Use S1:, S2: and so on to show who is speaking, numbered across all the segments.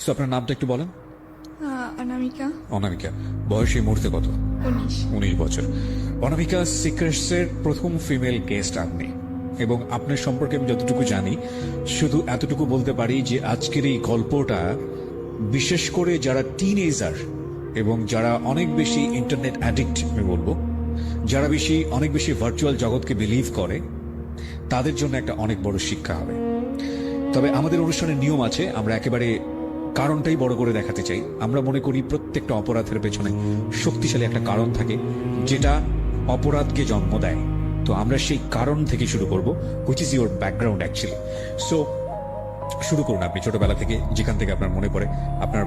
S1: So আপনার নামটা একটু বলেন।
S2: অনামিকা।
S1: অনামিকা, বয়স এই মুহূর্তে কত?
S2: 19।
S1: 19 বছর। অনামিকা, সিক্রেটসের প্রথম ফিমেল গেস্ট আপনি, এবং আপনার সম্পর্কে আমি যতটুকু জানি শুধু এতটুকু বলতে পারি যে আজকের এই গল্পটা বিশেষ করে যারা টিনেজার এবং যারা অনেক বেশি ইন্টারনেট অ্যাডিক্ট আমি বলবো, যারা অনেক বেশি ভার্চুয়াল জগৎকে বিলিভ করে, তাদের জন্য একটা অনেক বড় শিক্ষা হবে। তবে আমাদের অনুষ্ঠানের নিয়ম আছে, আমরা একেবারে কারণটাই বড় করে দেখাতে চাই। আমরা মনে করি প্রত্যেকটা অপরাধের পেছনে শক্তিশালী একটা কারণ থাকে যেটা অপরাধকে জন্ম দেয়। তো আমরা সেই কারণ থেকে শুরু করব, which is your background actually. So শুরু করুন আপনি ছোটবেলা থেকে, যেখান থেকে আপনার মনে পড়ে আপনার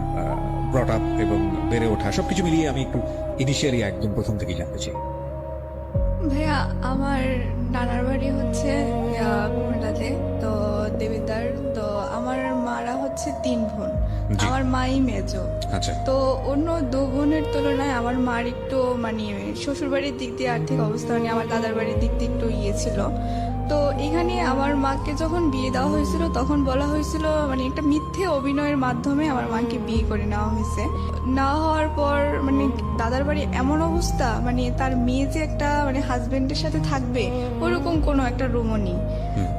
S1: ব্রট আপ এবং বেড়ে ওঠা সবকিছু মিলিয়ে আমি একটু ইনিশিয়ালি একদম প্রথম থেকেই জানতে চাই।
S2: ভাইয়া, আমার নানার বাড়ি হচ্ছে কুমিল্লাতে, তো দেবিদ্বার। তো আমার মারা হচ্ছে 3 বোন।
S1: জি।
S2: আমার মাই মেজো।
S1: আচ্ছা।
S2: তো অন্য 2 বোনের তুলনায় আমার মার একটু মানে শ্বশুর বাড়ির দিক দিয়ে আর্থিক অবস্থা, মানে আমার দাদার বাড়ির দিক দিয়ে একটু ছিল। তো এখানে আমার মাকে যখন বিয়ে দেওয়া হয়েছিল তখন বলা হয়েছিল, মানে একটা মিথ্যে অভিনয়ের মাধ্যমে আমার মাকে বিয়ে করে নেওয়া হয়েছে। না হওয়ার পর মানে দাদার বাড়ি এমন অবস্থা, মানে তার মেয়ে যে একটা মানে হাজবেন্ডের সাথে থাকবে ওরকম কোনো একটা রুমও নেই।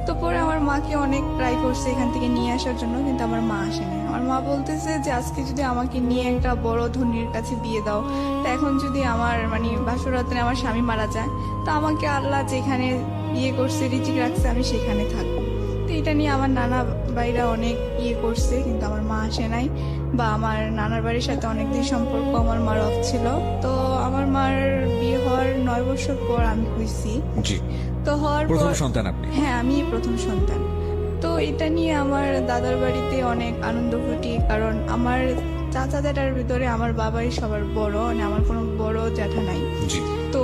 S2: তো পরে আমার মাকে অনেক ট্রাই করছে এখান থেকে নিয়ে আসার জন্য, কিন্তু আমার মা আসেনি। আমার মা বলতেছে যে আজকে যদি আমাকে নিয়ে একটা বড় ধনীর কাছে বিয়ে দাও, তা এখন যদি আমার মানে বাসরাতে আমার স্বামী মারা যায়, তা আমাকে আল্লাহ যেখানে বিয়ে করছে রিজিক রাখছে আমি সেখানে থাকবো। তো এটা নিয়ে আমার নানা ভাইরা অনেক করছে, কিন্তু আমার মা আসে নাই। বা আমার নানার বাড়ির সাথে অনেকদিন সম্পর্ক আমার মার অফ ছিল। তো আমার মার বিয়ে হওয়ার 9 বছর পর আমি হয়েছি।
S1: জি।
S2: তো হওয়ার
S1: প্রথম
S2: পর
S1: সন্তান আপনি?
S2: হ্যাঁ, আমি প্রথম সন্তান। তো এটা নিয়ে আমার দাদার বাড়িতে অনেক আনন্দ ফুটি, কারণ আমার চাচা জ্যাঠার ভিতরে আমার বাবাই সবার বড়, মানে আমার কোনো বড় জ্যাঠা নাই।
S1: জি।
S2: তো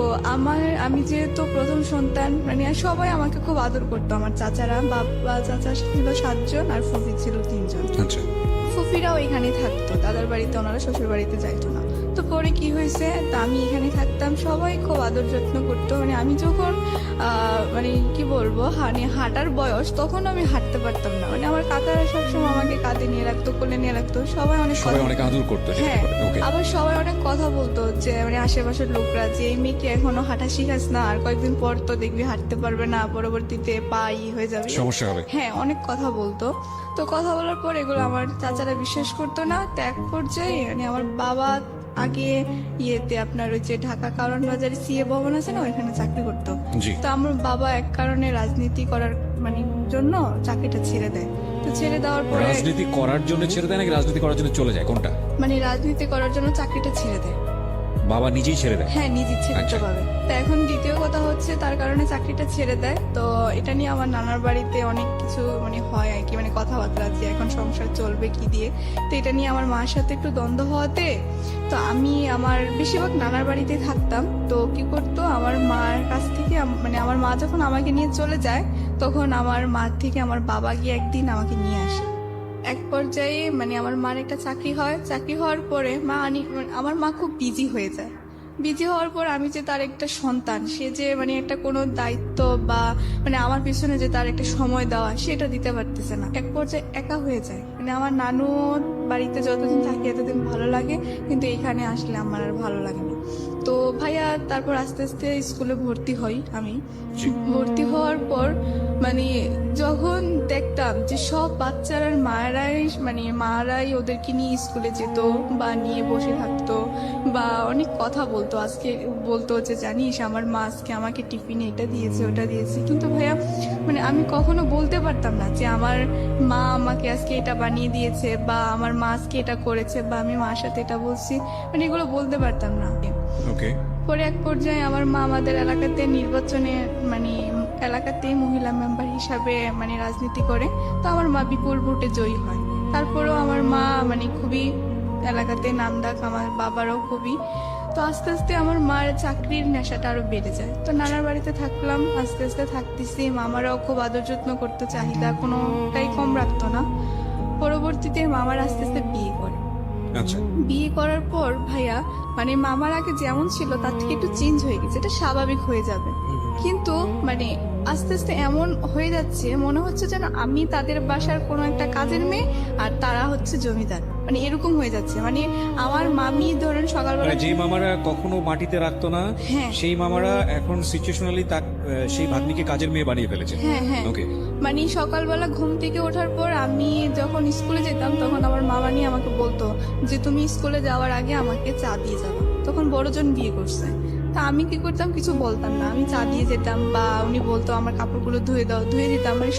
S2: আমি যেহেতু প্রথম সন্তান, মানে সবাই আমাকে খুব আদর করতো। আমার চাচারা, বাবা চাচা ছিল 7 জন আর ফুফি ছিল 3 জন।
S1: আচ্ছা।
S2: ফুফিরাও এখানে থাকতো, দাদার বাড়িতে, ওনারা শ্বশুর বাড়িতে যাইতো না। তো পরে কি হয়েছে, তা আমি এখানে থাকতাম, সবাই খুব আদর যত্ন করতো। মানে আমি যখন মানে কি বলবো, মানে হাঁটার বয়স, তখন আমি হাঁটতে পারতাম না। মানে আমার কাকারা সবসময় আমাকে কাঁধে নিয়ে রাখতো, কোলে নিয়ে রাখতো, সবাই
S1: অনেক আদর করতো।
S2: হ্যাঁ,
S1: ওকে।
S2: আবার সবাই অনেক কথা বলতো যে মানে আশেপাশের লোকরা যে এই মেয়েকে এখনো হাঁটা শিখাস না, আর কয়েকদিন পর তো দেখবি হাঁটতে পারবে না, পরবর্তীতে পা হয়ে যাবে,
S1: সমস্যা হবে।
S2: হ্যাঁ, অনেক কথা বলতো। তো কথা বলার পর এগুলো আমার চাচারা বিশ্বাস করতো না। তো এক পর্যায়ে মানে আমার বাবা আগে আপনার ওই যে ঢাকা কারণ বাজারে সিএ ভবন আছে না, ওইখানে চাকরি করতো।
S1: জি।
S2: তো আমার বাবা এক কারণে রাজনীতি করার মানে জন্য চাকরিটা ছেড়ে দেয়। তো ছেড়ে দেওয়ার পরে
S1: রাজনীতি করার জন্য ছেড়ে দেয় নাকি রাজনীতি করার জন্য চলে যায়, কোনটা?
S2: মানে রাজনীতি করার জন্য চাকরিটা ছেড়ে দেয়।
S1: বাবা নিজেই ছেড়ে দেয়?
S2: হ্যাঁ, নিজে ছেড়ে পাবে। তো এখন দ্বিতীয় কথা হচ্ছে তার কারণে চাকরিটা ছেড়ে দেয়। তো এটা নিয়ে আমার নানার বাড়িতে অনেক কিছু মানে হয় আর কি, মানে কথাবার্তা যে এখন সংসার চলবে কি দিয়ে। তো এটা নিয়ে আমার মার সাথে একটু দ্বন্দ্ব হওয়াতে তো আমি আমার বেশিরভাগ নানার বাড়িতে থাকতাম। তো কি করতো, আমার মার কাছ থেকে মানে আমার মা যখন আমাকে নিয়ে চলে যায়, তখন আমার মা থেকে আমার বাবা গিয়ে একদিন আমাকে নিয়ে আসে। এক পর্যায়ে মানে আমার মার একটা চাকরি হয়, চাকরি হওয়ার পরে আমার মা খুব বিজি হয়ে যায়। বিজি হওয়ার পর আমি যে তার একটা সন্তান, সে যে মানে একটা কোনো দায়িত্ব বা মানে আমার পিছনে যে তার একটা সময় দেওয়া, সেটা দিতে পারতেছে না। এক পর্যায়ে একা হয়ে যায়। মানে আমার নানু বাড়িতে যতদিন থাকি এতদিন ভালো লাগে, কিন্তু এখানে আসলে আমার আর ভালো লাগে না। তো ভাইয়া তারপর আস্তে আস্তে স্কুলে ভর্তি হই আমি। ভর্তি হওয়ার পর মানে যখন দেখতাম যে সব বাচ্চারা মায়েরাই ওদেরকে নিয়ে স্কুলে যেত বা নিয়ে বসে থাকতো বা অনেক কথা বলতো, আজকে বলতো যে জানিস আমার মা আজকে আমাকে টিফিনে এটা দিয়েছে ওটা দিয়েছে, কিন্তু ভাইয়া মানে আমি কখনো বলতে পারতাম না যে আমার মা আমাকে আজকে এটা বানিয়ে দিয়েছে বা আমার মা আজকে এটা করেছে বা আমি মার সাথে এটা বলছি, মানে এগুলো বলতে পারতাম না।
S1: ওকে।
S2: পরে এক পর্যায়ে আমার মা আমাদের এলাকাতে নির্বাচনে মানে এলাকাতে মহিলা মেম্বার হিসাবে মানে রাজনীতি করে। তো আমার মা বিপুল ভোটে জয়ী হয়। তারপরেও আমার মা মানে খুবই এলাকাতে নামডাক, আমার বাবারও খুবই। তো আস্তে আস্তে আমার মার চাকরির নেশাটা আরো বেড়ে যায়। তো নানার বাড়িতে থাকলাম, আস্তে আস্তে থাকতেছি, মামারাও খুব আদর যত্ন করতে, চাহিদা কোনোটাই কম রাখতো না। পরবর্তীতে মামার আস্তে আস্তে বিয়ে করে।
S1: আচ্ছা।
S2: বিয়ে করার পর ভাইয়া মানে মামার আগে যেমন ছিল তার থেকে একটু চেঞ্জ হয়ে গেছে, এটা স্বাভাবিক হয়ে যাবে। কিন্তু মানে আস্তে আস্তে এমন হয়ে যাচ্ছে, মনে হচ্ছে যেন আমি তাদের বাসার কোনো একটা কাজের মেয়ে আর তারা হচ্ছে জমিদার, মানে এরকম হয়ে যাচ্ছে। মানে আমার মামি ধরেন সকালবেলা
S1: মানে যে মামারা কখনো মাটিতে রাখতো না,
S2: হ্যাঁ।
S1: সেই মামারা এখন সিচুয়েশনালি সেই ভাগ্নিকে কাজের মেয়ে বানিয়ে ফেলেছে।
S2: হ্যাঁ হ্যাঁ,
S1: ওকে,
S2: মানে সকালবেলা ঘুম থেকে ওঠার পর আমি যখন স্কুলে যেতাম তখন আমার মামা নিয়ে আমাকে বলতো যে তুমি স্কুলে যাওয়ার আগে আমাকে চা দিয়ে যাবা। তখন বড়জন বিয়ে করছে, তা আমি কি করতাম, কিছু বলতাম না, আমি চা দিয়ে যেতাম, বা উনি বলতো আমার কাপড়গুলো ধুয়ে দাও, ধুয়ে দিতাম। মানে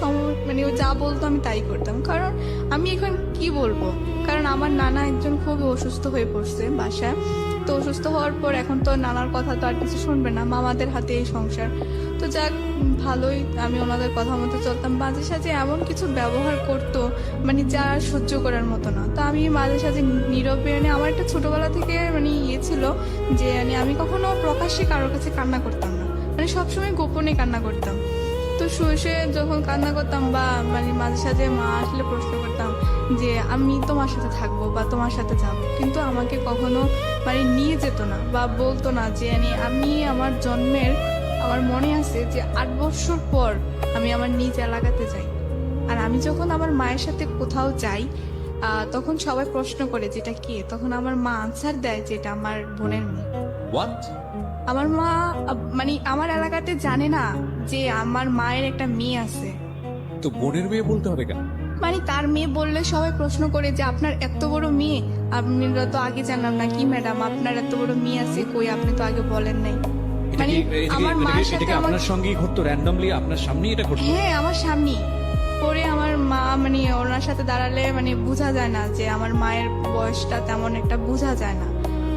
S2: মানে ও যা বলতো আমি তাই করতাম, কারণ আমি এখন কি বলবো, কারণ আমার নানা একজন খুবই অসুস্থ হয়ে পড়ছে বাসায়। তো অসুস্থ হওয়ার পর এখন তো নানার কথা তো আর কিছু শুনবে না, মামাদের হাতে এই সংসার। তো যাক, ভালোই আমি ওনাদের কথা মতো চলতাম। মাঝে সাঝে এমন কিছু ব্যবহার করতো মানে যা আর সহ্য করার মতো না। তো আমি মাঝে সাঝে নীরবে, মানে আমার একটা ছোটবেলা থেকে মানে ইয়ে ছিল যে মানে আমি কখনো প্রকাশ্যে কারোর কাছে কান্না করতাম না, মানে সবসময় গোপনে কান্না করতাম। তো শুয়ে শুয়ে যখন কান্না করতাম বা মানে মাঝে সাঝে মা আসলে প্রশ্ন করতাম যে আমি তোমার সাথে থাকবো বা তোমার সাথে যাবো, কিন্তু আমাকে কখনো মানে নিয়ে যেত না বা বলতো না যে মানে আমি আমার জন্মের, আমার মনে আছে যে 8 বছর পর আমি আমার নিজ এলাকাতে যাই। আর আমি যখন আমার মায়ের সাথে কোথাও যাই তখন সবাই প্রশ্ন করে যেটা কে, তখন আমার মা আনসার দেয় যে এটা আমার বোনের মেয়ে।
S1: হোয়াট?
S2: আমার মা মানে আমার এলাকাতে জানে না যে আমার মায়ের একটা মেয়ে আছে।
S1: তো বোনের মেয়ে বলতে হবে কেন?
S2: মানে তার মেয়ে বললে সবাই প্রশ্ন করে যে আপনার এত বড় মেয়ে, আপনারা তো আগে জানলাম না কি ম্যাডাম, আপনার এত বড় মেয়ে আছে, কই আপনি তো আগে বলেন নাই।
S1: এটা কি
S2: আমার মায়ের সাথে আমার,
S1: আপনার সঙ্গেই ঘটতো র্যান্ডমলি, আপনার সামনেই এটা ঘটতো?
S2: হ্যাঁ আমার সামনেই। পরে আমার মা মানে ওনার সাথে দাঁড়ালে মানে বোঝা যায় না যে আমার মায়ের বয়সটা তেমন একটা বোঝা যায় না।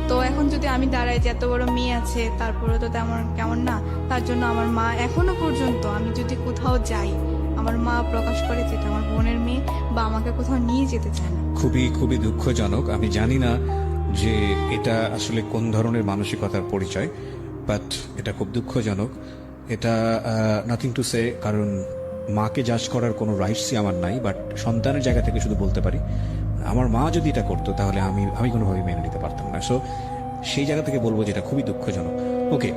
S2: তো এখন যদি আমি দাঁড়াই যে এত বড় মেয়ে আছে, তারপরে তো তেমন কেমন না, তার জন্য আমার মা এখনো পর্যন্ত আমি যদি কোথাও যাই আমার মা প্রকাশ করে যেটা আমার বোনের মেয়ে, বা আমাকে কোথাও নিয়ে যেতে চায় না।
S1: খুবই খুবই দুঃখজনক। আমি জানি না যে এটা আসলে কোন ধরনের মানসিকতার পরিচয়, বাট এটা খুব দুঃখজনক। এটা নাথিং টু সে, কারণ মাকে জাজ করার কোনো রাইটসই আমার নাই, বাট সন্তানের জায়গা থেকে শুধু বলতে পারি আমার মা যদি এটা করতো তাহলে আমি কোনোভাবেই মেনে নিতে পারতাম না। সো সেই জায়গা থেকে বলবো যেটা খুবই দুঃখজনক। ওকে,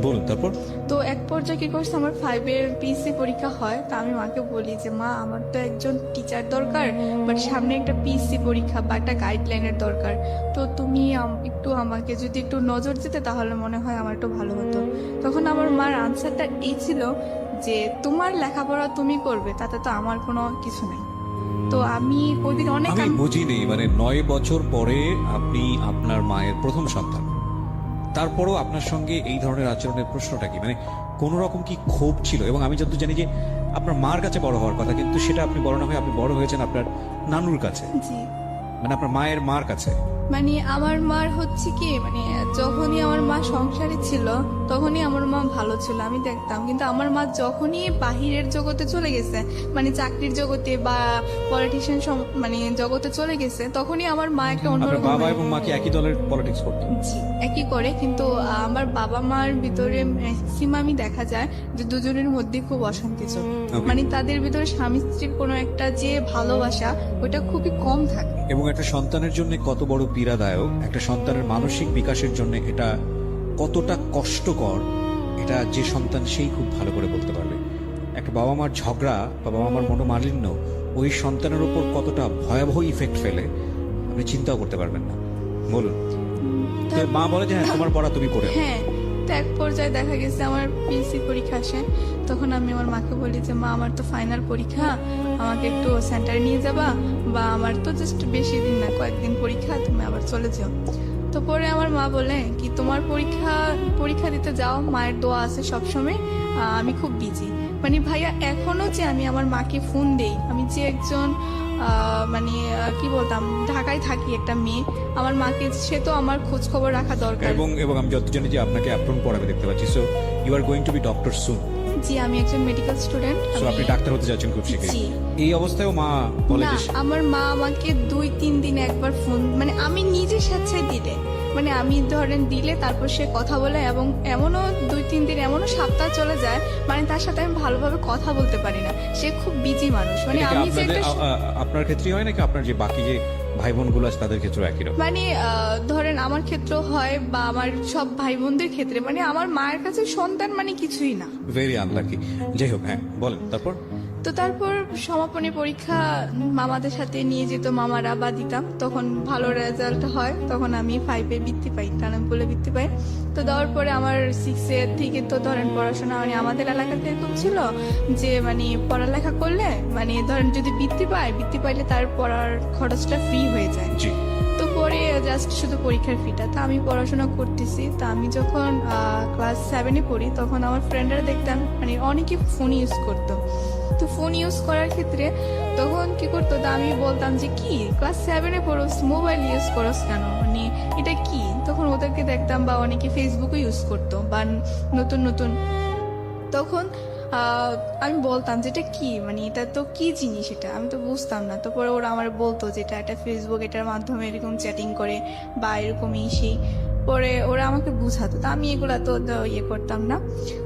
S1: বলুন তারপর।
S2: তো এক পর্যায়ে কি করছে, আমার 5-এর পিএসসি পরীক্ষা হয়, তা আমি মাকে বলি যে মা আমার তো একজন টিচার দরকার, বাট সামনে একটা পিএসসি পরীক্ষা বা একটা গাইডলাইনের দরকার, তো তুমি একটু আমাকে যদি একটু নজর দিতে তাহলে মনে হয় আমার একটু ভালো হতো। তখন আমার মার আনসারটা এই ছিল যে তোমার লেখাপড়া তুমি করবে, তাতে তো আমার কোনো কিছু নেই। তো আমি ওইদিন অনেক
S1: আমি বুঝিনি, মানে 9 বছর পরে আপনি আপনার মায়ের প্রথম সন্তান, তারপরও আপনার সঙ্গে এই ধরনের আচরণের প্রশ্নটা কি? মানে কোন রকম কি ক্ষোভ ছিল? এবং আমি যতদূর জানি যে আপনার মার কাছে বড় হওয়ার কথা, কিন্তু সেটা আপনি বড় না হয়ে আপনি বড় হয়েছেন আপনার নানুর কাছে,
S2: জি,
S1: মানে আপনার মায়ের মার কাছে।
S2: মানে আমার মার হচ্ছে কি, মানে যখনই আমার মা সংসারে ছিল তখনই আমার মা ভালো ছিল, আমি দেখতাম। কিন্তু আমার মা যখনই বাহিরের জগতে চলে গেছে, মানে চাকরির জগতে বা পলিটিশিয়ান মানে জগতে চলে গেছে, তখনই আমার মা একটা
S1: আপনার
S2: অন্যরকম
S1: বাবা এবং মা কি একই দলের পলিটিক্স করতেন?
S2: জি একই করে, কিন্তু আমার বাবা মার ভিতরে ম্যাক্সিমামই দেখা যায় যে দুজনের মধ্যে খুব অশান্তি চলে।
S1: Okay.
S2: মানে তাদের ভিতরে স্বামী স্ত্রীর কোনো একটা যে ভালোবাসা ওটা খুবই কম থাকে।
S1: এবং একটা সন্তানের জন্য কত বড় পীড়াদায়ক, একটা সন্তানের মানসিক বিকাশের জন্য এটা কতটা কষ্টকর, এটা যে সন্তান সেই খুব ভালো করে বলতে পারবে। একটা বাবা মার ঝগড়া বা বাবা মার মনোমালিন্য ওই সন্তানের উপর কতটা ভয়াবহ ইফেক্ট ফেলে আপনি চিন্তাও করতে পারবেন না। বলুন। তো মা বলে যে হ্যাঁ তোমার পড়া তুমি পড়ে।
S2: হ্যাঁ, তো এক পর্যায়ে দেখা গেছে আমার পিএসসি পরীক্ষা আসে, তখন আমি আমার মাকে বলি যে মা আমার তো ফাইনাল পরীক্ষা, আমাকে একটু সেন্টারে নিয়ে যাবা, বা আমার তো জাস্ট বেশি দিন না কয়েকদিন পরীক্ষা, তুমি আবার চলে যাও। তো পরে আমার মা বলে কি তোমার পরীক্ষা দিতে যাও, মায়ের দোয়া আছে সবসময়, আমি খুব বিজি। মানে ভাইয়া এখনো যে আমি আমার মাকে ফোন দেই, আমি যে একজন মানে কি বলতাম ঢাকায় থাকি একটা মেয়ে, আমার মাকে সে তো আমার খোঁজ খবর রাখা দরকার।
S1: এবং আমি যত জানি যে আপনাকে অ্যাপ্রন পড়াবে দেখতে পাচ্ছি। So you are going to be doctor soon.
S2: জি, আমি একজন মেডিকেল স্টুডেন্ট।
S1: সো আপনি ডাক্তার হতে যাচ্ছেন খুব শীঘ্রই।
S2: জি,
S1: এই অবস্থায়ও মা বলে
S2: না,
S1: যে
S2: আমার মা আমাকে 2-3 দিন একবার ফোন, মানে আমি নিজে স্বেচ্ছায় দিলে, মানে আমি ধরেন দিলে তারপর সে কথা বলে, এবং এমনও 2-3 দিন, এমনও সপ্তাহ চলে যায় মানে তার সাথে আমি ভালোভাবে কথা বলতে পারি না। সে খুব বিজি মানুষ, মানে
S1: এটা কি
S2: আমি যে
S1: আপনাদের
S2: একটা
S1: আপনার ক্ষেত্রে হয় নাকি আপনার যে বাকি যে ভাই বোনগুলো আছে তাদের ক্ষেত্রে একই রকম?
S2: মানে ধরেন আমার ক্ষেত্রেও হয় বা আমার সব ভাই বোনদের ক্ষেত্রে, মানে আমার মায়ের কাছে সন্তান মানে কিছুই না।
S1: Very unlucky. যাই হোক, হ্যাঁ বলেন তারপর।
S2: তো তারপর সমাপনী পরীক্ষা মামাদের সাথে নিয়ে যেত মামারা, বা দিতাম, তখন ভালো রেজাল্ট হয়, তখন আমি 5-এ বৃত্তি পাই, টানামপুলে বৃত্তি পাই। তো দেওয়ার পরে আমার 6-এর থেকে তো ধরেন পড়াশোনা, মানে আমাদের এলাকাতে এরকম ছিল যে মানে পড়ালেখা করলে, মানে ধরেন যদি বৃত্তি পায়, বৃত্তি পাইলে তার পড়ার খরচটা ফ্রি হয়ে যায়।
S1: জি।
S2: তো পরে জাস্ট শুধু পরীক্ষার ফিটা, তা আমি পড়াশোনা করতেছি। তা আমি যখন ক্লাস 7-এ পড়ি, তখন আমার ফ্রেন্ডরা দেখতাম মানে অনেকে ফোন ইউজ করতো। তো ফোন ইউজ করার ক্ষেত্রে তখন কি করতো, তা আমি বলতাম যে কি ক্লাস 7-এ পড়োস, মোবাইল ইউজ করোস কেন, মানে এটা কি। তখন ওদেরকে দেখতাম, বা অনেকে ফেসবুকও ইউজ করতো, বা নতুন নতুন, তখন আমি বলতাম যে এটা কি, মানে এটা তো কি জিনিস, এটা আমি তো বুঝতাম না। তো পরে ওরা আমার বলতো যে এটা একটা ফেসবুক, এটার মাধ্যমে এরকম চ্যাটিং করে বা এরকম সেই। পরে ওরা আমাকে বুঝাতো, তো আমি এগুলা তো ইয়ে করতাম না।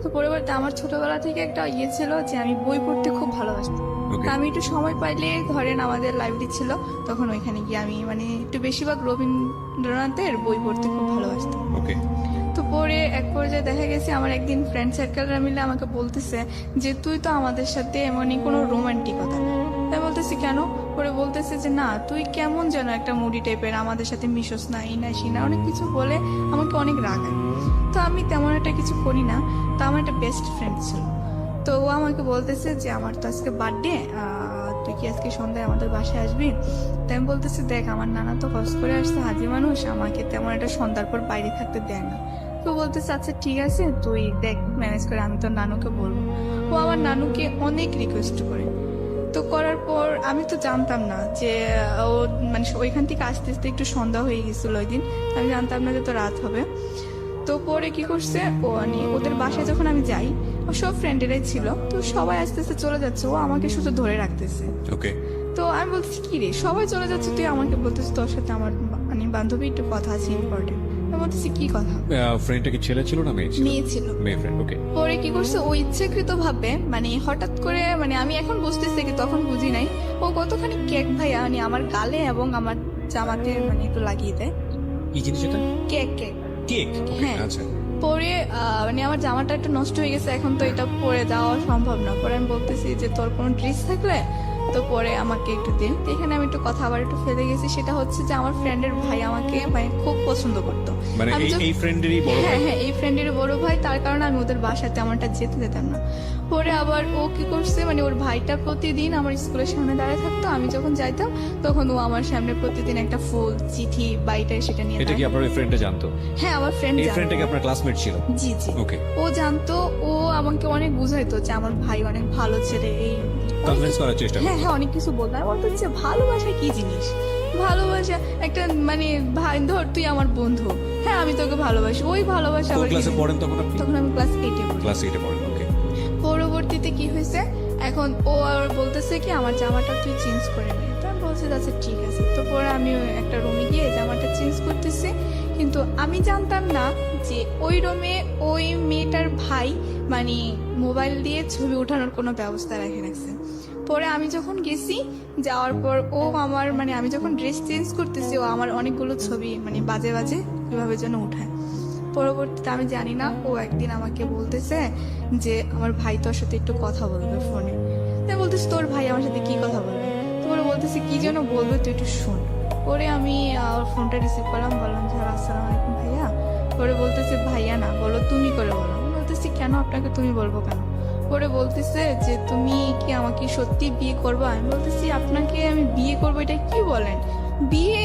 S2: তো পরবর্তী আমার ছোটবেলা থেকে একটা ইয়ে ছিল যে আমি বই পড়তে খুব ভালোবাসতাম।
S1: Okay.
S2: তা আমি একটু সময় পাইলে, ধরেন আমাদের লাইব্রেরি ছিল, তখন ওইখানে গিয়ে আমি মানে একটু বেশিরভাগ রবীন্দ্রনাথের বই পড়তে খুব ভালোবাসতাম।
S1: ওকে।
S2: তো পরে এক পর্যায়ে দেখা গেছে আমার একদিন ফ্রেন্ড সার্কেলরা মিলে আমাকে বলতেছে যে তুই তো আমাদের সাথে এমনই কোনো রোমান্টিকতা না। তাই বলতেছি কেন? পরে বলতেছে যে না, তুই কেমন যেন একটা মুডি টাইপের, আমাদের সাথে মিশোস না, এই না সেই না, অনেক কিছু বলে আমাকে অনেক রাগায়। তো আমি তেমন একটা কিছু করি না। তো আমার একটা বেস্ট ফ্রেন্ড ছিল, তো ও আমাকে বলতেছে যে আমার তো আজকে বার্থডে, তুই কি আজকে সন্ধ্যায় আমাদের বাসায় আসবি? তাই আমি বলতেছি দেখ, আমার নানা তো কষ্ট করে আসছে, হাজি মানুষ, আমাকে তেমন একটা সন্ধ্যার পর বাইরে থাকতে দেয় না। তো বলতেছে আচ্ছা ঠিক আছে, তুই দেখ ম্যানেজ করে, আমি তোর নানুকে বলবো। ও আমার নানুকে অনেক রিকোয়েস্ট করে। তো করার পর আমি তো জানতাম না যে ও মানে ওইখান থেকে আস্তে আস্তে একটু সন্ধ্যা হয়ে গেছিল ওই দিন, আমি জানতাম না যে তো রাত হবে। তো পরে কি করছে, ও মানে ওদের বাসায় যখন আমি যাই, ও সব ফ্রেন্ডেরাই ছিল, তো সবাই আস্তে আস্তে চলে যাচ্ছে, ও আমাকে শুধু ধরে রাখতেছে।
S1: ওকে।
S2: তো আমি বলতেছি কি রে, সবাই চলে যাচ্ছে, তুই আমাকে বলতেছিস তোর সাথে আমার মানে বান্ধবী একটু কথা আছে ইম্পর্টেন্ট। আমি বলতেছি কি কথা?
S1: ফ্রেন্ডটা কি ছেলে ছিল না মেয়ে ছিল?
S2: মেয়ে ছিল।
S1: মেয়ে ফ্রেন্ড। ওকে।
S2: পরে কি করছে, ও ইচ্ছাকৃত ভাবে মানে হঠাৎ করে, মানে আমি এখন বুঝতেছি কি তখন বুঝি নাই, ও কতখানি কেক ভাইয়া মানে আমার গালে এবং আমার জামাতে মানে একটু লাগিয়ে দেয়।
S1: কি জিনিস এটা?
S2: Cake cake
S1: cake.
S2: হ্যাঁ।
S1: আচ্ছা।
S2: পরে মানে আমার জামাটা একটু নষ্ট হয়ে গেছে, এখন তো এটা পরে যাওয়া সম্ভব না। পরে আমি বলতেছি যে তোর কোনো ড্রেস থাকলে তো পরে আমাকে একটু দে। তো এখানে আমি একটু কথা আবার একটু ফেলে গেছি, সেটা হচ্ছে যে আমার ফ্রেন্ডের ভাই আমাকে মানে খুব পছন্দ করতো।
S1: মানে
S2: আমি
S1: এই ফ্রেন্ডেরই বড় ভাই?
S2: হ্যাঁ হ্যাঁ, এই ফ্রেন্ডের বড় ভাই, তার কারণে আমি ওদের বাসাতে আমারটা যেতে দিতাম না। পরে আবার ও কি করছে, মানে ওর ভাইটা প্রতিদিন আমার স্কুলের সামনে দাঁড়ায় থাকতো, আমি যখন যাইতাম তখন ও আমার সামনে প্রতিদিন একটা ফুল, চিঠি, বাইটা সেটা নিয়ে
S1: এটা কি আপনার ওই ফ্রেন্ডটা জানতো?
S2: হ্যাঁ, আমার ফ্রেন্ড
S1: এই ফ্রেন্ডটা কি আপনার ক্লাসমেট ছিল?
S2: জি জি।
S1: ওকে।
S2: ও জানতো, ও আমাকে অনেক বুঝাইতো যে আমার ভাই অনেক ভালো ছেলে, এই
S1: কনভিন্স করার চেষ্টা
S2: হ্যাঁ
S1: করতো?
S2: হ্যাঁ, অনেক কিছু বলতো। আমি বলতো যে ভালোবাসা কি জিনিস, ভালোবাসা একটা মানে ভাই, ধর তুই আমার বন্ধু, হ্যাঁ আমি তোকে ভালোবাসি, ওই ভালোবাসা
S1: কোন
S2: আবার কি
S1: ক্লাসে
S2: জিনিস?
S1: পড়েন তখন আপনি?
S2: তখন আমি ক্লাস 8-এ পড়ি।
S1: ক্লাস 8-এ পড়েন। ওকে।
S2: পরবর্তীতে কি হয়েছে, এখন ও আর বলতেছে কি আমার জামাটা তুই চেঞ্জ করে নে। তো আমি বলছি আচ্ছা ঠিক আছে। তো পরে আমি একটা রুমে গিয়ে জামাটা চেঞ্জ করতেছি, কিন্তু আমি জানতাম না যে ওই রুমে ওই মেয়েটার ভাই মানে মোবাইল দিয়ে ছবি ওঠানোর কোনো ব্যবস্থা রেখে রাখছে। পরে আমি যখন গেছি, যাওয়ার পর ও আমার মানে আমি যখন ড্রেস চেঞ্জ করতেছি, ও আমার অনেকগুলো ছবি মানে বাজে বাজে কিভাবে যেন উঠায়। পরবর্তীতে আমি জানি না, ও একদিন আমাকে বলতেছে যে আমার ভাই তোর সাথে একটু কথা বলবে ফোনে। তাই বলতেছি তোর ভাই আমার সাথে কি কথা বলবে? তারপরে বলতেছি কি যেন বলবে, তুই একটু শোন। পরে আমি ওর ফোনটা রিসিভ করলাম, বললাম যে আসসালামু আলাইকুম ভাইয়া। পরে বলতেছে ভাইয়া না, বলো তুমি করে বলো। আমি বলতেছি কেন আপনাকে তুমি বলবো কেন? পরে বলতেছে যে তুমি কি আমাকে সত্যি বিয়ে করবো? আমি বলতেছি আপনাকে আমি বিয়ে করবো এটা কি বলেন, বিয়ে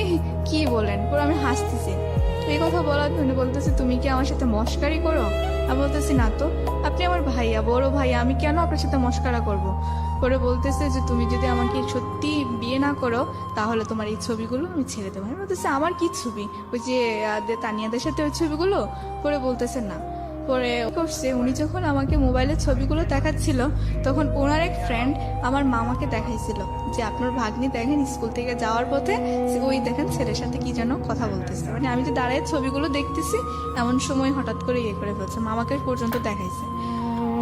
S2: কি বলেন? পরে আমি হাসতেছি। এই কথা বলার জন্য বলতেছে তুমি কি আমার সাথে মস্কারি করো? আমি বলতেছি না তো, আপনি আমার ভাইয়া, বড় ভাইয়া, আমি কেন আপনার সাথে মস্কারা করব? পরে বলতেছে যে তুমি যদি আমাকে সত্যি বিয়ে না করো তাহলে তোমার এই ছবিগুলো আমি ছেড়ে দেবো। আমি বলতেছি আমার কি ছবি? ওই যে তানিয়াদের সাথে ওই ছবিগুলো? পরে বলতেছে না। পরে করছে উনি যখন আমাকে মোবাইলের ছবিগুলো দেখাচ্ছিল তখন ওনার এক ফ্রেন্ড আমার মামাকে দেখাইছিল যে আপনার ভাগ্নি দেখেন স্কুল থেকে যাওয়ার পথে ওই দেখেন ছেলের সাথে কি যেন কথা বলতেছে, মানে আমি যে দাঁড়ায় ছবিগুলো দেখতেছি এমন সময় হঠাৎ করে ইয়ে করে ফেলছে, মামাকে পর্যন্ত দেখাইছে।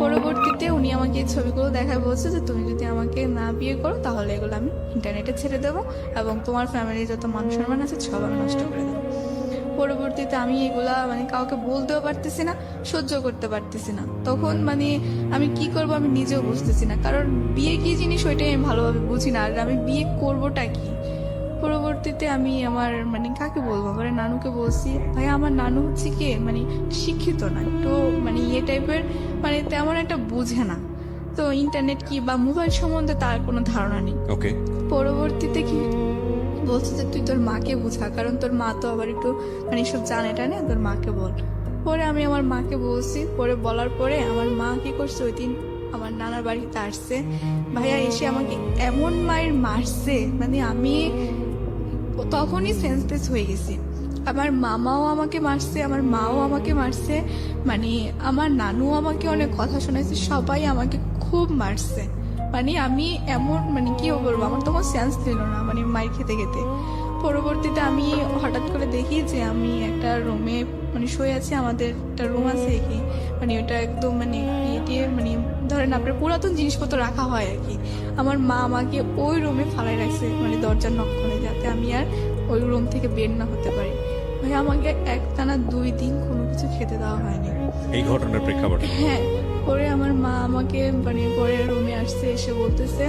S2: পরবর্তীতে উনি আমাকে এই ছবিগুলো দেখায় বলছে যে তুমি যদি আমাকে না বিয়ে করো তাহলে এগুলো আমি ইন্টারনেটে ছেড়ে দেবো এবং তোমার ফ্যামিলির যত মান সম্মান আছে সব আমি নষ্ট করে দেবো। পরবর্তীতে আমি এগুলা মানে কাউকে বলতেও পারতেছি না, সহ্য করতে পারতেছি না। তখন মানে আমি কি করব আমি নিজেও বুঝতেছি না, কারণ বিয়ে কি জিনিস ওইটাই আমি ভালোভাবে বুঝি না, আর আমি বিয়ে করবোটা কি। পরবর্তীতে আমি আমার মানে কাকে বলবো, আমার নানুকে বলছি, ভাই আমার নানু হচ্ছে কি মানে শিক্ষিত না, একটু মানে ইয়ে টাইপের, মানে তেমন একটা বুঝে না, তো ইন্টারনেট কি বা মোবাইল সম্বন্ধে তার কোনো ধারণা নেই।
S1: ওকে,
S2: পরবর্তীতে কি বলছে যে তুই তোর মাকে বুঝা, কারণ তোর মা তো আবার একটু মানে সব জানে টানে, তোর মাকে বল। পরে আমি আমার মাকে বলছি, পরে বলার পরে আমার মা কি করছে ওই দিন আমার নানার বাড়িতে আসছে, ভাইয়া এসে আমাকে এমন মায়ের মারছে, মানে আমি তখনই সেন্সলেস হয়ে গেছি। আমার মামাও আমাকে মারছে, আমার মাও আমাকে মারছে, মানে আমার নানুও আমাকে অনেক কথা শোনাইছে, সবাই আমাকে খুব মারছে। মানে আমি এমন মানে কি বলবো, আমার তখন সেন্স ছিল না মানে মায়ের খেতে খেতে। পরবর্তীতে আমি হঠাৎ করে দেখি যে আমি একটা রুমে মানে শুয়ে আছি, আমাদের একটা রুম আছে কি মানে ওটা একদম মানে দিয়ে মানে ধরেন আপনার পুরাতন জিনিসপত্র রাখা হয় আর কি। আমার মা আমাকে ওই রুমে ফালাই রাখছে, মানে দরজার নক করে, যাতে আমি আর ওই রুম থেকে বের না হতে পারি। ভাই আমাকে একটানা 2 দিন কোনো কিছু খেতে দেওয়া হয়নি।
S1: এই ঘটনার প্রেক্ষাপটে
S2: হ্যাঁ, পরে আমার মা আমাকে মানে পরে রুমে আসছে, এসে বলতেছে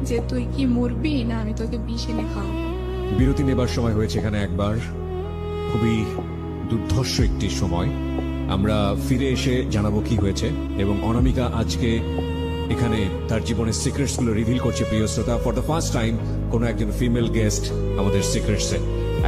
S2: যে তুই কি মরবি না আমি তোকে বিষ এনে খাওয়াবো।
S1: বিরতি নেবার সময় হয়েছে এখানে একবার, খুবই দুর্ধর্ষ একটি সময়। আমরা ফিরে এসে জানাবো কি হয়েছে, এবং অনামিকা আজকে এখানে তার জীবনের সিক্রেটস গুলো রিভিল করছে প্রিয় শ্রোতা। ফর দ্য ফার্স্ট টাইম কোনো একজন ফিমেল গেস্ট আমাদের সিক্রেটসে,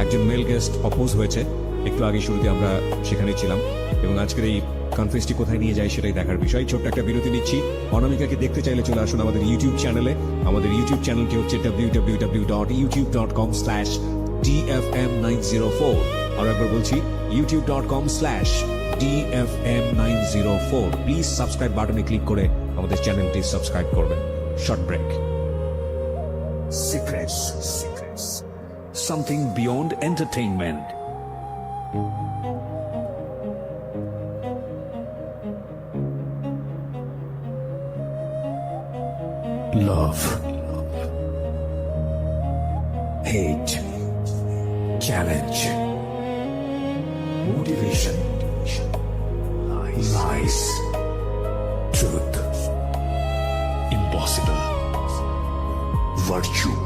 S1: একজন মেল গেস্ট অপোজ হয়েছে। একটু আগে শুরুতে আমরা সেখানে ছিলাম, এবং আজকের এই কনফারেন্সটি কোথায় নিয়ে যায় সেটাই দেখার বিষয়। ছোট্ট একটা বিরতি নিচ্ছি। অনামিকাকে দেখতে চাইলে চলে আসুন আমাদের ইউটিউব চ্যানেলে। আমাদের ইউটিউব চ্যানেলটি হচ্ছে www.youtube.com/dfm904। আর একবার বলছি youtube.com/dfm904। প্লিজ সাবস্ক্রাইব বাটনে ক্লিক করে আমাদের চ্যানেলটি সাবস্ক্রাইব করবেন। Short break.
S3: Secrets. Something beyond entertainment. Love. Hate. Challenge. Motivation. Lies. Truth. Impossible. Virtue.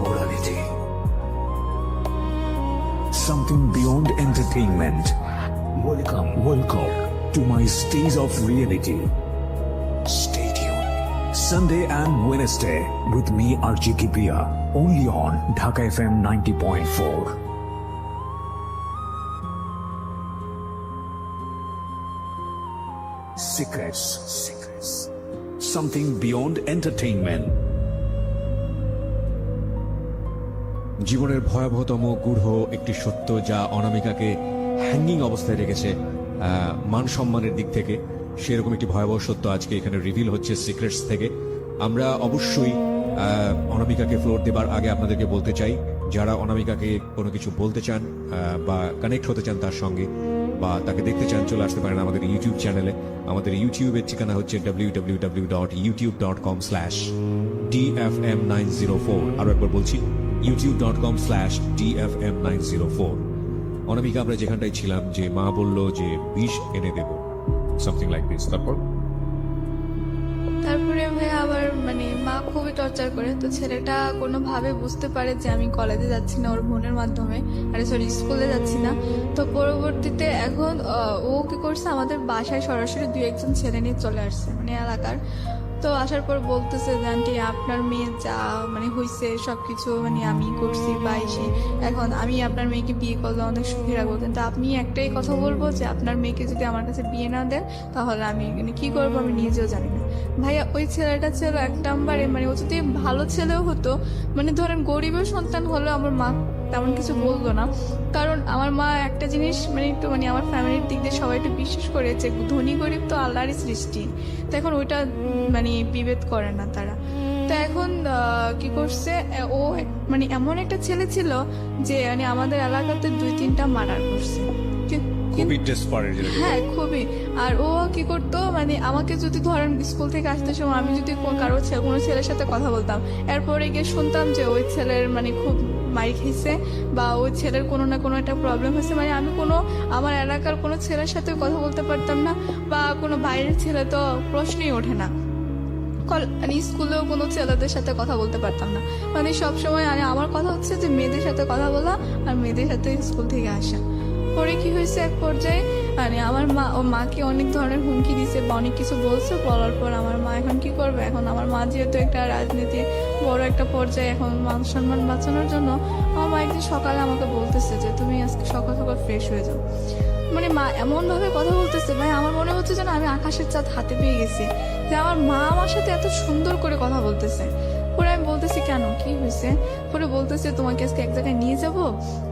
S3: Morality. Something beyond entertainment. Welcome to my stage of reality. Stay tuned. Sunday and Wednesday with me RJ Kipriya, only on Dhaka FM 90.4. Secrets. Something beyond entertainment.
S1: জীবনের ভয়াবহতম গূঢ় একটি সত্য যা অনামিকাকে hanging অবস্থায় রেখেছে মান সম্মানের দিক থেকে, সেরকম একটি ভয়াবহ সত্য আজকে এখানে রিভিল হচ্ছে সিক্রেটস থেকে। আমরা অবশ্যই অনামিকাকে ফ্লোর দেবার আগে আপনাদেরকে বলতে চাই, যারা অনামিকাকে কোনো কিছু বলতে চান বা কানেক্ট হতে চান তার সঙ্গে, বা তাকে দেখতে চান, চলে আসতে পারেন আমাদের ইউটিউব চ্যানেলে। আমাদের ইউটিউবের ঠিকানা হচ্ছে www.youtube.com/dfm904। আরো একবার বলছি youtube.com/dfm904। অনামিকা, আমরা যেখানটায় ছিলাম, যে মা বলল যে বিষ এনে দেব, সামথিং লাইক দিস।
S2: তারপরে ভাই আবার মানে মা খুবই টর্চার করে, তো ছেলেটা কোনোভাবে বুঝতে পারে যে আমি কলেজে যাচ্ছি না ওর বোনের মাধ্যমে, সরি স্কুলে যাচ্ছি না। তো পরবর্তীতে এখন ও কি করছে, আমাদের বাসায় সরাসরি 2-1 ছেলে নিয়ে চলে আসছে মানে এলাকার। তো আসার পর বলতেছে যে আন্টি আপনার মেয়ে যা মানে হয়েছে সবকিছু মানে আমি করছি বাইশি, এখন আমি আপনার মেয়েকে বিয়ে করলে অনেক সুখী রাখবো, কিন্তু আপনি একটাই কথা বলবো যে আপনার মেয়েকে যদি আমার কাছে বিয়ে না দেন তাহলে আমি কি করবো আমি নিজেও জানি না। ভাইয়া ওই ছেলেটা ছিল এক নম্বরে, মানে ও যদি ভালো ছেলেও হতো, মানে ধরেন গরিবের সন্তান হলেও আমার মা তেমন কিছু বলতো না। কারণ আমার মা একটা জিনিস মানে একটু মানে আমার ফ্যামিলির দিক দিয়ে সবাই একটু বিশ্বাস করে যে ধনী গরিব তো আল্লাহরই সৃষ্টি, তো এখন ওইটা মানে বিভেদ করে না তারা। তো এখন কি করছে, ও মানে এমন একটা ছেলে ছিল যে মানে আমাদের এলাকাতে 2-3টা মার্ডার করছে।
S1: খুবই ডেসপারেট যেটা।
S2: হ্যাঁ খুবই। আর ও কি করতো, মানে আমাকে যদি ধরেন স্কুল থেকে আসতে সময় আমি যদি কোনো ছেলের সাথে কথা বলতাম, এরপরে গিয়ে শুনতাম যে ওই ছেলের মানে খুব মাইর খেয়েছে বা ওই ছেলের কোনো না কোনো একটা প্রবলেম হয়েছে, মানে আমি আমার এলাকার কোনো ছেলের সাথে কথা বলতে পারতাম না, বা কোনো বাইরের ছেলে তো প্রশ্নই ওঠে না। মানে স্কুলেও কোনো ছেলেদের সাথে কথা বলতে পারতাম না, মানে সবসময় মানে আমার কথা হচ্ছে যে মেয়েদের সাথে কথা বলা আর মেয়েদের সাথে স্কুল থেকে আসা। পরে কি হয়েছে, এক পর্যায়ে মানে আমার মা ও মাকে অনেক ধরনের হুমকি দিছে বা অনেক কিছু বলছে, বলার পর আমার মা এখন কি করবে, এখন আমার মা যেহেতু একটা রাজনীতি বড় একটা পর্যায়ে, এখন মান সম্মান বাঁচানোর জন্য আমার মা একদিন সকালে আমাকে বলতেছে যে তুমি আজকে সকাল সকাল ফ্রেশ হয়ে যাও। মানে মা এমন ভাবে কথা বলতেছে, ভাই আমার মনে হচ্ছে যেন আমি আকাশের চাঁদ হাতে পেয়ে গেছি, যে আমার মা আমার সাথে এত সুন্দর করে কথা বলতেছে। পরে আমি বলতেছি কেন, কি হয়েছে? পরে বলতেছে তোমাকে আজকে এক জায়গায় নিয়ে যাব,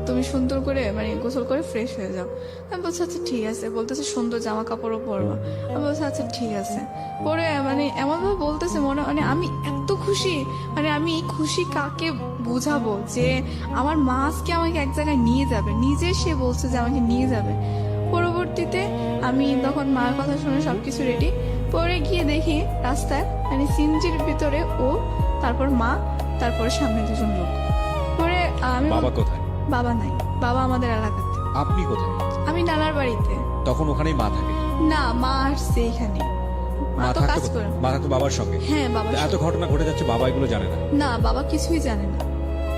S2: তুমি সুন্দর করে মানে গোসল করে ফ্রেশ হয়ে যাও। আমি বলছি আচ্ছা ঠিক আছে। বলতেছে সুন্দর জামা কাপড়ও পরবা। আমি বলছি আচ্ছা ঠিক আছে। পরে মানে এমনভাবে বলতেছে মানে আমি এত খুশি, মানে আমি এই খুশি কাকে বুঝাবো, যে আমার মা আজকে আমাকে এক জায়গায় নিয়ে যাবে, নিজে সে বলছে যে আমাকে নিয়ে যাবে। পরবর্তীতে আমি তখন মার কথা শুনে সবকিছু রেডি, পরে গিয়ে দেখি রাস্তায় মানে সিনজির ভিতরে ও, তারপর মা, তারপর সামনে 2জন লোক। পরে আমি
S1: বাবা কোথায়?
S2: বাবা নাই, বাবা আমাদের এলাকাতে।
S1: আপনি কোথায়?
S2: আমি নানার বাড়িতে।
S1: তখন ওখানেই মা থাকে?
S2: না, মা আসছে এখানে, মা তো কাজ করে।
S1: মা থাকতো বাবার সঙ্গে?
S2: হ্যাঁ বাবা।
S1: এত ঘটনা ঘটে যাচ্ছে, বাবা এগুলো জানে না?
S2: না, বাবা কিছুই জানে না,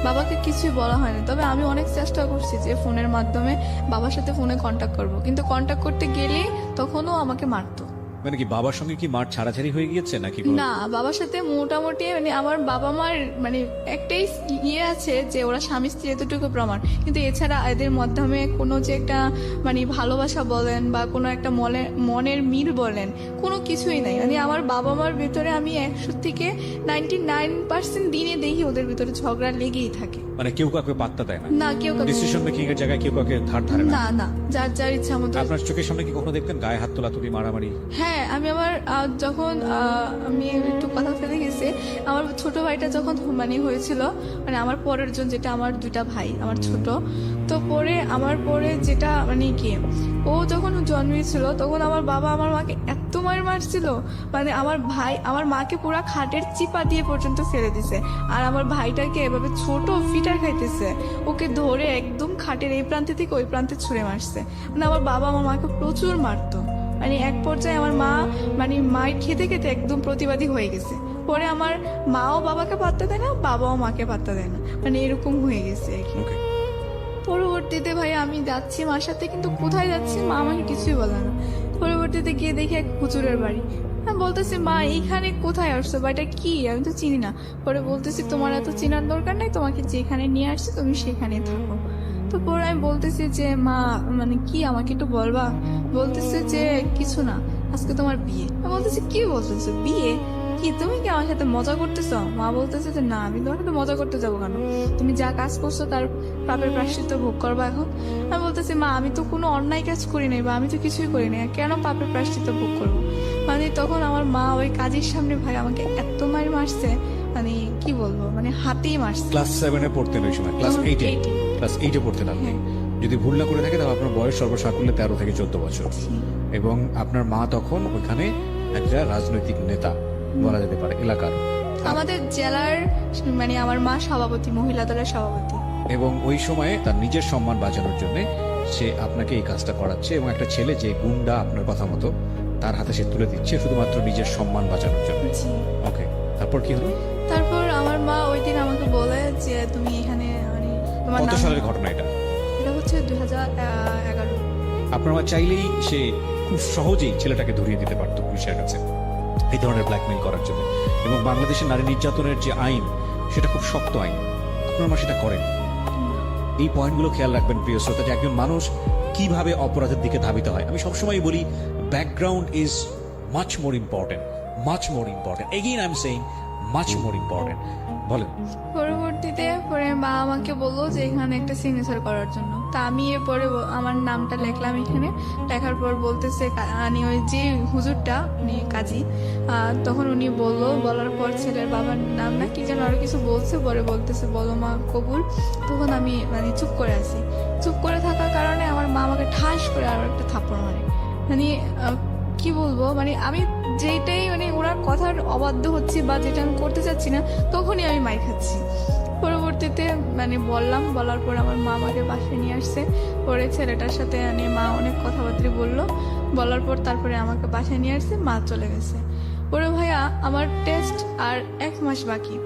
S2: বাবাকে কিছুই বলা হয়নি। তবে আমি অনেক চেষ্টা করছি যে ফোনের মাধ্যমে বাবার সাথে ফোনে কন্ট্যাক্ট করব, কিন্তু কন্ট্যাক্ট করতে গেলে তখনও আমাকে মারতো।
S1: মানে কি বাবার সঙ্গে কি মার ছাড়াছাড়ি হয়ে গিয়েছে নাকি কোনো?
S2: না, বাবার সাথে মোটামুটি মানে আমার বাবা মার মানে একটাই ইয়ে আছে যে ওরা স্বামী স্ত্রী এতটুকু প্রমাণ, কিন্তু এছাড়া এদের মাধ্যমে কোনো যে একটা মানে ভালোবাসা বলেন বা কোনো একটা মনের মিল বলেন, কোনো কিছুই নাই। মানে আমার বাবা মার ভিতরে আমি 100 থেকে 99% দিনে দেখি ওদের ভিতরে ঝগড়া লেগেই থাকে।
S1: মানে কেউ কাউকে পাত্তা দেয় না?
S2: না, কেউ কাউকে
S1: ডিসিশন মেকিং এর জায়গায় কেউ কাউকে ধার ধারে না?
S2: না না, যার যার ইচ্ছা মতো।
S1: আপনার চোখের সামনে কি কখনো দেখতেন গায়ে হাত তোলাতুলি, মারামারি?
S2: হ্যাঁ, আমি আমার যখন আমি একটু কথা ফেলে গেছি, আমার ছোট ভাইটা যখন মানে হয়েছিল, মানে আমার পরের জন, যেটা আমার 2টা ভাই আমার ছোট, তো আমার পরে যেটা মানে কি, ও যখন জন্মেছিল তখন আমার বাবা আমার মাকে এত মারছিল, মানে আমার মাকে পুরা খাটের চিপা দিয়ে পর্যন্ত ফেলে দিছে, আর আমার ভাইটাকে এভাবে ছোট ফিটার খাইতেছে, ওকে ধরে একদম খাটের এই প্রান্তে থেকে ওই প্রান্তে ছুঁড়ে মারছে। মানে আমার বাবা আমার মাকে প্রচুর মারতো, মানে এক পর্যায়ে আমার মা মানে মায়ের খেতে খেতে একদম প্রতিবাদী হয়ে গেছে। পরে আমার মাও বাবাকে পাত্তা দেয় না, বাবাও মাকে পাত্তা দেয় না, মানে এরকম হয়ে গেছে আর কি। পরবর্তীতে ভাই আমি যাচ্ছি মার সাথে, কিন্তু কোথায় যাচ্ছি মা আমাকে কিছুই বলে না। পরবর্তীতে গিয়ে দেখি এক হুজুরের বাড়ি। আমি বলতেছি মা এইখানে কোথায় আসছো, বা এটা কি, আমি তো চিনি না। পরে বলতেছি তোমার এত চেনার দরকার নাই, তোমাকে যেখানে নিয়ে আসছি তুমি সেখানে থাকো। তো পরে আমি বলতেছি যে মা মানে কি, আমাকে একটু বলবা? বলতেছে যে কিছু না, আজকে তোমার বিয়ে। আমি বলতেছি কি বলতেছো, বিয়ে? কি তুমি কি আমার সাথে মজা করতেছো? মা বলতেছে যে না, আমি তোমার সাথে মজা করতে যাবো কেন, তুমি যা কাজ করছো তার পাপের প্রায়শ্চিত্ত ভোগ করবা এখন। আমি বলতেছি মা আমি তো কোনো অন্যায় কাজ করি নাই, বা আমি তো কিছুই করি নাই, কেন পাপের প্রায়শ্চিত্ত ভোগ করবো? মানে তখন আমার মা ওই কাজের সামনে ভাই আমাকে এত মারছে, মানে কি বলবো, মানে হাতেই মারছে।
S1: ক্লাস 7-এ পড়তেন ওই সময়? ক্লাস 8-এ পড়তেন আপনি? যদি ভুল না করে থাকে তাহলে আপনার বয়স সর্বসাকুল্যে 13 থেকে 14 বছর, এবং আপনার মা তখন ওখানে একটা রাজনৈতিক নেতা বলা যেতে পারে এলাকার,
S2: আমাদের জেলার, মানে আমার মা সভাপতি, মহিলা দলের সভাপতি।
S1: এবং ওই সময়ে তার নিজের সম্মান বাঁচানোর জন্য সে আপনাকে এই কাজটা করাচ্ছে, এবং একটা ছেলে যে গুন্ডা আপনার কথা মতো তার হাতে সে তুলে দিচ্ছে শুধুমাত্র নিজের সম্মান বাঁচানোর জন্য। ওকে, তারপর কি হলো?
S2: তারপর আমার মা ওই দিন আমাকে বলে যে তুমি এখানে মানে তোমার
S1: কত সালের ঘটনা এটা?
S2: এটা হচ্ছে 2011।
S1: আপনার মা চাইলেই সে খুব সহজেই ছেলেটাকে ধরিয়ে দিতে পারতো পুলিশের কাছে এই ধরনের ব্ল্যাকমেইল করার জন্য, এবং বাংলাদেশের নারী নির্যাতনের যে আইন সেটা খুব শক্ত আইন, আপনার মা সেটা করেন। এই পয়েন্টগুলো খেয়াল রাখবেন প্রিয় শ্রোতা, যে একজন মানুষ কিভাবে অপরাধের দিকে ধাবিত হয়। আমি সবসময় বলি background is much more important much more important, again I am saying much more important. বলেন।
S2: পরবর্তীতে পরে মা আমাকে বললো যে এখানে একটা সিগনেচার করার জন্য। তা আমি এরপরে আমার নামটা লিখলাম এখানে। লেখার পর বলতেছে মানে ওই যে হুজুরটা উনি কাজী, তখন উনি বলার পর ছেলের বাবার নাম না কি যেন আরো কিছু বলছে, পরে বলতেছে বলো মা কবুল। তখন আমি মানে চুপ করে আছি। চুপ করে থাকার কারণে আমার মা আমাকে ঠাস করে আরো একটা থাপ্পড় মারে। মানে কি বলবো, মানে আমি যেটাই মানে ওনার কথার অবাধ্য হচ্ছি বা যেটা আমি করতে চাচ্ছি না, তখনই আমি মাই খাচ্ছি। পরবর্তীতে মানে বলার পর আমার মা আমাকে বাসায় নিয়ে আসছে। পরে ছেলেটার সাথে মানে মা অনেক কথাবার্তা বলার পর তারপরে আমাকে বাসায় নিয়ে আসছে, মা চলে গেছে। পরে ভাইয়া আমার টেস্ট আর 1 মাস বাকি।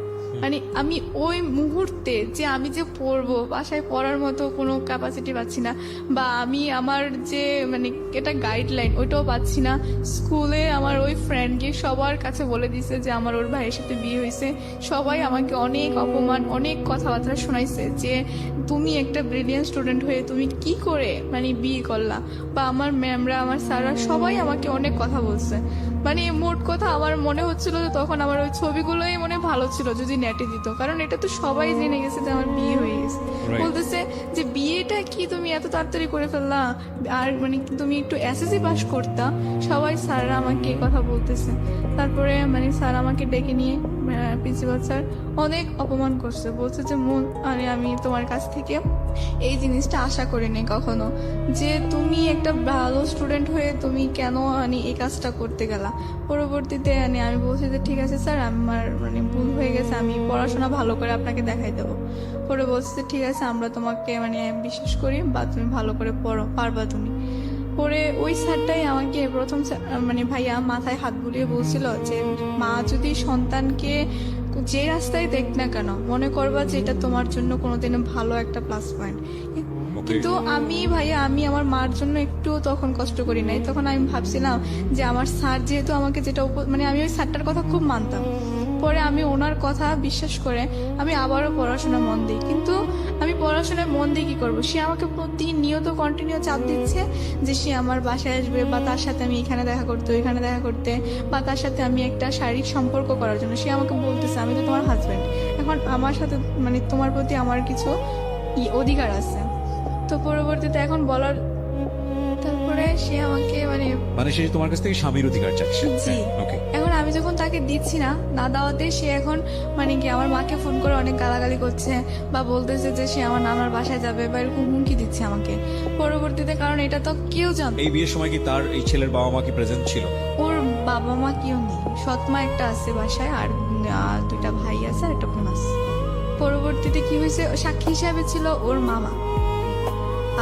S2: মানে আমি ওই মুহূর্তে যে আমি যে পড়বো, বাসায় পড়ার মতো কোনো ক্যাপাসিটি পাচ্ছি না, বা আমি আমার যে মানে এটা গাইডলাইন ওইটাও পাচ্ছি না। স্কুলে আমার ওই ফ্রেন্ড গিয়ে সবার কাছে বলে দিছে যে আমার ওর ভাইয়ের সাথে বিয়ে হয়েছে। সবাই আমাকে অনেক অপমান, অনেক কথাবার্তা শোনাইছে যে তুমি একটা ব্রিলিয়ান্ট স্টুডেন্ট হয়ে তুমি কি করে মানে বিয়ে করলা, বা আমার ম্যামরা, আমার স্যাররা সবাই আমাকে অনেক কথা বলছে। মানে মোট কথা আমার মনে হচ্ছিল যে তখন আমার ওই ছবিগুলোই মনে ভালো ছিল যদি নেটে দিত, কারণ এটা তো সবাই জেনে গেছে যে আমার বিয়ে হয়ে গেছে। বলতেছে যে বিয়েটা কি তুমি এত তাড়াতাড়ি করে ফেললা, আর মানে তুমি একটু এসএসসি পাস করতা। সবাই স্যাররা আমাকে এই কথা বলতেছে। তারপরে মানে স্যার আমাকে ডেকে নিয়ে প্রিন্সিপাল স্যার অনেক অপমান করছে, বলছে যে মানে আমি তোমার কাছ থেকে এই জিনিসটা আশা করিনি কখনো, যে তুমি একটা ভালো স্টুডেন্ট হয়ে তুমি কেন মানে এই কাজটা করতে গেলা। পরবর্তীতে মানে আমি বলছি যে ঠিক আছে স্যার, আমার মানে ভুল হয়ে গেছে, আমি পড়াশোনা ভালো করে আপনাকে দেখাই দেবো। পরে বলছে যে ঠিক আছে, আমরা তোমাকে মানে বিশ্বাস করি, বা তুমি ভালো করে পড়ো, পারবা তুমি। পরে ওই স্যারটাই আমাকে প্রথম মানে ভাইয়া মাথায় হাত বুলিয়ে বলছিল যে মা যদি সন্তানকে যে রাস্তায় দেখ না কেন, মনে করবা যে এটা তোমার জন্য কোনোদিনও ভালো একটা প্লাস পয়েন্ট। কিন্তু আমি ভাইয়া আমি আমার মার জন্য একটু তখন কষ্ট করি নাই। তখন আমি ভাবছিলাম যে আমার স্যার যেহেতু আমাকে যেটা মানে আমি ওই স্যারটার কথা খুব মানতাম। পরে আমি ওনার কথা বিশ্বাস করে আমি আবারও পড়াশোনা মন দিই। কিন্তু আমি পড়াশোনায় মন দিয়ে কি করবো, সে আমাকে প্রতিনিয়ত কন্টিনিউ চাপ দিচ্ছে যে সে আমার বাসায় আসবে, বা তার সাথে আমি এখানে দেখা করতে, ওইখানে দেখা করতে, বা তার সাথে আমি একটা শারীরিক সম্পর্ক করার জন্য। সে আমাকে বলতেছে আমি তো তোমার হাজব্যান্ড, এখন আমার সাথে মানে তোমার প্রতি আমার কিছু অধিকার আছে। তো পরবর্তীতে এখন বলার তারপরে সে আমাকে মানে
S1: সে তোমার কাছ থেকে স্বামীর অধিকার চাচ্ছে।
S2: জি।
S1: ওকে।
S2: এখন আমি যখন তাকে দিচ্ছি না দাওয়াতে, সে এখন মানে কি আমার মাকে ফোন করে অনেক গালাগালি করছে, বা বলতেছে যে সে আমার নানার বাসায় যাবে, বা এরকম হুমকি দিচ্ছে আমাকে। পরবর্তীতে কারণ এটা তো কেউ জানতো।
S1: এই বিয়ের সময় কি তার এই ছেলের বাবা মা কি প্রেজেন্ট ছিল?
S2: ওর বাবা মা কেউ নেই, সৎমা একটা আছে বাসায়, আর 2টা ভাই আছে আর একটা বোন আছে। পরবর্তীতে কি হয়েছে, সাক্ষী হিসাবে ছিল ওর মামা,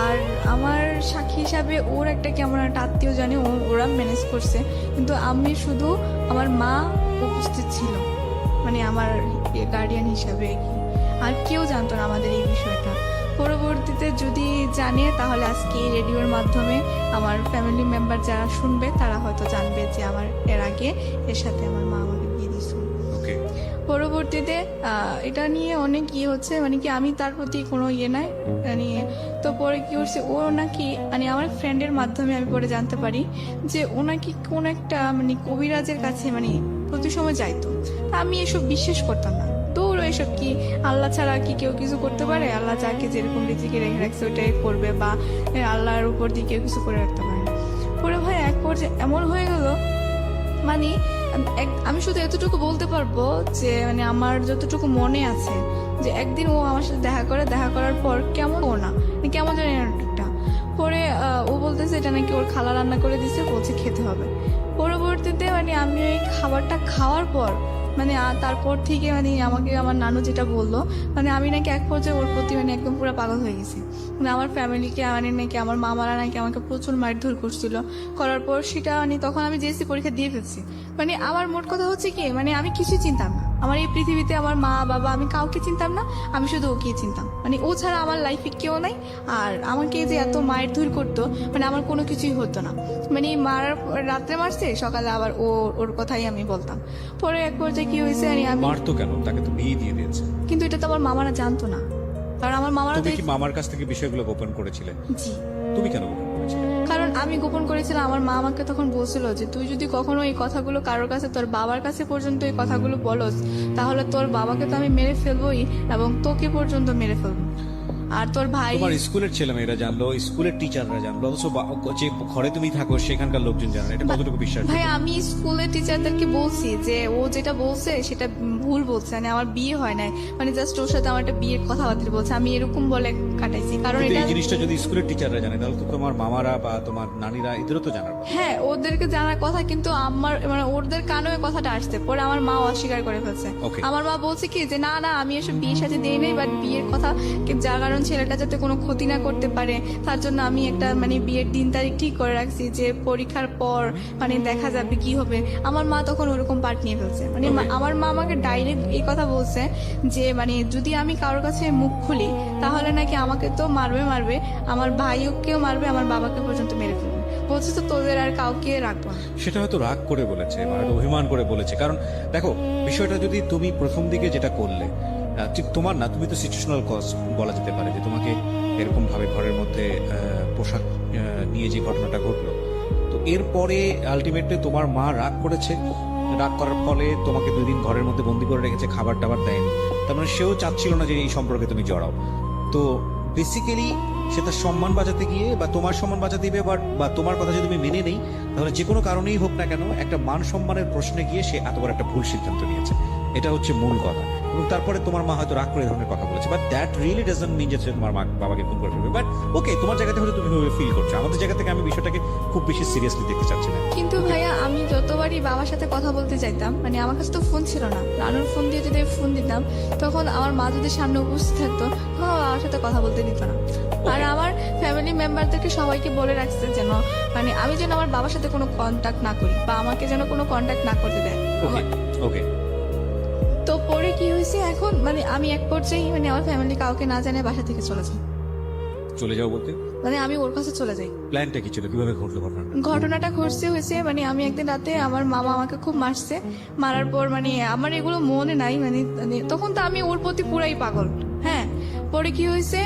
S2: আর আমার সাক্ষী হিসাবে ওর একটা কেমন একটা আত্মীয় জানে, ওরা ম্যানেজ করছে। কিন্তু আমি শুধু আমার মা উপস্থিত ছিল মানে আমার গার্ডিয়ান হিসাবে, আর কেউ জানতো না আমাদের এই বিষয়টা। পরবর্তীতে যদি জানে তাহলে আজকে এই রেডিওর মাধ্যমে আমার ফ্যামিলি মেম্বার যারা শুনবে তারা হয়তো জানবে যে আমার এর আগে এর সাথে আমার মা আমাকে বিয়ে দিয়েছিল। পরবর্তীতে এটা নিয়ে অনেক হচ্ছে, মানে কি আমি তার প্রতি কোনো নাই মানে। তো পরে কি হচ্ছে, ও নাকি মানে আমার ফ্রেন্ডের মাধ্যমে আমি পরে জানতে পারি যে ও নাকি কোন একটা মানে কবিরাজের কাছে মানে প্রতি সময় যাইতো। আমি এসব বিশ্বাস করতাম না। দৌড়, এসব কি আল্লাহ ছাড়া কি কেউ কিছু করতে পারে? আল্লাহ যাকে যেরকম রিজিকে রেখে রাখছে ওটাই করবে, বা আল্লাহর উপর দিয়ে কেউ কিছু করে রাখতে পারে না। পরে ভাই এক পর্যায়ে এমন হয়ে গেল, মানে আমি শুধু এতটুকু বলতে পারবো যে মানে আমার যতটুকু মনে আছে যে একদিন ও আমার সাথে দেখা করার পর কেমন কেমন জানি একটা পরে ও বলতেছে এটা নাকি ওর খালা রান্না করে দিছে, বলছে খেতে হবে। পরবর্তীতে মানে আমি ওই খাবারটা খাওয়ার পর মানে তারপর থেকে মানে আমাকে আমার নানু যেটা বললো, মানে আমি নাকি এক পর্যায়ে ওর প্রতি মানে একদম পুরো পাগল হয়ে গেছি। মানে আমার ফ্যামিলিকে মানে নাকি আমার মামারা নাকি আমাকে প্রচুর মারধর করছিল। করার পর সেটা মানে তখন আমি জিএসসি পরীক্ষা দিয়ে ফেলছি। মানে আমার মোট কথা হচ্ছে কি, মানে আমি কিছুই চিনতাম না। আমার এই পৃথিবীতে আমার মা বাবা আমি কাউকে চিনতাম না, আমি শুধু ওকেই চিনতাম। মানে ও ছাড়া আমার লাইফে কেউ নাই। আর আমাকে যে এত মায়ের ধুর করতো, মানে আমার কোনো কিছুই হতো না। মানে রাত্রে মারছে, সকালে আবার ওর কথাই আমি বলতাম। পরে এক পর্যায়ে কি হয়েছে, আমি
S1: মারতো কেন? তাকে তো বিয়ে দিয়ে দিয়েছে।
S2: কিন্তু এটা তো আমার মামারা জানতো না, কারণ আমার মামারা
S1: তুমি কি মামার কাছ থেকে বিষয়গুলো গোপন করেছিলে?
S2: জি।
S1: তুমি কেন গোপন করেছিলে?
S2: কারণ আমি গোপন করেছিলাম, আমার মা আমাকে তখন বলছিল যে তুই যদি কখনো এই কথাগুলো কারোর কাছে, তোর বাবার কাছে পর্যন্ত এই কথাগুলো বলস, তাহলে তোর বাবাকে তো আমি মেরে ফেলবোই এবং তোকে পর্যন্ত মেরে ফেলবো। আর তোর ভাই,
S1: তোমার স্কুলের ছেলেমেয়েরা জানলো, স্কুলের টিচাররা জানলো, অথচ যে ঘরে তুমি থাকো সেখানকার লোকজন জানে, এটা কতটুকু বিশ্বাস?
S2: ভাই আমি স্কুলের টিচারদেরকে বলছি যে ও যেটা বলছে সেটা ভুল বলছে, মানে আমার বিয়ে হয় নাই, মানে জাস্ট ওর সাথে আমার একটা বিয়ের কথাবার্তা বলছে, আমি এরকম বলে কাটাইছি। কারণ
S1: কিন্তু
S2: এটা,
S1: এই জিনিসটা যদি স্কুলের টিচাররা জানে তাহলে তো তোমার মামারা বা তোমার নানিরা এদেরও তো জানার কথা।
S2: হ্যাঁ ওদেরকে জানার কথা, কিন্তু আমার মানে ওদের কানে ওই কথাটা আসছে, পরে আমার মা অস্বীকার করে ফেলছে।
S1: Okay.
S2: আমার মা বলছে কি যে না না আমি এসব বিয়ের সাথে দিই নাই, বাট বিয়ের কথা যার কারণ ছেলেটা যাতে কোনো ক্ষতি না করতে পারে তার জন্য আমি একটা মানে বিয়ের দিন তারিখ ঠিক করে রাখছি, যে পরীক্ষার পর মানে দেখা যাবে কি হবে। আমার মা তখন ওরকম পার্ট নিয়ে ফেলছে, মানে আমার মা আমাকে ডাইরেক্ট এই কথা বলছে যে মানে যদি আমি কারোর কাছে মুখ খুলি তাহলে নাকি আমাকে তো মারবে, আমার ভাইকেও মারবে, আমার বাবাকে পর্যন্ত মেরে ফেলবে। বলছে তো তোদের আর কাউকে রাখবো না।
S1: সেটা হয়তো রাগ করে বলেছে বা হয়তো অভিমান করে বলেছে। কারণ দেখো, বিষয়টা যদি তুমি প্রথম দিকে যেটা করলে, ঠিক তোমার না, তুমি তো সিচুয়েশনাল কজ বলা যেতে পারে, যে তোমাকে এরকম ভাবে ঘরের মধ্যে পোশাক নিয়ে যে ঘটনাটা ঘটলো, তো এরপরে আলটিমেটলি তোমার মা রাগ করেছে, রাগ করার ফলে তোমাকে 2 দিন ঘরের মধ্যে বন্দি করে রেখেছে, খাবার টাবার দেয়নি, তার মানে সেও চাচ্ছিল না যে এই সম্পর্কে তুমি জড়াও। তো বেসিক্যালি সে তার সম্মান বাঁচাতে গিয়ে বা তোমার সম্মান বাঁচাতে দিবে বা তোমার কথা যদি তুমি মেনে নেই, তাহলে যে কোনো কারণেই হোক না কেন একটা মান সম্মানের প্রশ্নে গিয়ে সে এত বড় একটা ভুল সিদ্ধান্ত নিয়েছে, এটা হচ্ছে মূল কথা। এবং তারপরে তোমার মা হয়তো রাগ করে এই ধরনের কথা বলেছে, but that really doesn't mean যে তোমার মা বাবাকে খুন করে ফেলবে। বাট ওকে, তোমার জায়গাতে হয়তো তুমি ফিল করছো, আমাদের জায়গা থেকে আমি বিষয়টাকে খুব বেশি সিরিয়াসলি দেখতে চাচ্ছি না।
S2: কিন্তু ভাইয়া আমি যতবারই বাবার সাথে কথা বলতে চাইতাম, মানে আমার কাছে তো ফোন ছিল না, নানুর ফোন দিয়ে যদি ফোন দিতাম তখন আমার মা যদি সামনে উপস্থিত থাকতো তখন বাবার সাথে কথা বলতে দিত না। আর আমার ফ্যামিলি মেম্বারদেরকে সবাইকে বলে রাখছে যেন মানে আমি যেন আমার বাবার সাথে কোনো কন্ট্যাক্ট না করি বা আমাকে যেন কোনো কন্ট্যাক্ট না করতে দেয়।
S1: ওকে ওকে,
S2: তো পরে কি হয়েছে এখন, মানে আমি এক পর্যায়ে মানে আমার ফ্যামিলি কাউকে না জানিয়ে বাসা থেকে চলে যাই,
S1: চলে যাও বলতে
S2: মানে আমি ওর কাছে চলে যাই।
S1: প্ল্যানটা কি ছিল, কিভাবে ঘটলো ঘটনাটা?
S2: ঘটনাটা হয়েছে মানে আমি একদিন রাতে আমার মামা আমাকে খুব মারছে, মারার পর মানে আমার এগুলো মনে নাই, মানে তখন তো আমি ওর প্রতি পুরাই পাগল। হ্যাঁ, পরে কি হয়েছে,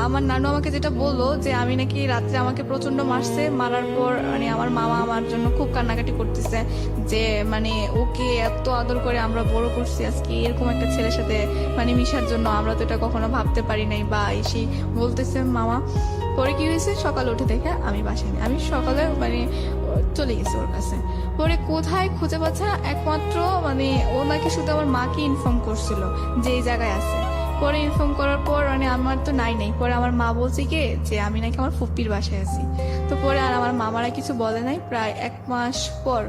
S2: আমার নানু আমাকে যেটা বললো যে আমি নাকি রাত্রে আমাকে প্রচন্ড মারছে, মারার পর মানে আমার মামা আমার জন্য খুব কান্নাকাটি করতেছে যে মানে ওকে এত আদর করে আমরা বড় করছি, আজকে এরকম একটা ছেলের সাথে মানে মিশার জন্য আমরা তো এটা কখনো ভাবতে পারি নাই বা এসে বলতেছে মামা। পরে কি হয়েছে, সকালে উঠে দেখে আমি বাসায় নেই, আমি সকালে মানে চলে গেছি ওর কাছে। পরে কোথায় খুঁজে পাচ্ছে না, একমাত্র মানে ও নাকি শুধু আমার মাকে ইনফর্ম করছিল যে এই জায়গায় আছে। পরে ইনফর্ম করার পর মানে আমার তো নাই, পরে আমার মা বলছে কি যে আমি নাকি আমার ফুপ্পির বাসায় আছি। তো পরে আর আমার মামারা কিছু বলে নাই। প্রায় 1 মাস পর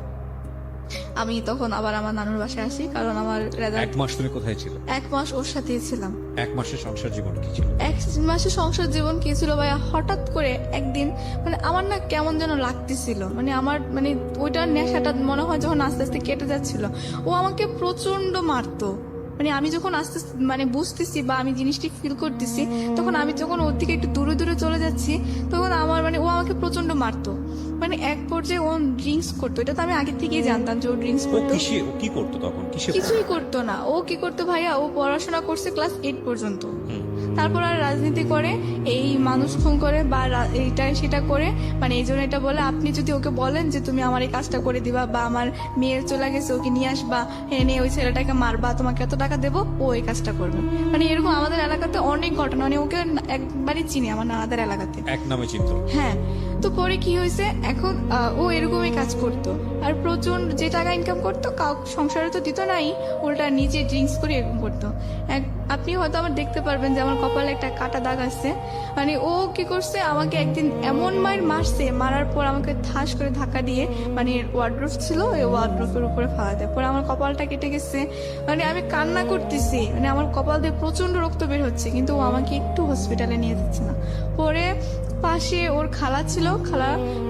S2: আমি তখন আবার আমার নানুর বাসায় আসি, কারণ আমার
S1: 1 মাস তুমি কোথায় ছিল?
S2: 1 মাস ওর সাথেই ছিলাম।
S1: 1 মাসের সংসার জীবন কি ছিল?
S2: 1 মাসের সংসার জীবন কি ছিল ভাইয়া, হঠাৎ করে একদিন মানে আমার না কেমন যেন লাগতেছিল, মানে আমার মানে ওইটার নেশাটা মনে হয় যখন আস্তে আস্তে কেটে যাচ্ছিল, ও আমাকে প্রচন্ড মারতো। মানে আমি যখন আস্তে আস্তে মানে বুঝতেছি বা আমি জিনিসটি ফিল করতেছি, তখন আমি যখন ওর দিকে একটু দূরে দূরে চলে যাচ্ছি তখন আমার মানে ও আমাকে প্রচন্ড মারতো। মানে এক পর্যায়ে ও ড্রিঙ্কস করতো, এটা তো আমি আগে থেকেই জানতাম যে ও ড্রিঙ্কস
S1: ও
S2: করতো।
S1: ও কি করতো তখন? কিসে?
S2: কিছুই করতো না। ও কি করতো ভাইয়া, ও পড়াশোনা করছে ক্লাস 8 পর্যন্ত, তারপর আর রাজনীতি করে, এই মানুষ খুন করে বা এইটা সেটা করে, মানে এই জন্য এটা বলে আপনি যদি ওকে বলেন যে তুমি আমার এই কাজটা করে দিবা বা আমার মেয়ের চলে গেছে ওকে নিয়ে আসবা, এনে ওই ছেলেটাকে মারবা, তোমাকে এত টাকা দেবো, ও এই কাজটা করবে। মানে এরকম আমাদের এলাকাতে অনেক ঘটনা, মানে ওকে একবারই চিনি আমার নানাদের এলাকাতে,
S1: এক নামে চিনতো।
S2: হ্যাঁ। তো পরে কি হয়েছে, এখন ও এরকমই কাজ করতো আর প্রচন্ড যে টাকা ইনকাম করতো সংসারে তো দিত নাই, উল্টা নিজে ড্রিঙ্কস করে এরকম করতো। আপনি হয়তো আমার দেখতে পারবেন যে আমার কপালে একটা কাটা দাগ আছে। মানে ও কি করছে, আমাকে একদিন এমন মারছে, মারার পর আমাকে ঠাস করে ধাক্কা দিয়ে মানে ওয়ার্ড্রোব ছিল ওই ওয়ার্ড্রোবের উপরে ফেলা দেয়। পরে আমার কপালটা কেটে গেছে, মানে আমি কান্না করতেছি, মানে আমার কপাল দিয়ে প্রচন্ড রক্ত বের হচ্ছে, কিন্তু ও আমাকে একটু হসপিটালে নিয়ে যাচ্ছে না। পরে পাশে ওর খালা ছিল,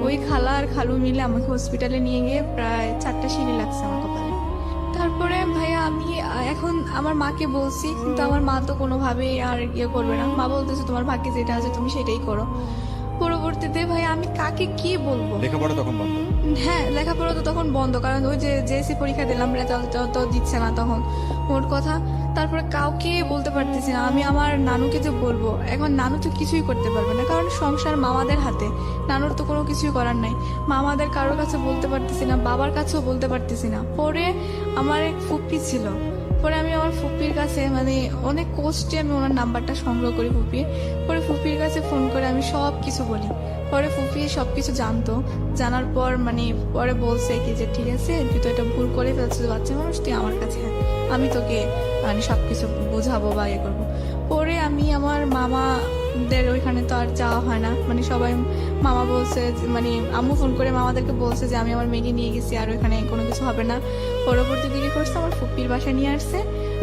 S2: ওই খালা আর খালু মিলে আমাকে হসপিটালে নিয়ে গিয়ে প্রায় 4টা সিঁড়ি লাগছে আমার কপালে। তারপরে ভাইয়া আমি এখন আমার মাকে বলছি, কিন্তু আমার মা তো কোনোভাবেই আর ইয়ে করবে না। মা বলতেছে তোমার ভাগ্যে যেটা আছে তুমি সেটাই করো। পরবর্তীতে ভাই আমি কাকে কি বলবো?
S1: লেখাপড়া তখন বন্ধ?
S2: হ্যাঁ, লেখাপড়া তো তখন বন্ধ, কারণ ওই যে জেএসসি পরীক্ষা দিলাম, রেজাল্ট তো দিচ্ছে না তখন। ওর কথা। তারপরে কাউকে বলতে পারতেছি না, আমি আমার নানুকে যে বলবো, এখন নানু তো কিছুই করতে পারবে না, কারণ সংসার মামাদের হাতে, নানুর তো কোনো কিছুই করার নাই। মামাদের কারোর কাছে বলতে পারতেছি না, বাবার কাছেও বলতে পারতেছি না। পরে আমার এক ফুপ্পি ছিল, পরে আমি আমার ফুপ্পির কাছে মানে অনেক কষ্টে আমি ওনার নাম্বারটা সংগ্রহ করি ফুপ্পির। পরে ফুপ্পির কাছে ফোন করে আমি সব কিছু বলি। পরে ফুপ্পি সবকিছু জানতো, জানার পর মানে পরে বলছে কি যে ঠিক আছে, তুই তো এটা ভুল করে ফেলছিস, বাচ্চা মানুষ, তুই আমার কাছে আয়, আমি তোকে মানে সবকিছু বোঝাবো বা ইয়ে করবো। পরে আমি আমার মামাদের ওইখানে তো আর যাওয়া হয় না, মানে সবাই মামা বলছে মানে আম্মু ফোন করে মামাদেরকে বলছে যে আমি আমার মেয়েকে নিয়ে গেছি আর ওইখানে কোনো কিছু হবে না। পরবর্তী দিকে করছে আমার ফুপ্পির বাসায় নিয়ে আসছে।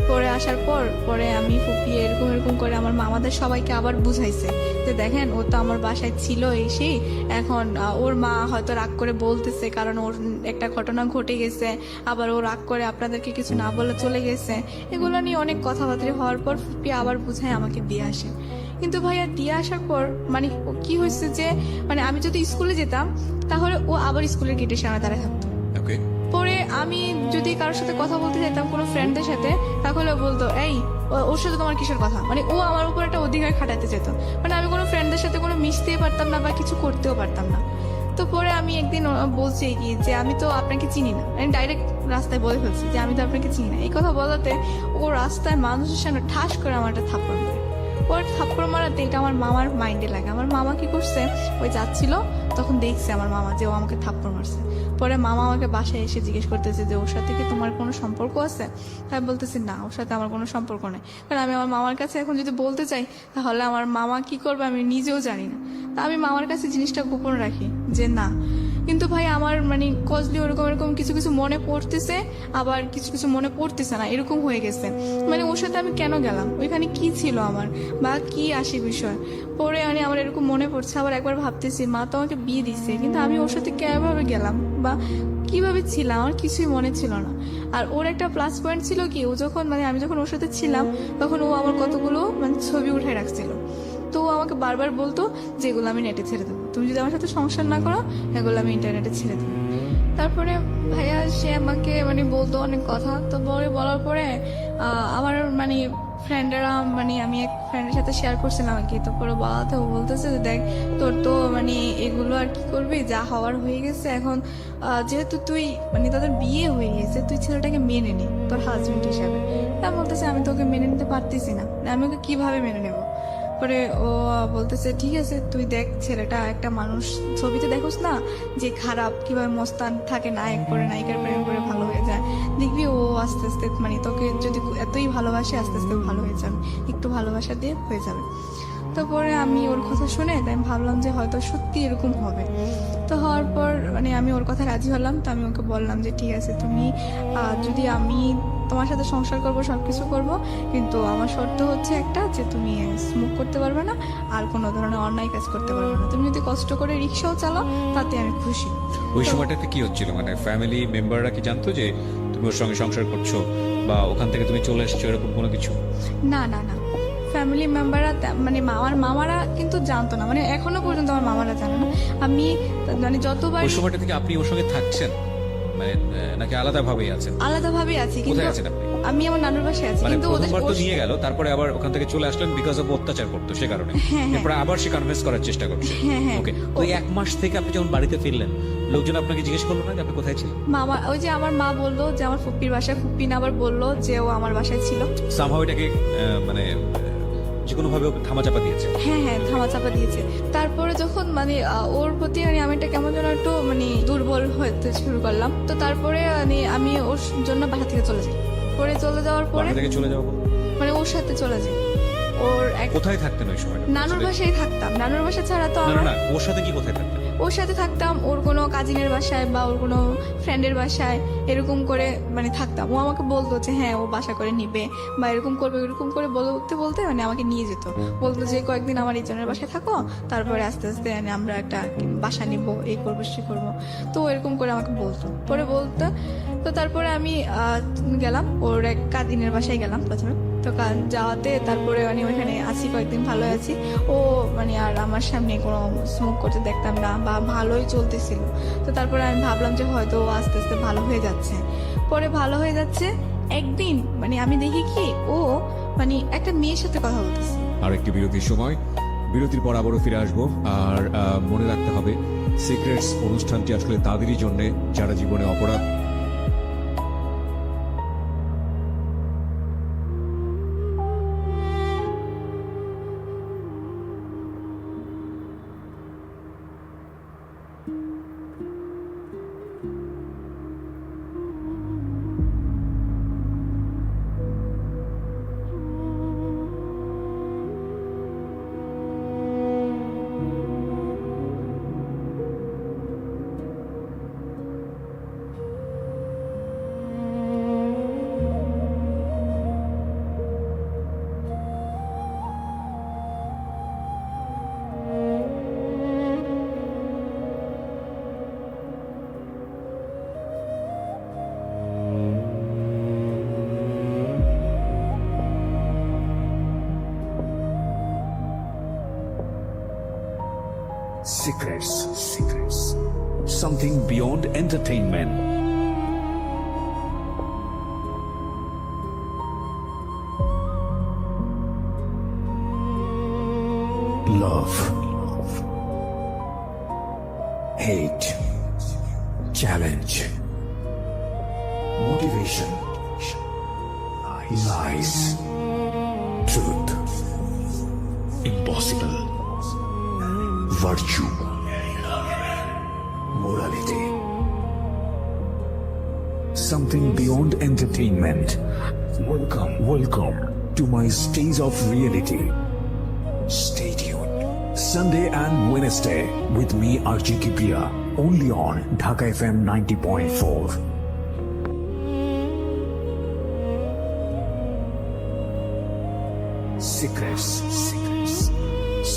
S2: পরে আসার পর পরে আমি ফুপ্পি এরকম এরকম করে আমার মামাদের সবাইকে আবার বুঝাইছে যে দেখেন ও তো আমার বাসায় ছিল এসেই, এখন ওর মা হয়তো রাগ করে বলতেছে কারণ ওর একটা ঘটনা ঘটে গেছে, আবার ও রাগ করে আপনাদেরকে কিছু না বলে চলে গেছে। এগুলো নিয়ে অনেক কথাবার্তা হওয়ার পর ফুপ্পি আবার বুঝায় আমাকে দিয়ে আসে। কিন্তু ভাইয়া দিয়ে আসার পর মানে কি হয়েছে যে মানে আমি যদি স্কুলে যেতাম তাহলে ও আবার স্কুলের গেটের সামনে দাঁড়ায় থাকতো। পরে আমি যদি কারোর সাথে কথা বলতে যেতাম কোনো ফ্রেন্ডদের সাথে, তাহলে বলতো এই ওর সাথে তোমার কিসের কথা, মানে ও আমার উপর একটা অধিকার খাটাতে যেত, মানে আমি কোনো ফ্রেন্ডদের সাথে কোনো মিশতেই পারতাম না বা কিছু করতেও পারতাম না। তো পরে আমি একদিন বলছি কি যে আমি তো আপনাকে চিনি না, আমি ডাইরেক্ট রাস্তায় বলে ফেলছি যে আমি তো আপনাকে চিনি না। এই কথা বলাতে ও রাস্তায় মানুষের সামনে ঠাস করে আমার একটা থাপ্পড় মারে। ওর থাপ্পড় মারাতে এটা আমার মামার মাইন্ডে লাগে। আমার মামা কি করছে, ওই যাচ্ছিল তখন দেখছে আমার মামা যে ও আমাকে থাপ্পড় মারছে। পরে মামা আমাকে বাসায় এসে জিজ্ঞেস করতেছে যে ওর সাথে কি তোমার কোনো সম্পর্ক আছে। আমি বলতেছি না, ওর সাথে আমার কোনো সম্পর্ক নেই। কারণ আমি আমার মামার কাছে এখন যদি বলতে চাই তাহলে আমার মামা কি করবে আমি নিজেও জানি না। তা আমি মামার কাছে জিনিসটা গোপন রাখি যে না। কিন্তু ভাই আমার মানে কজলি ওরকম এরকম কিছু কিছু মনে পড়তেছে, আবার কিছু কিছু মনে পড়তেছে না, এরকম হয়ে গেছে। মানে ওর সাথে আমি কেন গেলাম, ওইখানে কি ছিল আমার বা কি আসে বিষয়। পরে মানে আমার এরকম মনে পড়ছে, আবার একবার ভাবতেছি মা তো আমাকে বিয়ে দিচ্ছে, কিন্তু আমি ওর সাথে কিভাবে গেলাম বা কিভাবে ছিলাম আমার কিছুই মনে ছিল না। আর ওর একটা প্লাস পয়েন্ট ছিল কি, ও যখন মানে আমি যখন ওর সাথে ছিলাম তখন ও আমার কতগুলো মানে ছবি উঠে রাখছিল। তো ও আমাকে বারবার বলতো যে এগুলো আমি নেটে ছেড়ে দেবো, তুমি যদি আমার সাথে সংসার না করো এগুলো আমি ইন্টারনেটে ছেড়ে দেবো। তারপরে ভাইয়া সে আমাকে মানে বলতো অনেক কথা। তো পরে বলার পরে আমার মানে ফ্রেন্ডেরা মানে আমি এক ফ্রেন্ডের সাথে শেয়ার করছিলাম আর কি। তারপরে বলাতে ও বলতেছে যে দেখ তোর তো মানে এগুলো আর কি করবি, যা হওয়ার হয়ে গেছে, এখন যেহেতু তুই মানে তাদের বিয়ে হয়ে গেছে তুই ছেলেটাকে মেনে নি তোর হাজবেন্ড হিসাবে। তা বলতেছে আমি তোকে মেনে নিতে পারতেছি না, আমি ওকে কিভাবে মেনে নেবো। পরে ও বলতেছে ঠিক আছে তুই দেখ, ছেলেটা একটা মানুষ ছবিতে দেখোস না যে খারাপ কিভাবে মস্তান থাকে, নায়ক করে নায়িকার প্রেমে পড়ে ভালো হয়ে যায়, দেখবি ও আস্তে আস্তে মানে তোকে যদি এতই ভালোবাসে আস্তে আস্তে ভালো হয়ে যাবে, একটু ভালোবাসা দিয়ে হয়ে যাবে। তারপরে আমি ওর কথা শুনে তাই আমি ভাবলাম যে হয়তো সত্যি এরকম হবে। তো হওয়ার পর মানে আমি ওর কথা রাজি হলাম। তো আমি ওকে বললাম যে ঠিক আছে তুমি যদি আমি তোমার সাথে সংসার করবো সবকিছু করব, কিন্তু আমার শর্ত হচ্ছে একটা যে তুমি স্মোক করতে পারবে না আর কোনো ধরনের অন্যায় কাজ করতে পারবে না, তুমি যদি কষ্ট করে রিক্সাও চালাও তাতে আমি খুশি।
S1: ওই সময়টাতে কি হচ্ছিল, মানে ফ্যামিলি মেম্বাররা কি জানতো যে তুমি ওর সঙ্গে সংসার করছো বা ওখান থেকে তুমি চলে এসছো এরকম কোনো কিছু?
S2: না না না, ফ্যামিলি মেম্বাররা মানে আমার মামারা কিন্তু জানতো না, মানে এখনো পর্যন্ত আমার মামারা জানে না। আমি মানে যতবার
S1: ওই সময়টা থেকে আপনি ওর সঙ্গে থাকছেন মানে নাকি আলাদা ভাবেই আছেন?
S2: আলাদাভাবে আছি, কিন্তু
S1: কোথায় আছেন আপনি?
S2: আমি আমার নানুর বাসায় আছি।
S1: মানে
S2: কিন্তু ওদের
S1: প্রথমবার তো নিয়ে গেল, তারপরে আবার ওখান থেকে চলে আসলেন বিকজ অফ অত্যাচার করতো সে কারণে, এরপরে আবার সে কনভিন্স করার চেষ্টা করছে। ওকে, তো এই 1 মাস থেকে আপনি যখন বাড়িতে ফিরলেন লোকজন আপনাকে জিজ্ঞেস করলো না যে আপনি কোথায় ছিলেন?
S2: মামা ওই যে আমার মা বললো যে আমার ফুপ্পির বাসায়, ফুপ্পি না আবার বললো যে ও আমার বাসায় ছিল।
S1: সামহাও এটাকে মানে যে কোনো ভাবে ধামাচাপা দিয়েছে।
S2: হ্যাঁ হ্যাঁ ধামাচাপা দিয়েছে। তারপরে যখন মানে ওর প্রতি মানে আমি একটা কেমন যেন একটু মানে দুর্বল হতে শুরু করলাম। তো তারপরে মানে আমি ওর জন্য বাসা থেকে চলে যাই। পরে চলে যাওয়ার পরে
S1: বাসা থেকে চলে যাওয়া
S2: মানে ওর সাথে চলে যাই। ওর
S1: কোথায় থাকতেন ওই সময়?
S2: নানুর বাসায় থাকতাম। নানুর বাসা ছাড়া তো
S1: না, ওর সাথে কি কোথায় থাকতেন?
S2: ওর সাথে থাকতাম ওর কোনো কাজিনের বাসায় বা ওর কোনো ফ্রেন্ডের বাসায়, এরকম করে মানে থাকতাম। ও আমাকে বলতো যে হ্যাঁ ও বাসা করে নিবে বা এরকম করবে, এরকম করে বলতে বলতে মানে আমাকে নিয়ে যেত। বলতো যে কয়েকদিন আমার ইজনের বাসায় থাকো, তারপরে আস্তে আস্তে মানে আমরা একটা বাসা নিব, এই করবো সে করবো। তো এরকম করে আমাকে বলতো, পরে বলতো। তো তারপরে আমি গেলাম ওর এক কাজিনের বাসায় গেলাম প্রথমে। তো যাওয়াতে তারপরে মানে ওইখানে আছি কয়েকদিন, ভালো আছি। ও মানে আর আমার সামনে কোনো স্মোক করতে দেখতাম না বা ভালোই চলতেছিল। তো তারপরে আমি ভাবলাম যে হয়তো ও আস্তে আস্তে ভালো হয়ে যাচ্ছে। পরে ভালো হয়ে যাচ্ছে, একদিন মানে আমি দেখি কি ও মানে একটা মেয়ের সাথে কথা বলতেছে।
S1: আর একটি বিরতির সময়, বিরতির পর আবারও ফিরে আসবো। আর মনে রাখতে হবে, সিক্রেটস অনুষ্ঠানটি আসলে তাদেরই জন্য যারা জীবনে অপরাধ
S3: Secrets. Something beyond entertainment. Love. Hate. Challenge. Motivation. Lies. Truth. Impossible. Virtue. Morality. Something beyond entertainment. Welcome to my stage of reality. Stay tuned. Sunday and Wednesday with me RJ Kipriya, only on Dhaka FM 90.4. Secrets.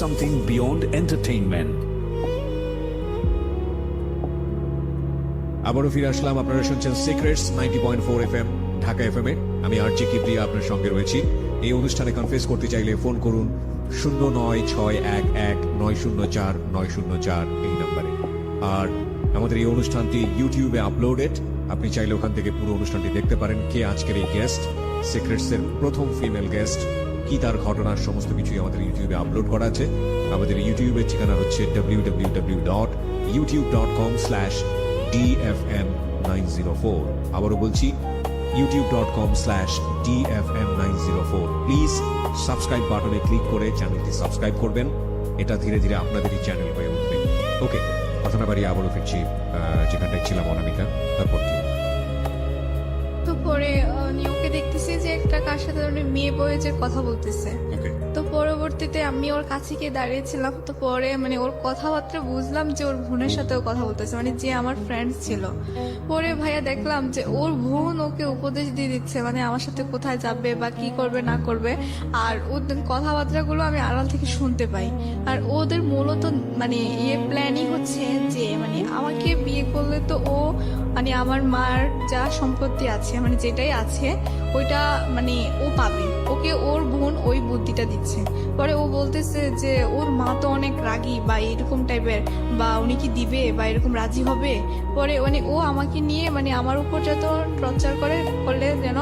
S3: Something beyond entertainment.
S1: আবারও ফিরে আসলাম। আপনারা শুনছেন secrets 90.4 FM Dhaka FM এ। আমি RJ Kibria আপনার সঙ্গে রয়েছি। এই অনুষ্ঠানে কনফেস করতে চাইলে ফোন করুন 09611904904 এই নম্বরে। আর আমাদের এই অনুষ্ঠানটি ইউটিউবে আপলোডেড, আপনি চাইলে ওখান থেকে পুরো অনুষ্ঠানটি দেখতে পারেন। কে আজকের এই গেস্ট, সিক্রেটসের প্রথম ফিমেল গেস্ট, কি তার ঘটনার সমস্ত কিছুই আমাদের ইউটিউবে আপলোড করা আছে। আমাদের ইউটিউবের ঠিকানা হচ্ছে www.youtube.com/DFM904। আবারও বলছি youtube.com/DFM904। প্লিজ সাবস্ক্রাইব বাটনে ক্লিক করে চ্যানেলটি সাবস্ক্রাইব করবেন, এটা ধীরে ধীরে আপনাদেরই চ্যানেল হয়ে উঠবে। ওকে, কথা না বাড়িয়ে আবারও ফিরছি যেখানটায় ছিলাম অনামিকা। তারপর কি
S2: তো পরে ওকে দেখতেছি যে একটা কার সাথে মেয়ে বয়ে যে কথা বলতেছে।
S1: ওকে,
S2: তো পরবর্তীতে আমি ওর কাছে গিয়ে দাঁড়িয়েছিলাম। তো পরে মানে ওর কথাবার্তা বুঝলাম যে ওর বোনের সাথেও কথা বলতেছে, মানে যে আমার ফ্রেন্ড ছিল। পরে ভাইয়া দেখলাম যে ওর বোন ওকে উপদেশ দিয়ে দিচ্ছে, মানে আমার সাথে কোথায় যাবে বা কি করবে না করবে। আর ওদের কথাবার্তাগুলো আমি আড়াল থেকে শুনতে পাই। আর ওদের মূলত মানে প্ল্যানই হচ্ছে যে মানে আমাকে বিয়ে করলে তো ও মানে আমার মার যা সম্পত্তি আছে মানে যেটাই আছে ওইটা মানে ও পাবে, ওকে ওর বোন ওই বুদ্ধিটা দিচ্ছে। পরে ও বলতেছে যে ওর মা তো অনেক রাগী বা এরকম টাইপের, বা উনি কি দিবে বা এরকম রাজি হবে। পরে মানে ও আমাকে নিয়ে মানে আমার উপর যত টর্চার করলে যেন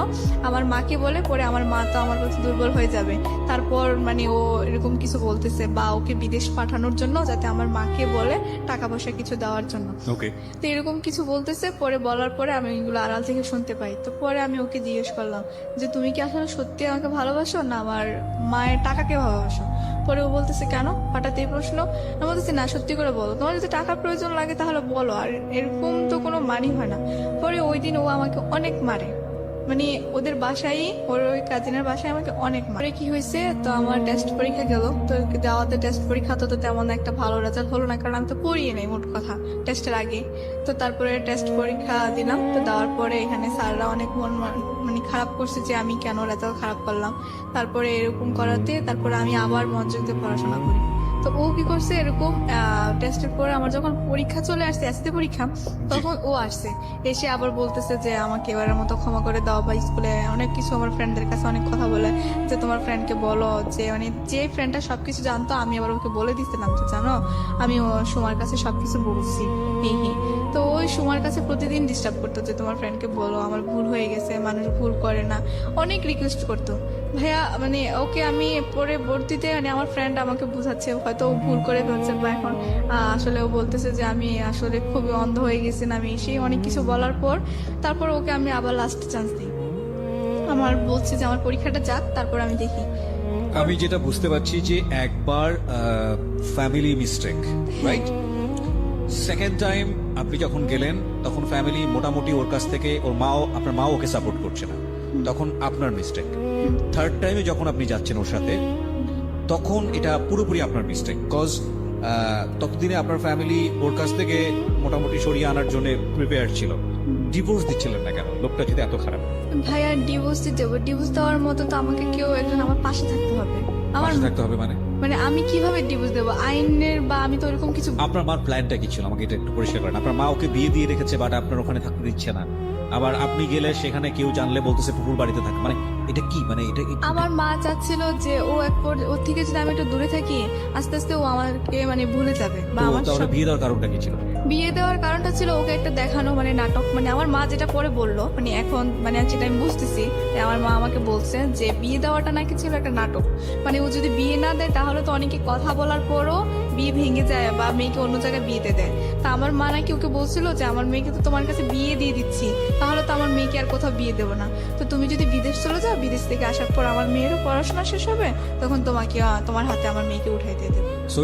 S2: আমার মাকে বলে, পরে আমার মা তো আমার প্রতি দুর্বল হয়ে যাবে। তারপর মানে ও এরকম কিছু বলতেছে বা ওকে বিদেশ পাঠানোর জন্য, যাতে আমার মাকে বলে টাকা পয়সা কিছু দেওয়ার জন্য।
S1: ওকে,
S2: তো এরকম কিছু বলতেছে। পরে বলার পরে আমি এগুলো আড়াল থেকে শুনতে পাই। তো পরে আমি ওকে জিজ্ঞেস করলাম যে তুমি কি আসলে সত্যি আমাকে ভালোবাসো না আমার মায়ের টাকাকে ভালোবাসো। পরে ও বলতেছে কেন হঠাৎ এই প্রশ্ন। আমি বলতেছি না, সত্যি করে বলো, তোমার যদি টাকার প্রয়োজন লাগে তাহলে বলো, আর এরকম তো কোনো মানি হয় না। পরে ওই দিন ও আমাকে অনেক মারে, মানে ওদের বাসায়, ওর ওই কাজিনের বাসায় আমাকে অনেক মারে। কি হয়েছে, তো আমার টেস্ট পরীক্ষা গেল। তো যাওয়াতে টেস্ট পরীক্ষা তো তেমন একটা ভালো রেজাল্ট হলো না, কারণ আমি তো পড়িয়ে নেই মোট কথা টেস্টের আগে। তো তারপরে টেস্ট পরীক্ষা দিলাম। তো দেওয়ার পরে এখানে স্যাররা অনেক মানে খারাপ করছে যে আমি কেন রেজাল্ট খারাপ করলাম। তারপরে এরকম করাতে তারপরে আমি আবার মনোযোগ দিয়ে পড়াশোনা করি। তো ও কি করছে, এরকম টেস্টের পরে আমার যখন পরীক্ষা চলে আসছে, এসএসসি পরীক্ষা, তখন ও আসছে, এসে আবার বলতেছে যে আমাকে এবারের মতো ক্ষমা করে দাও, বা স্কুলে অনেক কিছু আমার ফ্রেন্ডদের কাছে অনেক কথা বলে যে তোমার ফ্রেন্ডকে বলো, যে মানে যে ফ্রেন্ডটা সবকিছু জানতো আমি আবার ওকে বলে দিচ্ছিলাম, তো জানো আমি ও সোমার কাছে সবকিছু বলছি। তো ওই সুমার কাছে প্রতিদিন ডিস্টার্ব করতো যে তোমার ফ্রেন্ডকে বলো আমার ভুল হয়ে গেছে, মানুষ ভুল করে না, অনেক রিকোয়েস্ট করতো। ভাইয়া মানে ওকে আমি পরবর্তীতে মানে আমার ফ্রেন্ড আমাকে বুঝাচ্ছে হয়তো ও ভুল করে ফেলছে বা এখন আসলে ও বলতেছে যে আমি আসলে খুবই অন্ধ হয়ে গেছি, আমি সেই অনেক কিছু বলার পর তারপর ওকে আমি আবার লাস্ট চান্স দিই। আমার বলছে যে আমার পরীক্ষাটা যাক, তারপর আমি দেখি।
S1: আমি যেটা বুঝতে পারছি যে একবার family mistake, right? Second time আপনি যখন গেলেন তখন ফ্যামিলি মোটামুটি ওর কাছ থেকে আপনার মাও ওকে সাপোর্ট করছে না, তখন আপনার মিস্টেক। থার্ড টাইমে যখন আপনি যাচ্ছেন ওর সাথে তখন এটা পুরোপুরি আপনার মিস্টেক, কজ ততদিনে আপনার ফ্যামিলি ওর কাছ থেকে মোটামুটি সরিয়ে আনার জন্য প্রিপেয়ার ছিল। ডিভোর্স দিচ্ছিলেন না কেন? লোকটা যদি এত খারাপ।
S2: ভাইয়া ডিভোর্স দিতে হবে, ডিভোর্স দেওয়ার মতো তো আমাকে কেউ একজন আমার পাশে থাকতে হবে। আমার
S1: পাশে থাকতে হবে মানে
S2: মানে আমি কিভাবে ডিভোর্স দেবো? আইনের বা আমি তো ওরকম কিছু।
S1: আপনার মার প্ল্যানটা কি ছিল আমাকে এটা একটু পরিষ্কার করেন। আপনার মা ওকে বিয়ে দিয়ে রেখেছে বাট আপনার ওখানে থাকতে দিচ্ছে না, আবার আপনি গেলে সেখানে কেউ জানলে বলতেছে পুকুর বাড়িতে থাকে, মানে এটা কি? মানে এটা
S2: আমার মা চাচ্ছিল যে ওর থেকে যদি আমি একটু দূরে থাকি আস্তে আস্তে ও আমাকে মানে ভুলে যাবে বা আমার
S1: তাহলে বিয়ে দেওয়ার কারণটা কি ছিল?
S2: বিয়ে দেওয়ার কারণটা ছিল ওকে একটা দেখানো মানে নাটক, মানে আমার মা যেটা পরে বললো, মানে এখন মানে যেটা আমি বুঝতেছি যে আমার মা আমাকে বলছে যে বিয়ে দেওয়াটা নাকি ছিল একটা নাটক। মানে ও যদি বিয়ে না দেয় তাহলে তো অনেকে কথা বলার পরও বিয়ে ভেঙে যায় বা মেয়েকে অন্য জায়গায় বিয়েতে দেয়। তা আমার মা নাকি ওকে বলছিল যে আমার মেয়েকে তো তোমার কাছে বিয়ে দিয়ে দিচ্ছি, তাহলে তো আমার মেয়েকে আর কোথাও বিয়ে দেবো না, তো তুমি যদি বিদেশ চলে যাও, বিদেশ থেকে আসার পর আমার মেয়েরও পড়াশোনা শেষ হবে, তখন তোমাকে তোমার হাতে আমার মেয়েকে উঠাই দিয়ে দেবো।
S1: So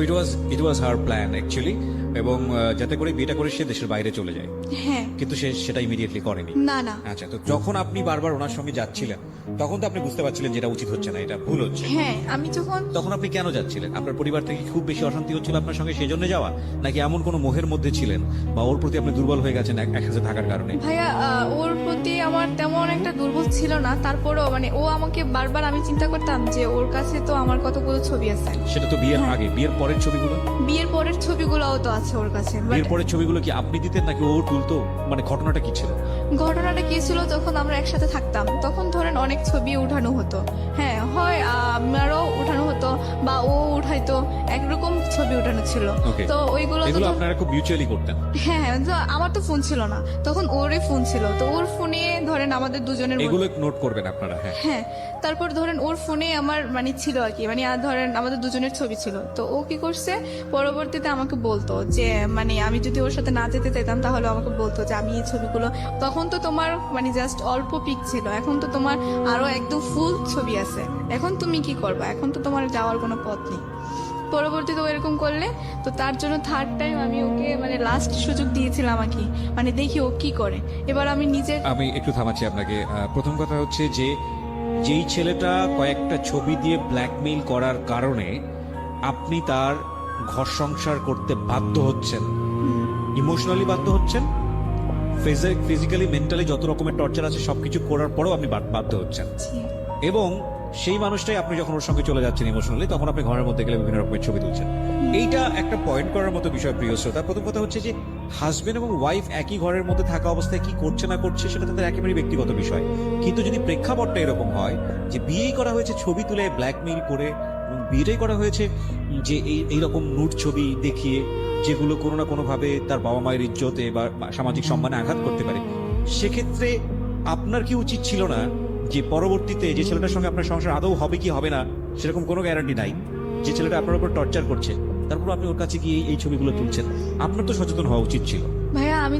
S1: it was her plan actually, এবং যাতে করে বিয়েটা করে সে দেশের বাইরে চলে যায়,
S2: হ্যাঁ
S1: কিন্তু সে সেটা ইমিডিয়েটলি করেনি।
S2: না না
S1: আচ্ছা, তো যখন আপনি বারবার ওনার সঙ্গে যাচ্ছিলেন তখন তো আপনি বুঝতে পারছিলেন যেটা উচিত হচ্ছে না, এটা ভুল হচ্ছে।
S2: হ্যাঁ আমি যখন
S1: তখন আপনি কেন যাচ্ছিলেন? আপনার পরিবার থেকে খুব বেশি অশান্তি হচ্ছিল আপনার সঙ্গে সেই জন্য যাওয়া, নাকি এমন কোনো মোহের মধ্যে ছিলেন বা ওর প্রতি আপনি দুর্বল হয়ে গেছেন একসাথে থাকার কারণে?
S2: ভাইয়া ওর প্রতি আমার তেমন একটা দুর্বল ছিল না, তারপরেও মানে ও আমাকে বারবার, আমি চিন্তা করতাম যে ওর কাছে তো আমার কতগুলো ছবি আছে।
S1: সেটা তো বিয়ের আগে, বিয়ের পরের ছবিগুলো?
S2: বিয়ের পরের ছবিগুলোও তো আছে ওর কাছে। But
S1: বিয়ের পরের ছবিগুলো কি আপনি দিতেন নাকি ও তুলতো? মানে ঘটনাটা কি ছিল?
S2: ঘটনাটা কি ছিল, যখন আমরা একসাথে থাকতাম তখন ধরেন অনেক ছবি উঠানো হতো, হ্যাঁ হয় আমারও উঠানো হতো বা ও উঠাইতো, একরকম ছবি উঠানো ছিল।
S1: Okay.
S2: তো ওইগুলো
S1: এগুলো আপনারা খুব মিউচুয়ালি করতেন?
S2: হ্যাঁ হ্যাঁ, তো আমার তো ফোন ছিল না তখন, ওরই ফোন ছিল, তো ওর ফোনে ধরেন আমাদের দুজনের মধ্যে-
S1: এগুলো নোট করবেন আপনারা? হ্যাঁ
S2: হ্যাঁ, তারপর ধরেন ওর ফোনে আমার মানে ছিল আর কি, মানে আর ধরেন আমাদের দুজনের ছবি ছিল, তো ও কি করছে পরবর্তীতে আমাকে বলতো যে মানে আমি যদি ওর সাথে না যেতে চাইতাম তাহলে আমাকে বলতো যে আমি এই ছবিগুলো, তখন তো তোমার মানে জাস্ট অল্প পিক ছিল, এখন তো তোমার আরো একদম ফুল ছবি আছে, এখন তুমি কি করবা, এখন তো তোমার যাওয়ার কোনো পথ নেই। পরবর্তীতে ও এরকম করলে, তো তার জন্য থার্ড টাইম আমি ওকে মানে লাস্ট সুযোগ দিয়েছিলাম আর কি, মানে দেখি ও কি করে। এবার আমি নিজে
S1: আমি একটু থামাচ্ছি আপনাকে। প্রথম কথা হচ্ছে যে যেই ছেলেটা কয়েকটা ছবি দিয়ে ব্ল্যাকমেইল করার কারণে আপনি তার ঘর সংসার করতে বাধ্য হচ্ছেন, ইমোশনালি বাধ্য হচ্ছেন, ফিজিক্যালি মেন্টালি যত রকমের টর্চার আছে সবকিছু করার পরেও আপনি বাধ্য হচ্ছেন, এবং সেই মানুষটাই আপনি যখন ওর সঙ্গে চলে যাচ্ছেন ইমোশনালি, তখন আপনি ঘরের মধ্যে গেলে বিভিন্ন রকমের ছবি তুলছেন। এইটা একটা পয়েন্ট করার মতো বিষয় প্রিয় শ্রোতা। প্রথম কথা হচ্ছে যে হাজবেন্ড এবং ওয়াইফ একই ঘরের মধ্যে থাকা অবস্থায় কি করছে না করছে সেটা তাদের একেবারেই ব্যক্তিগত বিষয়, কিন্তু যদি প্রেক্ষাপটটা এরকম হয় যে বিয়েই করা হয়েছে ছবি তুলে ব্ল্যাকমেইল করে, এবং বিয়েটাই করা হয়েছে যে এইরকম নুট ছবি দেখিয়ে, যেগুলো কোনো না কোনোভাবে তার বাবা মায়ের ইজ্জতে বা সামাজিক সম্মানে আঘাত করতে পারে, সেক্ষেত্রে আপনার কি উচিত ছিল না যে পরবর্তীতে যে ছেলেটার সঙ্গে আপনার সংসার আদৌ হবে কি হবে না সেরকম কোনো গ্যারান্টি নাই, যে ছেলেটা আপনার উপর টর্চার করছে তারপর আপনি ওর কাছে গিয়ে এই ছবিগুলো তুলছেন, আপনার তো সচেতন হওয়া উচিত ছিল।
S2: ভাইয়া আমি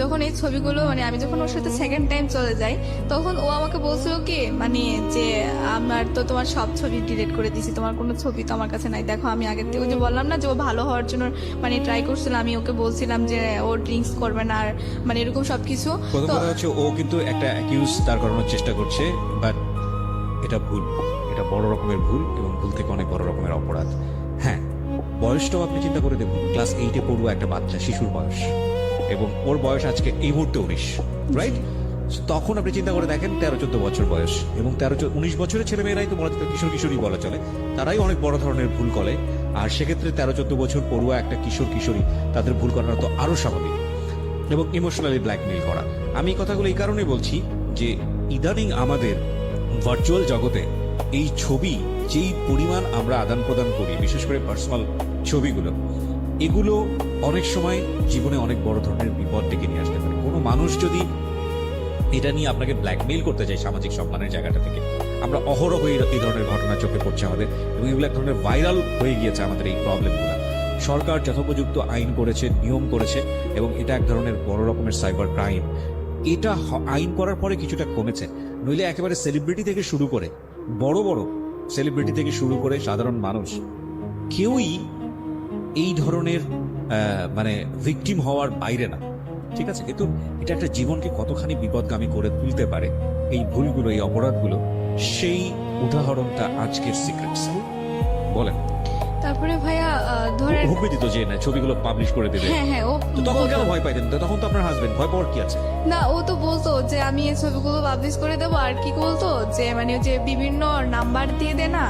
S2: যখন এই ছবিগুলো মানে আমি যখন ওর সাথে সেকেন্ড টাইম চলে যাই, তখন ও আমাকে বলছিল কি মানে যে আমার তো তোমার সব ছবি ডিলিট করে দিয়েছি, তোমার কোনো ছবি তো আমার কাছে নাই, দেখো আমি আগের থেকে যে বললাম না যে ও ভালো হওয়ার জন্য মানে ট্রাই করছিল, আমি ওকে বলছিলাম যে ও ড্রিঙ্কস করবে না আর মানে এরকম সবকিছু।
S1: প্রথম
S2: তো
S1: কথা হচ্ছে ও কিন্তু একটা অ্যাকিউজ দাঁড় করানোর চেষ্টা করছে, বাট এটা ভুল, এটা বড় রকমের ভুল, এবং ভুল থেকে অনেক বড় রকমের অপরাধ। হ্যাঁ, বয়সটাও আপনি চিন্তা করে দেখুন, ক্লাস 8-এ পড়ুয়া একটা বাচ্চা, শিশুর বয়স, এবং ওর বয়স আজকে এই মুহূর্তে 19, রাইট? তখন আপনি চিন্তা করে দেখেন 13-14 বছর বয়স, এবং 13-19 বছরের ছেলে মেয়েরাই তো বলা যেত কিশোর কিশোরী বলা চলে, তারাই অনেক বড় ধরনের ভুল করে, আর সেক্ষেত্রে 13-14 বছর পড়ুয়া একটা কিশোর কিশোরী তাদের ভুল করানো তো আরো স্বাভাবিক, এবং ইমোশনালি ব্ল্যাকমেইল করা। আমি এই কথাগুলো এই কারণে বলছি যে ইদানিং আমাদের ভার্চুয়াল জগতে এই ছবি যেই পরিমাণ আমরা আদান প্রদান করি, বিশেষ করে পার্সোনাল ছবিগুলো, এগুলো অনেক সময় জীবনে অনেক বড় ধরনের বিপদ ডেকে নিয়ে আসতে পারে। কোনো মানুষ যদি এটা নিয়ে আপনাকে ব্ল্যাকমেইল করতে চায় সামাজিক সম্মানের জায়গাটা থেকে, আমরা অহরহ এই ধরনের ঘটনা চোখে পড়ছে আমাদের, এবং এগুলো এক ধরনের ভাইরাল হয়ে গিয়েছে আমাদের এই প্রবলেমগুলো। সরকার যথোপযুক্ত আইন করেছে, নিয়ম করেছে, এবং এটা এক ধরনের বড় রকমের সাইবার ক্রাইম। এটা আইন করার পরে কিছুটা কমেছে, নইলে একেবারে সেলিব্রিটি থেকে শুরু করে বড় বড় সেলিব্রিটি থেকে শুরু করে সাধারণ মানুষ কেউই এই ধরনের মানে ভিকটিম হওয়ার বাইরে না। ঠিক আছে, কিন্তু এটা একটা জীবনকে কতখানি বিপদগামী করে তুলতে পারে এই ভুলগুলো, এই অপরাধগুলো, সেই উদাহরণটা আজকের সিক্রেটস। বলেন।
S2: তারপরে ভাইয়া ধরেন
S1: হুকুমে দিত যে না ছবিগুলো পাবলিশ করে দেবে,
S2: হ্যাঁ ও
S1: তো তখন কেন
S2: বলতো।
S1: ভয় পাইতেন? তো তখন তো আপনার হাজবেন্ড, ভয় পাওয়ার কি আছে?
S2: না, ও তো বলতো যে আমি এই ছবিগুলো পাবলিশ করে দেবো, আর কি বলতো যে মানে যে বিভিন্ন নাম্বার দিয়ে দে না,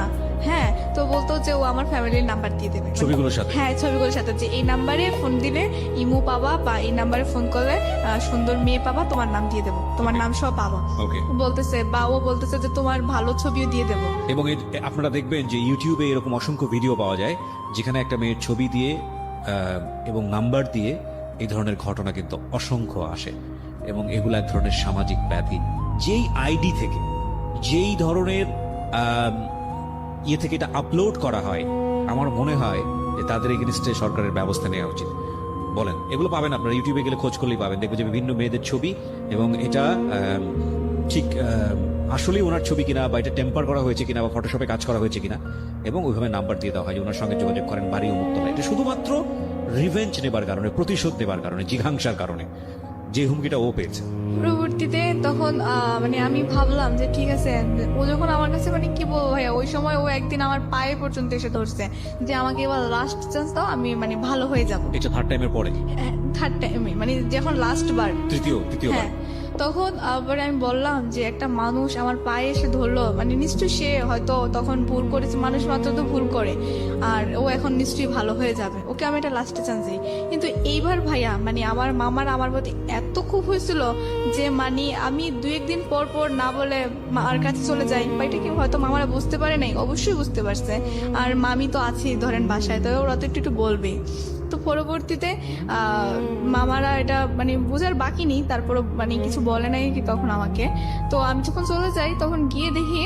S2: হ্যাঁ, তো বলতো যে ও আমার ফ্যামিলির নাম্বার দিয়ে দেবে
S1: ছবিগুলোর সাথে?
S2: হ্যাঁ, ছবিগুলোর সাথে, যে এই নাম্বারে ফোন দিলে ইমো পাবা, বা এই নাম্বারে ফোন করলে সুন্দর মেয়ে পাবা, তোমার নাম দিয়ে দেবো, তোমার নাম সব পাবা।
S1: ওকে।
S2: বলতেছে, বা ও বলতেছে যে তোমার ভালো ছবিও দিয়ে দেবো।
S1: এবং আপনারা দেখবেন যে ইউটিউবে এরকম অসংখ্য ভিডিও পাওয়া যায় যেখানে একটা মেয়ের ছবি দিয়ে এবং নাম্বার দিয়ে এই ধরনের ঘটনা কিন্তু অসংখ্য আসে, এবং এগুলো এক ধরনের সামাজিক ব্যাধি। যেই আইডি থেকে, যেই ধরনের ইয়ে থেকে এটা আপলোড করা হয়, আমার মনে হয় যে তাদের এগেনস্টে সরকারের ব্যবস্থা নেওয়া উচিত। বলেন, এগুলো পাবেন আপনারা ইউটিউবে গেলে খোঁজ করলেই পাবেন, দেখবেন যে বিভিন্ন মেয়েদের ছবি, এবং এটা ঠিক আসলেই ওনার ছবি কিনা, বা এটা টেম্পার করা হয়েছে কিনা, বা ফটোশপে কাজ করা হয়েছে কিনা, এবং ওইভাবে নাম্বার দিয়ে দেওয়া হয় যে ওনার সঙ্গে যোগাযোগ করেন, বাড়ি মুক্ত হয়। এটা শুধুমাত্র রিভেঞ্জ নেবার কারণে, প্রতিশোধ নেবার কারণে, জিঘাংসার কারণে যে হুমকিটা ও পেয়েছে।
S2: পরবর্তীতে তখন মানে আমি ভাবলাম যে ঠিক আছে, ও যখন আমার কাছে মানে কি বলবো ভাইয়া, ওই সময় ও একদিন আমার পায়ে পর্যন্ত এসে ধরছে যে আমাকে এবার লাস্ট চান্স দাও, আমি মানে ভালো হয়ে যাবো।
S1: এটা থার্ড টাইমের পরে,
S2: থার্ড টাইমে মানে যখন লাস্ট বার,
S1: তৃতীয়বার।
S2: হ্যাঁ, তখন আবার আমি বললাম যে একটা মানুষ আমার পায়ে এসে ধরলো, মানে নিশ্চয়ই সে হয়তো তখন ভুল করেছে, মানুষ মাত্র তো ভুল করে, আর ও এখন নিশ্চয়ই ভালো হয়ে যাবে, ওকে আমি এটা লাস্টে চান্স দিই। কিন্তু এইবার ভাইয়া মানে আমার মামার আমার প্রতি এত খুব হয়েছিল যে মানে আমি 2-1 দিন পর পর না বলে মার কাছে চলে যাই, বা এটা কি হয়তো মামারা বুঝতে পারে নাই, অবশ্যই বুঝতে পারছে, আর মামি তো আছেই ধরেন বাসায়, তো ওরা তো একটু বলবে। তো পরবর্তীতে মামারা এটা মানে বোঝার বাকি নেই, তারপর মানে কিছু বলে নাই কি তখন আমাকে। তো আমি যখন চলে যাই তখন গিয়ে দেখি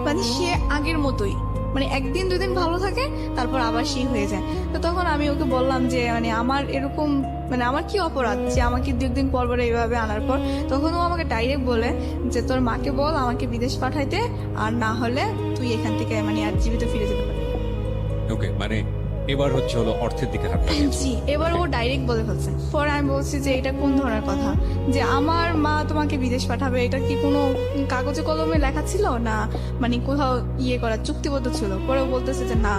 S2: মানে সে আগের মতোই, মানে 1-2 দিন ভালো থাকে, তারপর আবার সেই হয়ে যায়। তো তখন আমি ওকে বললাম যে মানে আমার এরকম মানে আমার কি অপরাধ যে আমাকে 2 দিন পর পর এইভাবে আনার পর, তখন ও আমাকে ডাইরেক্ট বলে যে তোর মাকে বল আমাকে বিদেশ পাঠাইতে, আর না হলে তুই এখান থেকে মানে আর জীবিত ফিরে যেতে পারবি।
S1: ওকে, মানে এবার হচ্ছে হলো অর্থের দিকে হাত
S2: জি, এবার ও ডাইরেক্ট বলে ফেলছে। পরে আমি বলছি যে এটা কোন ধরনের কথা, যে আমার মা তোমাকে বিদেশ পাঠাবে, এটা কি কোনো কাগজে কলমে লেখা ছিল না, মানে কোথাও ইয়ে করা চুক্তিবদ্ধ ছিল? পরে ও বলতেছে যে না,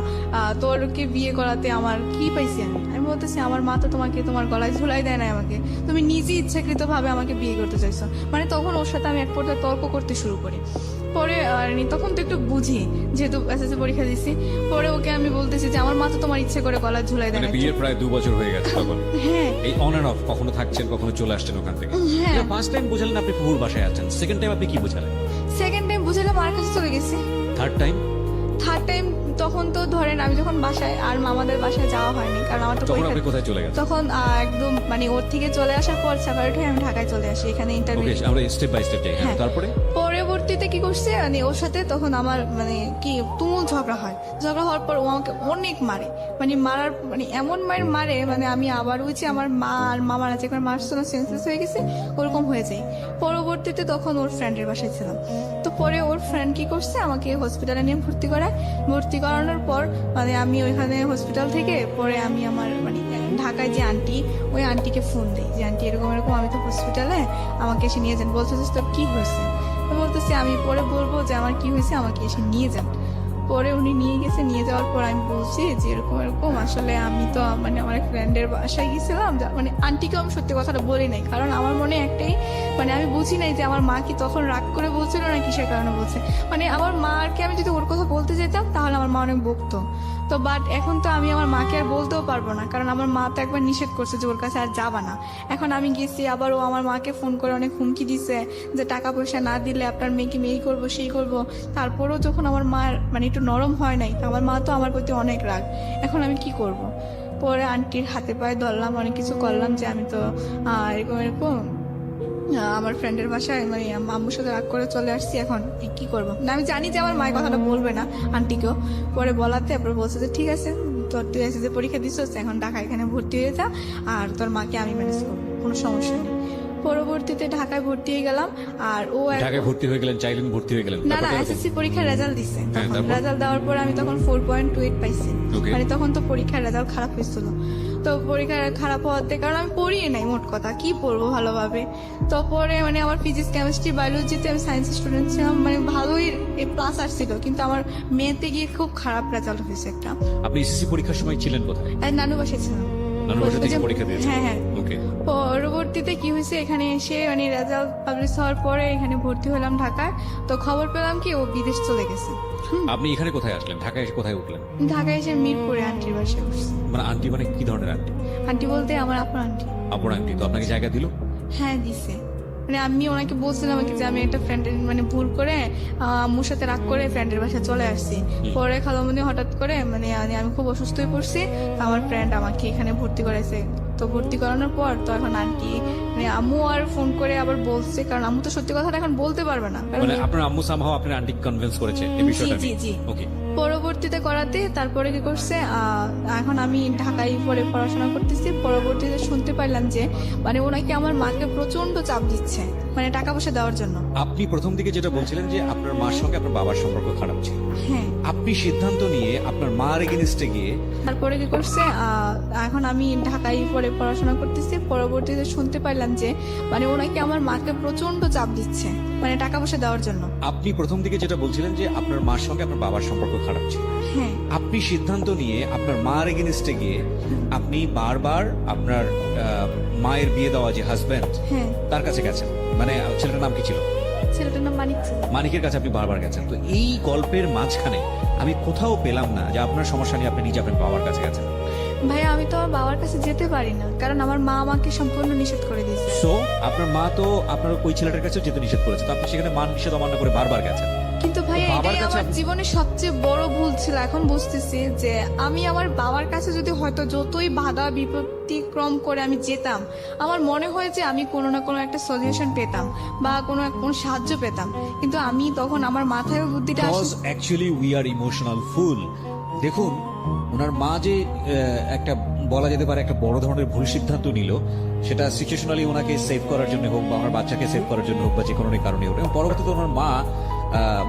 S2: তোরকে বিয়ে করাতে আমার কি পাইছি আমি বলতেছি আমার মা তো তোমাকে তোমার গলায় ঝুলাই দেয় না, আমাকে তুমি নিজে ইচ্ছাকৃত ভাবে আমাকে বিয়ে করতে চাইছো। মানে তখন ওর সাথে আমি এক পর্যায়ে তর্ক করতে শুরু করি। পরে তখন তো একটু বুঝি, যেহেতু এসএসসি পরীক্ষা দিচ্ছি। পরে ওকে আমি বলতেছি যে আমার মা তো তোমার ইচ্ছে করে গলা ঝুলাই দেয়
S1: মানে
S2: না।
S1: বিয়ের প্রায় 2 বছর হয়ে গেছে তখন।
S2: হ্যাঁ,
S1: এই অন এন্ড অফ, কখনো থাকছেন, কখনো চলে আসছেন ওখান থেকে।
S2: হ্যাঁ।
S1: ফার্স্ট টাইম বুঝালেন আপনি ফুফুর বাসায় আছেন, সেকেন্ড টাইম আপনি কি বুঝালেন?
S2: সেকেন্ড টাইম বুঝালাম মার কাছে চলে গেছি।
S1: থার্ড টাইম
S2: তখন তো ধরেন আমি যখন বাসায় আর মামাদের বাসায় যাওয়া হয়নি, কারণ আমার তো
S1: তখন
S2: পরীক্ষা।
S1: আপনি কোথায় চলে গেছেন?
S2: তখন একদম মানে ওর থেকে চলে আসার পর সেপারেট হয়ে আমি ঢাকায় চলে আসি, এখানে ইন্টারভিউ।
S1: ওকে, আমরা স্টেপ বাই স্টেপ যাই। হ্যাঁ,
S2: হ্যাঁ।
S1: তারপরে
S2: পরবর্তীতে কি করছে মানে ওর সাথে তখন আমার মানে কি তুমুল ঝগড়া হয়। ঝগড়া হওয়ার পর ও আমাকে অনেক মারে, মানে মারার মানে এমন মারে মানে আমি আবার হচ্ছে আমার মা আর মামার আছে একবার মারছিল, সেন্সলেস হয়ে গেছে, ওরকম হয়ে যায়। পরবর্তীতে তখন ওর ফ্রেন্ডের বাসায় ছিলাম। তো পরে ওর ফ্রেন্ড কি করছে আমাকে হসপিটালে নিয়ে ভর্তি করানোর পর মানে আমি ওইখানে হসপিটাল থেকে পরে আমি আমার মানে ঢাকায় যে আন্টি, ওই আন্টিকে ফোন দিই যে আন্টি এরকম এরকম আমি তো হসপিটালে, আমাকে এসে নিয়ে যান। বলছে তোর কি হয়েছে? বলতেছি আমি পরে বলবো যে আমার কি হয়েছে, আমাকে এসে নিয়ে যান। পরে উনি নিয়ে গেছে, নিয়ে যাওয়ার পর আমি বলছি যে এরকম এরকম আসলে আমি তো মানে আমার ফ্রেন্ডের বাসায় গেছিলাম, মানে আন্টিকেও আমি সত্যি কথাটা বলি নাই, কারণ আমার মনে একটাই মানে আমি বুঝি নাই যে আমার মা কি তখন রাগ করে বলছিল না কিসের কারণে বলছে। মানে আমার মাকে আমি যদি ওর কথা বলতে যেতাম তাহলে আমার মা অনেক বকতো। তো বাট এখন তো আমি আমার মাকে আর বলতেও পারবো না, কারণ আমার মা তো একবার নিষেধ করছে যে ওর কাছে আর যাবা না। এখন আমি গেছি, আবার ও আমার মাকে ফোন করে অনেক হুমকি দিছে যে টাকা পয়সা না দিলে আপনার মেয়েকে এই করবো সেই করবো। তারপরেও যখন আমার মার মানে একটু নরম হয় নাই, আমার মা তো আমার প্রতি অনেক রাগ। এখন আমি কি করব? পরে আন্টির হাতে পায়ে ধরলাম, অনেক কিছু করলাম যে আমি তো এরকম এরকম আমার ফ্রেন্ডের বাসায় মানে আম্মুর সাথে রাগ করে চলে আসছি, এখন কি করবো না। আমি জানি যে আমার মায়ের কথাটা বলবে না আন্টিকেও, পরে বলাতে তারপরে বলছে যে ঠিক আছে তোর তুই এসে যে পরীক্ষা দিচ্ছিস এখন ঢাকা এখানে ভর্তি হয়ে যা, আর তোর মাকে আমি ম্যানেজ করবো, কোনো সমস্যা নেই। পরবর্তীতে ঢাকায় ভর্তি হয়ে গেলাম। আর ও
S1: ঢাকায় ভর্তি হয়ে গেলেন, চাইলেন ভর্তি হয়ে গেলেন,
S2: না
S1: ব্যাপারটা এরকম?
S2: এসএসসি পরীক্ষার রেজাল্ট দিছে,
S1: হ্যাঁ,
S2: তখন
S1: তারপর?
S2: রেজাল্ট দেওয়ার পর আমি তখন 4.28 পাইছি।
S1: Okay.
S2: মানে তখন তো পরীক্ষার রেজাল্ট খারাপ হয়েছিল, তো পরীক্ষা খারাপ হওয়াতে কারণ আমি পড়ি নাই, মোট কথা কি পড়বো ভালোভাবে। তো পরে মানে আমার ফিজিক্স কেমিস্ট্রি বায়োলজিতে আমি সায়েন্স স্টুডেন্ট ছিলাম, মানে ভালোই প্লাস আসছিল, কিন্তু আমার মেয়েতে গিয়ে খুব খারাপ রেজাল্ট হয়েছে একটা।
S1: আপনি এসএসসি পরীক্ষার সময় ছিলেন কোথায়?
S2: আর নানু বাসায় ছিলাম।
S1: নানুর বাসা থেকে পরীক্ষা দিয়েছেন?
S2: হ্যাঁ হ্যাঁ।
S1: ওকে।
S2: পরবর্তীতে কি হয়েছে, এখানে এসে মানে রেজাল্ট পাবলিশ হওয়ার পরে এখানে ভর্তি হলাম ঢাকায়, তো খবর পেলাম কি ও বিদেশ চলে গেছে।
S1: আপনি এখানে কোথায় আসলেন? ঢাকায় এসে কোথায় উঠলেন?
S2: ঢাকায় এসে মিরপুরে আন্টির বাসায় বসছি।
S1: মানে আন্টি মানে কি ধরনের আন্টি?
S2: আন্টি বলতে আমার আপনার আন্টি।
S1: আপনার আন্টি তো আপনাকে জায়গা দিল?
S2: হ্যাঁ দিছে, মানে আমি ওনাকে বলছিলাম আর কি যে আমি একটা ফ্রেন্ডের মানে ভুল করে আম্মুর সাথে রাগ করে ফ্রেন্ডের বাসায় চলে আসছি। পরে খালামুনি হঠাৎ করে মানে আমি খুব অসুস্থ হয়ে পড়ছি, আমার ফ্রেন্ড আমাকে এখানে ভর্তি করেছে। তো ভর্তি করানোর পর তো এখন আন্টি মানে আম্মু আর ফোন করে আবার বলছে, কারণ আম্মু তো সত্যি কথাটা এখন বলতে পারবে না, কারণ
S1: মানে আপনার আম্মু সামহাও আপনার আন্টি কনভিন্স করেছে এই বিষয়টা
S2: জি,
S1: নিয়ে?
S2: জি।
S1: ওকে।
S2: পরবর্তীতে করাতে তারপরে কি করছে, এখন আমি ঢাকায় পরে পড়াশোনা করতেছি। পরবর্তীতে শুনতে পারলাম যে মানে ওনাকে আমার মাকে প্রচন্ড চাপ দিচ্ছে, মানে টাকা পয়সা দেওয়ার জন্য।
S1: আপনি প্রথম দিকে যেটা বলছিলেন যে আপনার মার সঙ্গে আপনার বাবার সম্পর্ক খারাপ ছিল,
S2: হ্যাঁ।
S1: আপনি সিদ্ধান্ত নিয়ে আপনার মার এগেনস্টে গিয়ে
S2: তারপরে কি করছে, এখন আমি ঢাকায় পরে পড়াশোনা করতেছি। পরবর্তীতে শুনতে পারলাম যে মানে ওনাকে আমার মাকে প্রচন্ড চাপ দিচ্ছে, মানে টাকা পয়সা দেওয়ার জন্য।
S1: আপনি প্রথম দিকে যেটা বলছিলেন যে আপনার মার সঙ্গে আপনার বাবার সম্পর্ক খারাপ ছিল,
S2: হ্যাঁ।
S1: আপনি সিদ্ধান্ত নিয়ে আপনার মার এগেনস্টে গিয়ে আপনি বারবার আপনার মায়ের বিয়ে দেওয়া যে হাজবেন্ড
S2: হ্যাঁ।
S1: তার কাছে গেছেন। মানে ছেলেটার নাম কি ছিল?
S2: ছেলেটার নাম মানিক ছিল।
S1: মানিকের কাছে আপনি বারবার গেছেন। তো এই গল্পের মাঝখানে আমি কোথাও পেলাম না যে আপনার সমস্যা নিয়ে আপনি নিজে আপনার বাবার কাছে গেছেন।
S2: ভাই আমি তো আমার বাবার কাছে যেতে পারি না, কারণ আমার মা আমাকে সম্পূর্ণ নিষেধ করে দিয়েছে।
S1: সো আপনার মা তো আপনার ওই ছেলেটার কাছে যেতে নিষেধ করেছে, তো আপনি সেখানে মান নিষেধ অমান্য করে বারবার গেছেন।
S2: কিন্তু ভাই
S1: তো বাবার
S2: এটাই
S1: কাছে
S2: আমার জীবনে সবচেয়ে বড় ভুল ছিল। এখন বুঝতেছি যে আমি আমার বাবার কাছে যদি হয়তো যতই বাধা বিপত্তিক্রম করে আমি যেতাম, আমার মনে হয় যে আমি কোনো না কোনো একটা সলিউশন পেতাম বা কোনো সাহায্য পেতাম, কিন্তু আমি তখন আমার মাথায় ওই বুদ্ধিটা
S1: because actually we are emotional fool. দেখুন ওনার মা যে একটা বলা যেতে পারে একটা বড় ধরনের ভুল সিদ্ধান্ত নিল, সেটা সিচুয়েশনালি ওনাকে সেভ করার জন্য হোক বা ওনার বাচ্চাকে সেভ করার জন্য হোক বা যে কোনো কারণে হোক, এবং পরবর্তীতে ওনার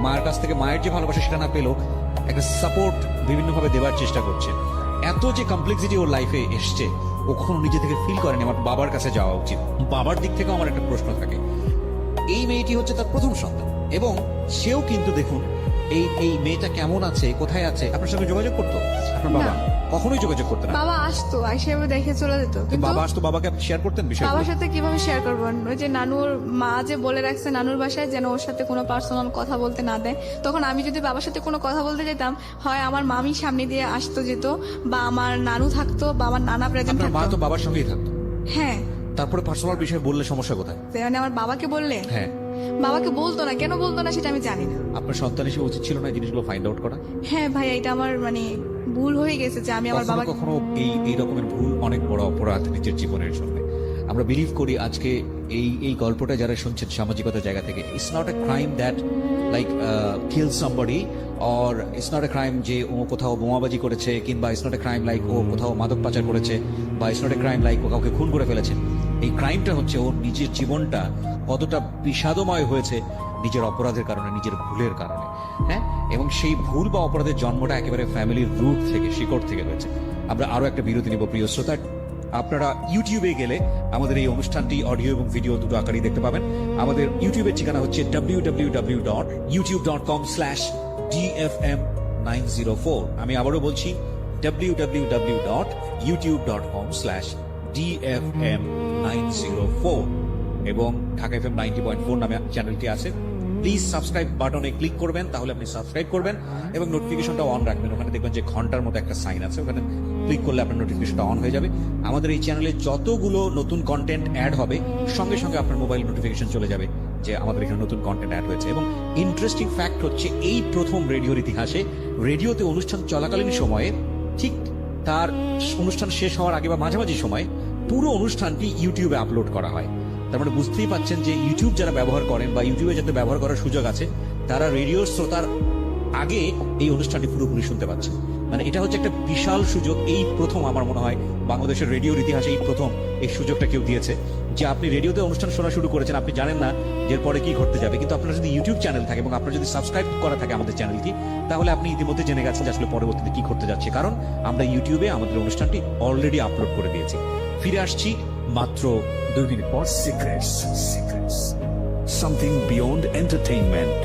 S1: মায়ের কাছ থেকে মায়ের যে ভালোবাসা সেটা না পেলেও একটা সাপোর্ট বিভিন্নভাবে দেওয়ার চেষ্টা করছে। এত যে কমপ্লেক্সিটি ওর লাইফে এসছে, ও কখনো নিজে থেকে ফিল করেনি আমার বাবার কাছে যাওয়া উচিত। বাবার দিক থেকেও আমার একটা প্রশ্ন থাকে। এই মেয়েটি হচ্ছে তার প্রথম সন্তান, এবং সেও কিন্তু দেখুন এই মেয়েটা কেমন আছে, কোথায় আছে, আপনার সঙ্গে যোগাযোগ করতো? আপনার বাবা
S2: না।
S1: কখনোই যোগাযোগ করতেন না?
S2: বাবা আসতো, আইসে দেখে চলে যেত, কিন্তু
S1: বাবা আসতো, বাবাকে আপনি শেয়ার করতেন বিষয়গুলো?
S2: বাবার সাথে কিভাবে শেয়ার করবো? ওই যে নানুর মা যে বলে রাখছে নানুর বাসায় যেন ওর সাথে কোনো পার্সোনাল কথা বলতে না দেয়, তখন আমি যদি বাবার সাথে কোনো কথা বলতে যেতাম, হয় আমার মামি সামনে দিয়ে আসতো যেত, বা আমার নানু থাকতো, বা আমার নানা প্রেজেন্ট
S1: আপনার মা
S2: থাকতো।
S1: তো বাবার সঙ্গেই থাকতো।
S2: হ্যাঁ।
S1: তারপরে পার্সোনাল বিষয় বললে সমস্যা কোথায়?
S2: মানে আমার বাবাকে বললে
S1: হ্যাঁ,
S2: বাবাকে বলতো না, কেন বলতো না সেটা আমি জানি না।
S1: আপনার সন্তান হিসেবে উচিত ছিল না এই জিনিসগুলো ফাইন্ড আউট করা?
S2: হ্যাঁ ভাই, এটা আমার মানে ভুল হয়ে গেছে যে আমি আমার
S1: কখনো
S2: বাবাকে
S1: কখনো এই রকমের ভুল অনেক বড় অপরাধ নিজের জীবনের জন্য। আমরা বিলিভ করি আজকে এই গল্পটা যারা শুনছেন সামাজিকতার জায়গা থেকে, it's not a crime that like kill somebody, or it's not a crime যে ও কোথাও বোমাবাজি করেছে, কিংবা it's not a crime like ও কোথাও মাদক পাচার করেছে, বা it's not a crime like ও কাউকে খুন করে ফেলেছে। এই ক্রাইমটা হচ্ছে ওর নিজের জীবনটা কতটা বিষাদময় হয়েছে নিজের অপরাধের কারণে, নিজের ভুলের কারণে। হ্যাঁ, এবং সেই ভুল বা অপরাধের জন্মটা একেবারে ফ্যামিলির রুট থেকে, শিকড় থেকে হয়েছে। আমরা আরো একটা বিরতি নিব প্রিয় শ্রোতা। আপনারা ইউটিউবে গেলে আমাদের এই অনুষ্ঠানটি অডিও এবং ভিডিও দুটো আকারেই দেখতে পাবেন। আমাদের ইউটিউবের ঠিকানা হচ্ছে www.youtube.com/dfm904। আমি আবারও বলছি www.youtube.com/dfm904, এবং ঢাকা FM 90.4 নামে চ্যানেলটি আছে। প্লিজ সাবস্ক্রাইব বাটনে ক্লিক করবেন, তাহলে আপনি সাবস্ক্রাইব করবেন এবং নোটিফিকেশনটা অন রাখবেন। ওখানে দেখবেন যে ঘন্টার মতো একটা সাইন আছে, ওখানে ক্লিক করলে আপনার নোটিফিকেশনটা অন হয়ে যাবে। আমাদের এই চ্যানেলে যতগুলো নতুন কন্টেন্ট অ্যাড হবে, সঙ্গে সঙ্গে আপনার মোবাইল নোটিফিকেশন চলে যাবে যে আমাদের এখানে নতুন কন্টেন্ট অ্যাড হয়েছে। এবং ইন্টারেস্টিং ফ্যাক্ট হচ্ছে এই প্রথম রেডিওর ইতিহাসে রেডিওতে অনুষ্ঠান চলাকালীন সময়ে ঠিক
S4: তার অনুষ্ঠান শেষ হওয়ার আগে বা মাঝামাঝি সময় পুরো অনুষ্ঠানটি ইউটিউবে আপলোড করা হয়। তার মানে বুঝতেই পাচ্ছেন যে ইউটিউব যারা ব্যবহার করেন বা ইউটিউবে যাতে ব্যবহার করার সুযোগ আছে, তারা রেডিওর শ্রোতার আগে এই অনুষ্ঠানটি পুরোপুরি শুনতে পাচ্ছেন। মানে এটা হচ্ছে একটা বিশাল সুযোগ। এই প্রথম আমার মনে হয় বাংলাদেশের রেডিওর ইতিহাসে এই প্রথম এই সুযোগটা কেউ দিয়েছে যে আপনি রেডিওতে অনুষ্ঠান শোনা শুরু করেছেন, আপনি জানেন না যে এরপরে কি ঘটতে যাবে, কিন্তু আপনার যদি ইউটিউব চ্যানেল থাকে এবং আপনার যদি সাবস্ক্রাইব করা থাকে আমাদের চ্যানেলটি, তাহলে আপনি ইতিমধ্যে জেনে গেছেন যে আসলে পরবর্তীতে কি ঘটতে যাচ্ছে, কারণ আমরা ইউটিউবে আমাদের অনুষ্ঠানটি অলরেডি আপলোড করে দিয়েছি। ফিরে আসছি মাত্র
S3: 2 মিনিট পর। Secrets, secrets, something beyond entertainment.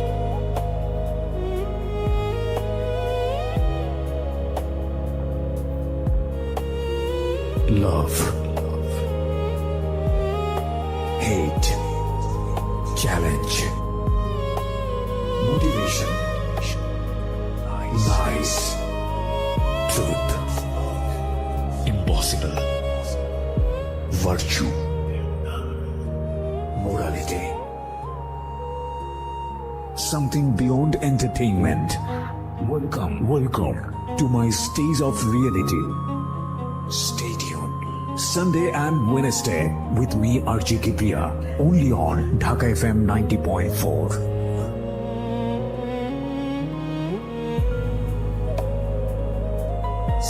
S3: Love, hate, challenge, motivation, lies, truth, impossible, virtue, morality, something beyond entertainment. Welcome to my stage of reality. Stay tuned. Sunday and Wednesday with me, RJ Kipriya, only on Dhaka FM 90.4.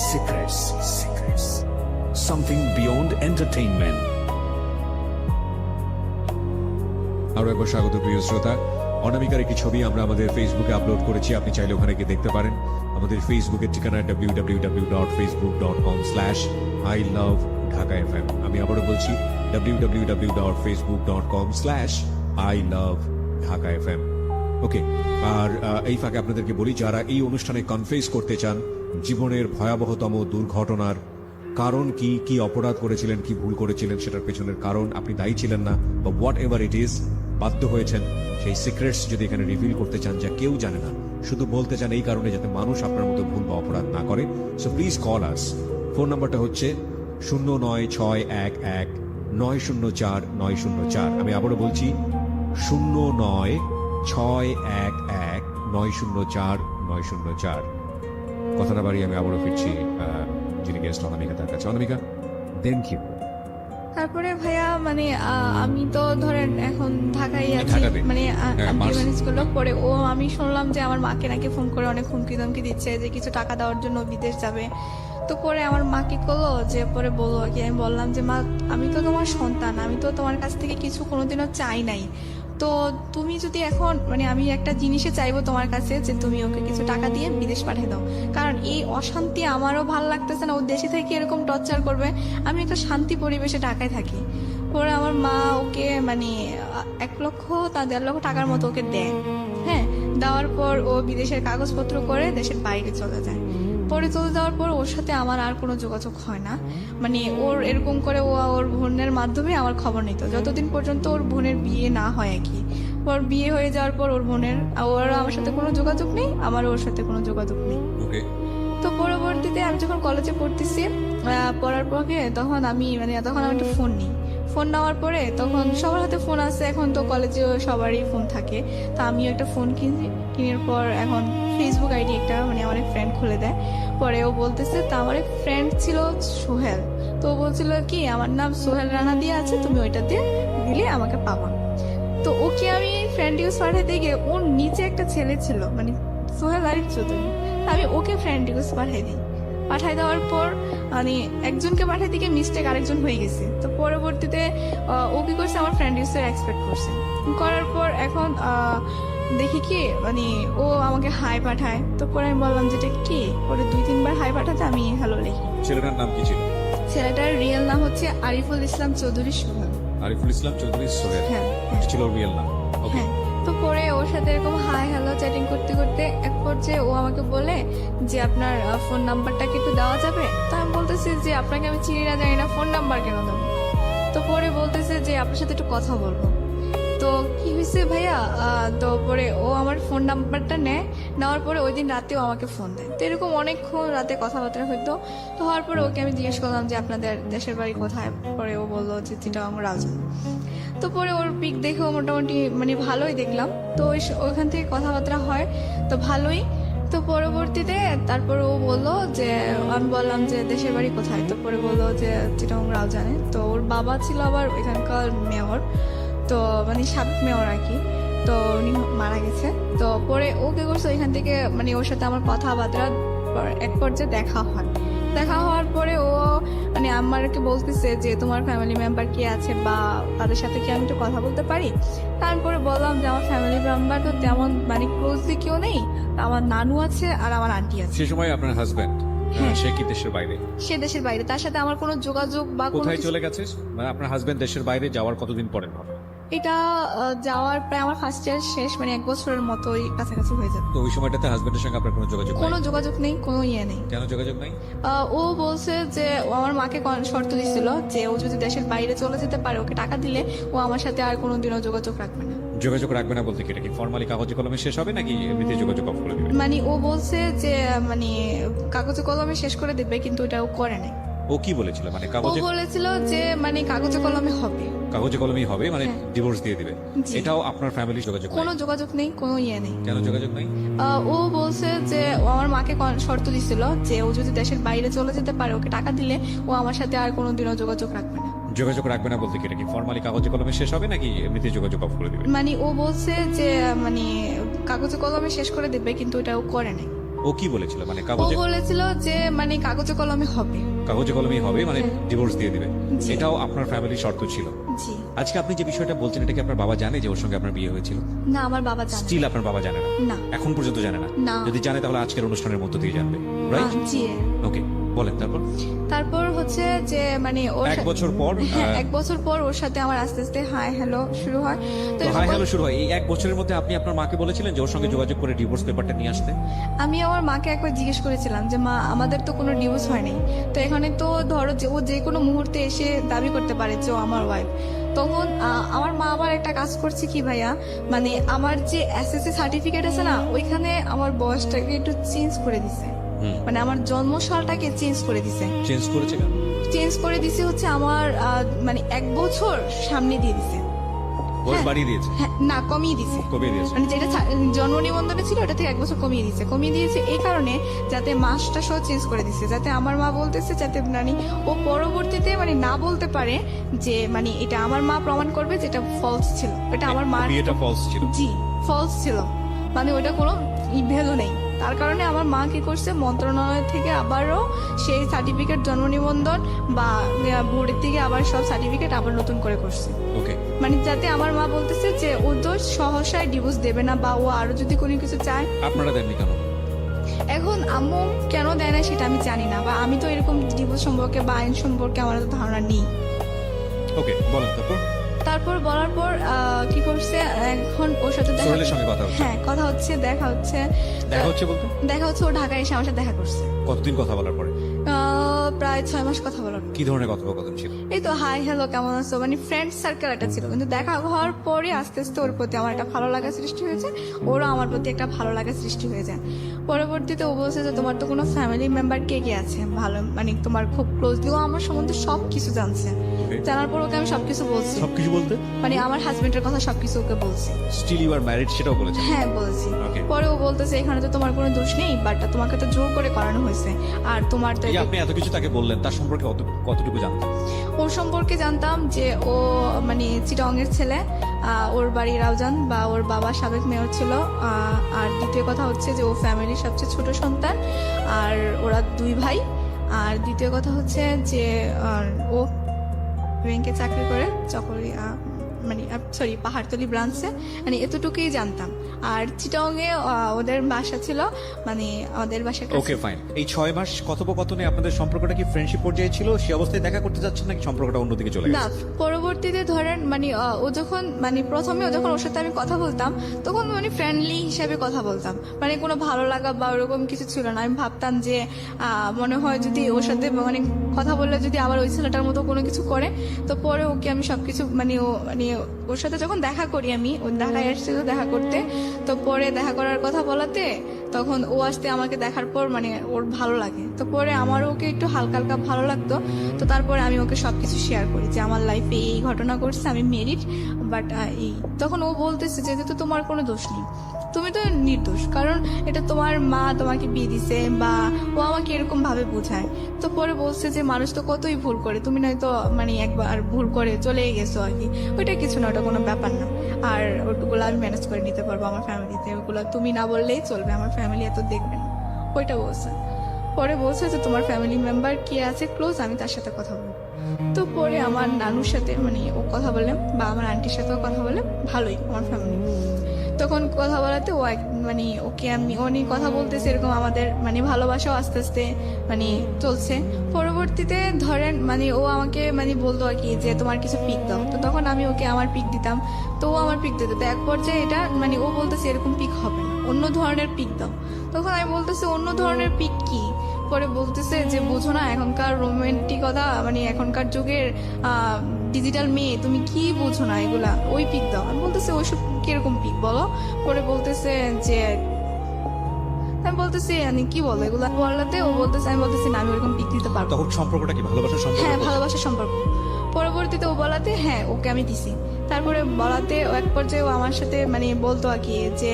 S3: Secrets, something beyond entertainment.
S1: আরো একবার স্বাগত প্রিয় শ্রোতা। অনামিকার একটি ছবি আমরা আমাদের ফেসবুকে আপলোড করেছি, আপনি চাইলে ওখানে গিয়ে দেখতে পারেন। আমাদের ফেসবুকের ঠিকানা www.facebook.com/ilovedhakafm। আমি আবারও বলছি www.facebook.com/ilovedhakafm। ওকে, আর এই ফাঁকে আপনাদেরকে বলি, যারা এই অনুষ্ঠানে কনফেস করতে চান জীবনের ভয়াবহতম দুর্ঘটনার কারণ কি, কি অপরাধ করেছিলেন, কি ভুল করেছিলেন, সেটার পেছনের কারণ আপনি দায়ী ছিলেন না, বা হোয়াট এভার ইট ইজ, বাধ্য হয়েছেন, সেই সিক্রেটস যদি এখানে রিভিল করতে চান যা কেউ জানে না, শুধু বলতে চান এই কারণে যাতে মানুষ আপনার মতো ভুল বা অপরাধ না করে, so please call us. Phone নাম্বারটা হচ্ছে 09611904904। আমি আবারও বলছি 09611904904। কথাটা বাড়ি আমি আবারও ফিরছি যিনি গেস্ট অনামিকা তার কাছে। অনামিকা, দেন কি?
S2: তারপরে ভাইয়া মানে আমি তো ধরেন এখন ঢাকায় আছি,
S1: ঢাকাতে?
S2: মানে
S1: হ্যাঁ,
S2: ম্যানেজ করলো পরে ও, আমি শুনলাম যে আমার মাকে নাকি ফোন করে অনেক হুমকি ধমকি দিচ্ছে যে কিছু টাকা দেওয়ার জন্য বিদেশ যাবে। তো পরে আমার মা কি করলো যে পরে বললো আর কি, আমি বললাম যে মা, আমি তো তোমার সন্তান, আমি তো তোমার কাছ থেকে কিছু কোনোদিনও চাই নাই, তো তুমি যদি এখন মানে আমি একটা জিনিসে চাইবো তোমার কাছে যে তুমি ওকে কিছু টাকা দিয়ে বিদেশ পাঠিয়ে দাও, কারণ এই অশান্তি আমারও ভালো লাগতেছে না, ও দেশে থেকে এরকম টর্চার করবে, আমি একটা শান্তি পরিবেশে ঢাকায় থাকি। পরে আমার মা ওকে মানে 1 লক্ষ তা 1.5 লক্ষ টাকার মতো ওকে দেয়। হ্যাঁ, দেওয়ার পর ও বিদেশের কাগজপত্র করে দেশের বাইরে চলে যায়। পরে চলে যাওয়ার পর ওর সাথে আমার আর কোনো যোগাযোগ হয় না, মানে ওর এরকম করে ও ওর বোনের মাধ্যমে আমার খবর নিত যতদিন পর্যন্ত ওর বোনের বিয়ে না হয় আর কি। ওর বিয়ে হয়ে যাওয়ার পর ওর বোনের, ওর আমার সাথে কোনো যোগাযোগ নেই, আমার ওর সাথে কোনো যোগাযোগ নেই।
S1: ওকে।
S2: তো পরবর্তীতে আমি যখন কলেজে পড়তেছি, পড়ার পরে তখন আমি একটা ফোন নিই। ফোন নেওয়ার পরে তখন সবার হাতে ফোন আছে, এখন তো কলেজে সবারই ফোন থাকে, তো আমিও একটা ফোন কিনার পর এখন ফেসবুক আইডি একটা মানে আমার এক ফ্রেন্ড খুলে দেয়। পরে ও বলতেছে, তা আমার এক ফ্রেন্ড ছিল সোহেল, তো ও বলছিল কি আমার নাম সোহেল রানা দিয়ে আছে, তুমি ওইটা দিয়ে দিলে আমাকে পাবা। তো ওকে আমি ফ্রেন্ড ইউজ পাঠাতে গিয়ে ওর নিচে একটা ছেলে ছিল, মানে সোহেল আরিফ চৌধুরী, আমি ওকে ফ্রেন্ড রিকোয়েস্ট পাঠাই দেওয়ার পর মানে একজনকে পাঠাই দিকে মিস্টেক আরেকজন হয়ে গেছে। তো পরবর্তীতে ও কি করছে, আমার ফ্রেন্ড রিকোয়েস্ট এক্সপেক্ট করছে, করার পর এখন দেখি কি মানে ও আমাকে হাই পাঠায়। তো পরে আমি বললাম যেটা কি, পরে 2-3 বার হাই পাঠাতে আমি হ্যালো লিখি।
S1: ছেলেটার নাম কি ছিল?
S2: ছেলেটার রিয়েল নাম হচ্ছে আরিফুল ইসলাম চৌধুরী সোহেল।
S1: আরিফুল ইসলাম চৌধুরী সোহেল,
S2: হ্যাঁ
S1: এটা ছিল রিয়েল নাম। ওকে।
S2: হ্যাঁ, তো পরে ওর সাথে এরকম হাই হ্যালো চ্যাটিং করতে করতে এক পর্যায়ে ও আমাকে বলে যে আপনার ফোন নাম্বারটা কি একটু দেওয়া যাবে। তো আমি বলতেছি যে আপনাকে আমি চিনি না জানি না, ফোন নাম্বার কেন দেবো। তো পরে বলতেছে যে আপনার সাথে একটু কথা বলবো। তো কি হয়েছে ভাইয়া, তো পরে ও আমার ফোন নাম্বারটা নেওয়ার পরে ওই দিন রাতেও আমাকে ফোন দেয়। তো এরকম অনেকক্ষণ রাতে কথাবার্তা হইতো। তো হওয়ার পরে ওকে আমি জিজ্ঞেস করলাম যে আপনাদের দেশের বাড়ি কোথায়। পরে ও বললো যে চিটাগাং রাজধানী। তো পরে ওর পিক দেখেও মোটামুটি মানে ভালোই দেখলাম। তো ওইখান থেকে কথাবার্তা হয় তো ভালোই। তো পরবর্তীতে তারপর ও বললো যে, আমি বললাম যে দেশের বাড়ি কোথায়, তো পরে বললো যে চিটাগং রাউজানে। তো ওর বাবা ছিল আবার ওইখানকার মেয়র, তো মানে সাবেক মেয়র আর কি। তো উনি মারা গেছে। তো পরে ও কি করছে, ওইখান থেকে মানে ওর সাথে আমার কথাবার্তা এক পর্যায়ে দেখা হওয়ার পরে ও মানে আমাকে বলতেছে যে তোমার ফ্যামিলি মেম্বার কি আছে বা তাদের সাথে কি আমি একটু কথা বলতে পারি। তারপরে বললাম যে আমার ফ্যামিলি মেম্বার তো তেমন মানে ক্লোজলি কেউ নেই, আমার নানু আছে আর আমার আন্টি আছে।
S1: সে সময় আপনার হাজবেন্ড সে কি দেশের বাইরে?
S2: সে দেশের বাইরে, তার সাথে আমার কোনো যোগাযোগ বা কোনো
S1: কোথায়
S2: কিছু-
S1: চলে গেছে? মানে আপনার হাজবেন্ড দেশের বাইরে যাওয়ার কতদিন পরে হবে?
S2: এটা যাওয়ার প্রায় আমার ফার্স্ট ইয়ার শেষ, মানে 1 বছরের মতোই কাছাকাছি হয়ে যাবে।
S1: তো ওই সময়টাতে হাজবেন্ডের সঙ্গে আপনার কোনো যোগাযোগ
S2: কোনো
S1: নাই?
S2: যোগাযোগ নেই, কোনো ইয়ে নেই।
S1: কেন যোগাযোগ নাই?
S2: ও বলছে যে ও আমার মাকে শর্ত দিছিল যে ও যদি দেশের বাইরে চলে যেতে পারে, ওকে টাকা দিলে ও আমার সাথে আর কোনোদিনও যোগাযোগ রাখবে না।
S1: যোগাযোগ রাখবে না বলতে কি, এটা কি ফর্মালি কাগজে কলমে শেষ হবে নাকি এমনিতে যোগাযোগ অফ করে দিবে?
S2: মানে ও বলছে যে মানে কাগজে কলমে শেষ করে দেবে, কিন্তু এটা ও করে নাই।
S1: ও কি বলেছিল? মানে
S2: ও
S1: কাগজে
S2: বলেছিল যে মানে কাগজে কলমে হবে,
S1: কাগজে কলমেই হবে, মানে
S2: হ্যাঁ।
S1: ডিভোর্স দিয়ে দিবে।
S2: জি।
S1: এটাও আপনার ফ্যামিলি যোগাযোগ নাই?
S2: কোনো যোগাযোগ নেই, কোনো ইয়ে নেই।
S1: কেন যোগাযোগ নাই?
S2: ও বলছে যে ও আমার মাকে শর্ত দিছিল যে ও যদি দেশের বাইরে চলে যেতে পারে, ওকে টাকা দিলে ও আমার সাথে আর কোনোদিনও যোগাযোগ রাখবে না।
S1: যোগাযোগ রাখবে না বলতে কি, এটা কি ফর্মালি কাগজে কলমে শেষ হবে নাকি এমনিতে যোগাযোগ অফ করে দিবে?
S2: মানে ও বলছে যে মানে কাগজে কলমে শেষ করে দেবে, কিন্তু এটা ও করে নাই।
S1: ও কি বলেছিল? মানে
S2: ও
S1: কাগজে
S2: বলেছিল যে মানে কাগজে কলমে হবে।
S1: কাগজে কলমেই হবে, মানে
S2: হ্যাঁ।
S1: ডিভোর্স দিয়ে দিবে।
S2: জি।
S1: এটাও আপনার ফ্যামিলির শর্ত ছিল।
S2: জি
S1: আজকে আপনি যে বিষয়টা বলছেন, এটা কি আপনার বাবা জানে যে ওর সঙ্গে আপনার বিয়ে হয়েছিল?
S2: না, আমার বাবা জানে
S1: স্টিল আপনার বাবা জানে না?
S2: না।
S1: এখন পর্যন্ত জানে না?
S2: না।
S1: যদি জানে তাহলে আজকের অনুষ্ঠানের মধ্য দিয়ে জানবে, রাইট?
S2: জি।
S1: ওকে, বলেন তারপর।
S2: তারপর হচ্ছে যে মানে ওর
S1: 1 বছর পর
S2: হ্যাঁ 1 বছর পর ওর সাথে আমার আস্তে আস্তে হাই হ্যালো শুরু হয়। তো
S1: হাই হ্যালো শুরু হয়। এই 1 বছরের মধ্যে আপনি আপনার মাকে বলেছিলেন যে ওর সঙ্গে যোগাযোগ করে ডিভোর্স পেপারটা নিয়ে আসতে?
S2: আমি আমার মাকে একবার জিজ্ঞেস করেছিলাম যে মা, আমাদের তো কোনো ডিভোর্স হয়নি, তো এখানে তো ধরো যে ও যে কোনো মুহূর্তে এসে দাবি করতে পারে যে ও আমার ওয়াইফ। তখন আমার মা আবার একটা কাজ করছে কি ভাইয়া, মানে আমার যে এসএসসি সার্টিফিকেট আছে না, ওইখানে আমার বয়সটাকে একটু চেঞ্জ করে দিছে, মানে আমার জন্ম সালটাকে চেঞ্জ করে দিছে।
S1: চেঞ্জ করেছে কেন?
S2: চেঞ্জ করে দিছে হচ্ছে আমার মানে 1 বছর সামনে দিয়ে দিছে।
S1: বয়স
S2: হ্যাঁ।
S1: বাড়িয়ে দিয়েছে?
S2: হ্যাঁ, না কমিয়ে দিছে।
S1: কবে দিয়েছে?
S2: মানে যেটা জন্ম নিবন্ধনে ছিল ওটা থেকে 1 বছর কমিয়ে দিয়েছে এই কারণে, যাতে মাসটা সহ চেঞ্জ করে দিছে, যাতে আমার মা বলতেছে যাতে মানে ও পরবর্তীতে মানে না বলতে পারে যে মানে এটা আমার মা প্রমাণ করবে যেটা ফলস ছিল, এটা আমার মা।
S1: বিয়েটা ফলস ছিল?
S2: জি, ফলস ছিল, মানে ওটা কোনো ভ্যালু নেই। তার কারণে আমার মা কি করছে, মন্ত্রণালয় থেকে আবারও সেই সার্টিফিকেট, জন্ম নিবন্ধন বা বোর্ডের থেকে আবার সব সার্টিফিকেট আবার নতুন করে করছে।
S1: ওকে,
S2: মানে যাতে আমার মা বলতেছে যে ও তো সহসায় ডিভোর্স দেবে না, বা ও আরো যদি কোনো কিছু চায়।
S1: আপনারা দেননি কেন?
S2: এখন আম্মু কেন দেয় না সেটা আমি জানি না, বা আমি তো এরকম ডিভোর্স সম্পর্কে বা আইন সম্পর্কে আমার তো ধারণা নেই।
S1: ওকে, বলেন তারপর।
S2: তারপর বলার পর কি করছে, এখন ওর সাথে
S1: সোহেলের সঙ্গে কথা হচ্ছে?
S2: হ্যাঁ কথা হচ্ছে, দেখা হচ্ছে।
S1: দেখা হচ্ছে বলতে
S2: ও ঢাকায় এসে আমার সাথে দেখা করছে।
S1: কতদিন কথা বলার পরে?
S2: প্রায় 6 মাস কথা বলার পর।
S1: কি ধরনের কথোপকথন ছিল?
S2: এই তো হাই হ্যালো কেমন আছো, মানে ফ্রেন্ড সার্কেল একটা ছিল, কিন্তু দেখা হওয়ার পরে আস্তে আস্তে ওর প্রতি আমার একটা ভালো লাগা সৃষ্টি হয়েছে, ওরও আমার প্রতি একটা ভালো লাগা সৃষ্টি হয়ে যায়। পরবর্তীতে ও বলছে যে তোমার তো কোনো ফ্যামিলি মেম্বার কে কে আছে ভালো, মানে তোমার খুব ক্লোজলি, ও আমার সম্বন্ধে সবকিছু জানছে। জানার পর ওকে আমি সবকিছু বলছি,
S1: সবকিছু বলতে?
S2: মানে আমার হাজবেন্ডের কথা সবকিছু ওকে বলছি।
S1: স্টিল ইউ আর ম্যারিড সেটাও বলেছেন?
S2: হ্যাঁ বলছি।
S1: Okay.
S2: পরে ও বলতেছে এখানে তো তোমার কোনো দোষ নেই, বাট তোমাকে তো জোর করে করানো হয়েছে, আর তোমার তো
S1: এই আপনি এত কিছু তাকে বললেন, তার সম্পর্কে কতটুকু জানতেন?
S2: ওর সম্পর্কে জানতাম যে ও মানে চিটাগং এর ছেলে, ওর বাড়ি রাউজান, বা ওর বাবা সাবেক মেয়র ছিল। আর দ্বিতীয় কথা হচ্ছে যে ও ফ্যামিলির সবচেয়ে ছোট সন্তান, আর ওরা 2 ভাই। আর দ্বিতীয় কথা হচ্ছে যে ও ব্যাংকে চাকরি করে, চকরি মানে সরি পাহাড়তলি ব্রাঞ্চে, মানে এতটুকুই জানতাম। আর চিটাগংয়ে ওদের বাসা ছিল, মানে ওদের বাসার কাছে।
S1: Okay fine. এই 6 মাস কথোপকথনে আপনাদের সম্পর্কটা কি ফ্রেন্ডশিপ পর্যায়ে ছিল? সে অবস্থায় দেখা করতে যাচ্ছেন নাকি সম্পর্কটা অন্যদিকে চলে
S2: না,
S1: গেছে?
S2: পরবর্তীতে ধরেন মানে ও যখন মানে প্রথমে ও যখন ওর সাথে আমি কথা বলতাম, তখন মানে ফ্রেন্ডলি হিসেবে কথা বলতাম, মানে কোনো ভালো লাগা বা ওরকম কিছু ছিল না। আমি ভাবতাম যে মনে হয় যদি ওর সাথে মানে কথা বললে যদি আবার ওই ছেলেটার মতো কোনো কিছু করে, তো পরে ওকে আমি সবকিছু মানে ওর সাথে যখন দেখা করি, আমি ও ঢাকায় আসছিল দেখা করতে, তো পরে দেখা করার কথা বলাতে তখন ও আসতে আমাকে দেখার পর মানে ওর ভালো লাগে, তো পরে আমারও ওকে একটু হালকা হালকা ভালো লাগতো। তো তারপরে আমি ওকে সবকিছু শেয়ার করি যে আমার লাইফে এই ঘটনা ঘটছে, আমি মেরিড, বাট এই তখন ও বলতেছে যে তো তোমার কোনো দোষ নেই, তুমি তো নির্দোষ, কারণ এটা তোমার মা তোমাকে বিয়ে দিছে, বা ও আমাকে এরকম ভাবে বোঝায়। তো পরে বলছে যে মানুষ তো কতই ভুল করে, তুমি নয়তো মানে একবার ভুল করে চলে গেছো আর কি, ওইটা কিছু না, ওটা কোনো ব্যাপার না, আর ওগুলো আমি ম্যানেজ করে নিতে পারবো আমার ফ্যামিলিতে, ওগুলো তুমি না বললেই চলবে, আমার ফ্যামিলি এত দেখবে না, ওইটা বলছে। পরে বলছে যে তোমার ফ্যামিলি মেম্বার কে আছে ক্লোজ, আমি তার সাথে কথা বলবো। তো পরে আমার নানুর সাথে মানে ও কথা বলে, বা আমার আন্টির সাথেও কথা বলে, ভালোই আমার ফ্যামিলি। তখন কথা বলাতে ও মানে ওকে আমি অনেক কথা বলতেছে, এরকম আমাদের মানে ভালোবাসাও আস্তে আস্তে মানে চলছে। পরবর্তীতে ধরেন মানে ও আমাকে মানে বলতো আর কি যে তোমার কিছু পিক দাও, তো তখন আমি ওকে আমার পিক দিতাম, তো ও আমার পিক দিত। তো এক পর্যায়ে এটা মানে ও বলতেছে এরকম পিক হবে না, অন্য ধরনের পিক দাও। তখন আমি বলতেছি অন্য ধরনের পিক কি? পরে বলতেছে যে বুঝো না এখনকার রোমান্টিকতা, মানে এখনকার যুগের ডিজিটাল মেয়ে, তুমি কি বুঝো না এগুলা, ওই পিক দাও। আমি বলতেছি ওইসব কিরকম পিক বলো? পরে বলতেছে যে আমি বলতেছি আমি কি বলো এগুলা বলাতে ও বলতেছে, আমি বলতেছি না আমি ওরকম পিক দিতে পারবো।
S4: তখন সম্পর্কটা কি ভালোবাসার সম্পর্ক?
S2: হ্যাঁ, ভালোবাসার সম্পর্ক। পরবর্তীতে ও বলাতে হ্যাঁ ওকে আমি দিছি। তারপরে বলাতে ও এক পর্যায়ে ও আমার সাথে মানে বলতো আর কি যে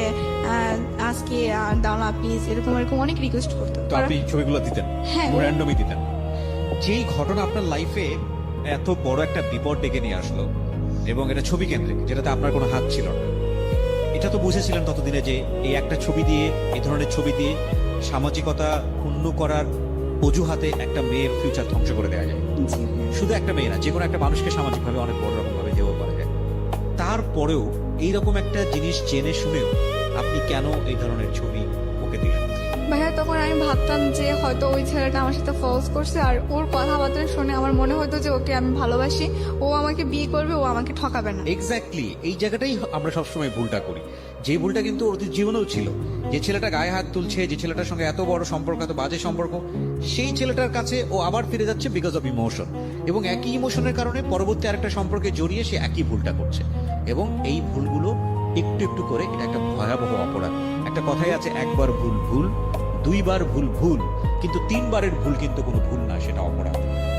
S2: আজকে দাও না প্লিজ, এরকম এরকম অনেক রিকোয়েস্ট করতো।
S4: তো আপনি ছবিগুলো দিতেন?
S2: হ্যাঁ।
S4: র্যান্ডমই দিতেন? যেই ঘটনা আপনার লাইফে এত বড় একটা বিপদ ডেকে নিয়ে আসলো, এবং এটা ছবি কেন্দ্রিক, যেটাতে আপনার কোনো হাত ছিল না, এটা তো বুঝেছিলেন ততদিনে যে এই একটা ছবি দিয়ে, এই ধরনের ছবি দিয়ে সামাজিকতা পূর্ণ করার অজুহাতে একটা মেয়ের ফিউচার ধ্বংস করে দেওয়া যায়।
S2: জি।
S4: শুধু একটা মেয়ে না, যে কোনো একটা মানুষকে সামাজিকভাবে অনেক বড় রকম ভাবে দেওয়া করা যায়। তারপরেও এইরকম একটা জিনিস জেনে শুনেও আপনি কেন এই ধরনের ছবি ওকে দিলেন?
S2: ভাইয়া তখন আমি ভাবতাম যে হয়তো ওই ছেলেটা আমার সাথে ফলস করছে, আর ওর কথাবার্তা শুনে আমার মনে হতো যে ওকে আমি ভালোবাসি, ও আমাকে বিয়ে করবে, ও আমাকে ঠকাবে না।
S4: এক্স্যাক্টলি, এই জায়গাটাই আমরা সবসময় ভুলটা করি, যে ভুলটা কিন্তু ওর জীবনেও ছিল। যে ছেলেটা গায়ে হাত তুলছে, যে ছেলেটার সঙ্গে এত বড় সম্পর্ক, এত বাজে সম্পর্ক, সেই ছেলেটার কাছে ও আবার ফিরে যাচ্ছে বিকজ অফ ইমোশন, এবং একই ইমোশনের কারণে পরবর্তী আরেকটা সম্পর্কে জড়িয়ে সে একই ভুলটা করছে। এবং এই ভুলগুলো একটু একটু করে এটা একটা ভয়াবহ অপরাধ। একটা কথাই আছে, একবার ভুল ভুল, দুইবার ভুল ভুল, কিন্তু তিনবারের ভুল কিন্তু কোনো ভুল না, সেটা অপরাধ।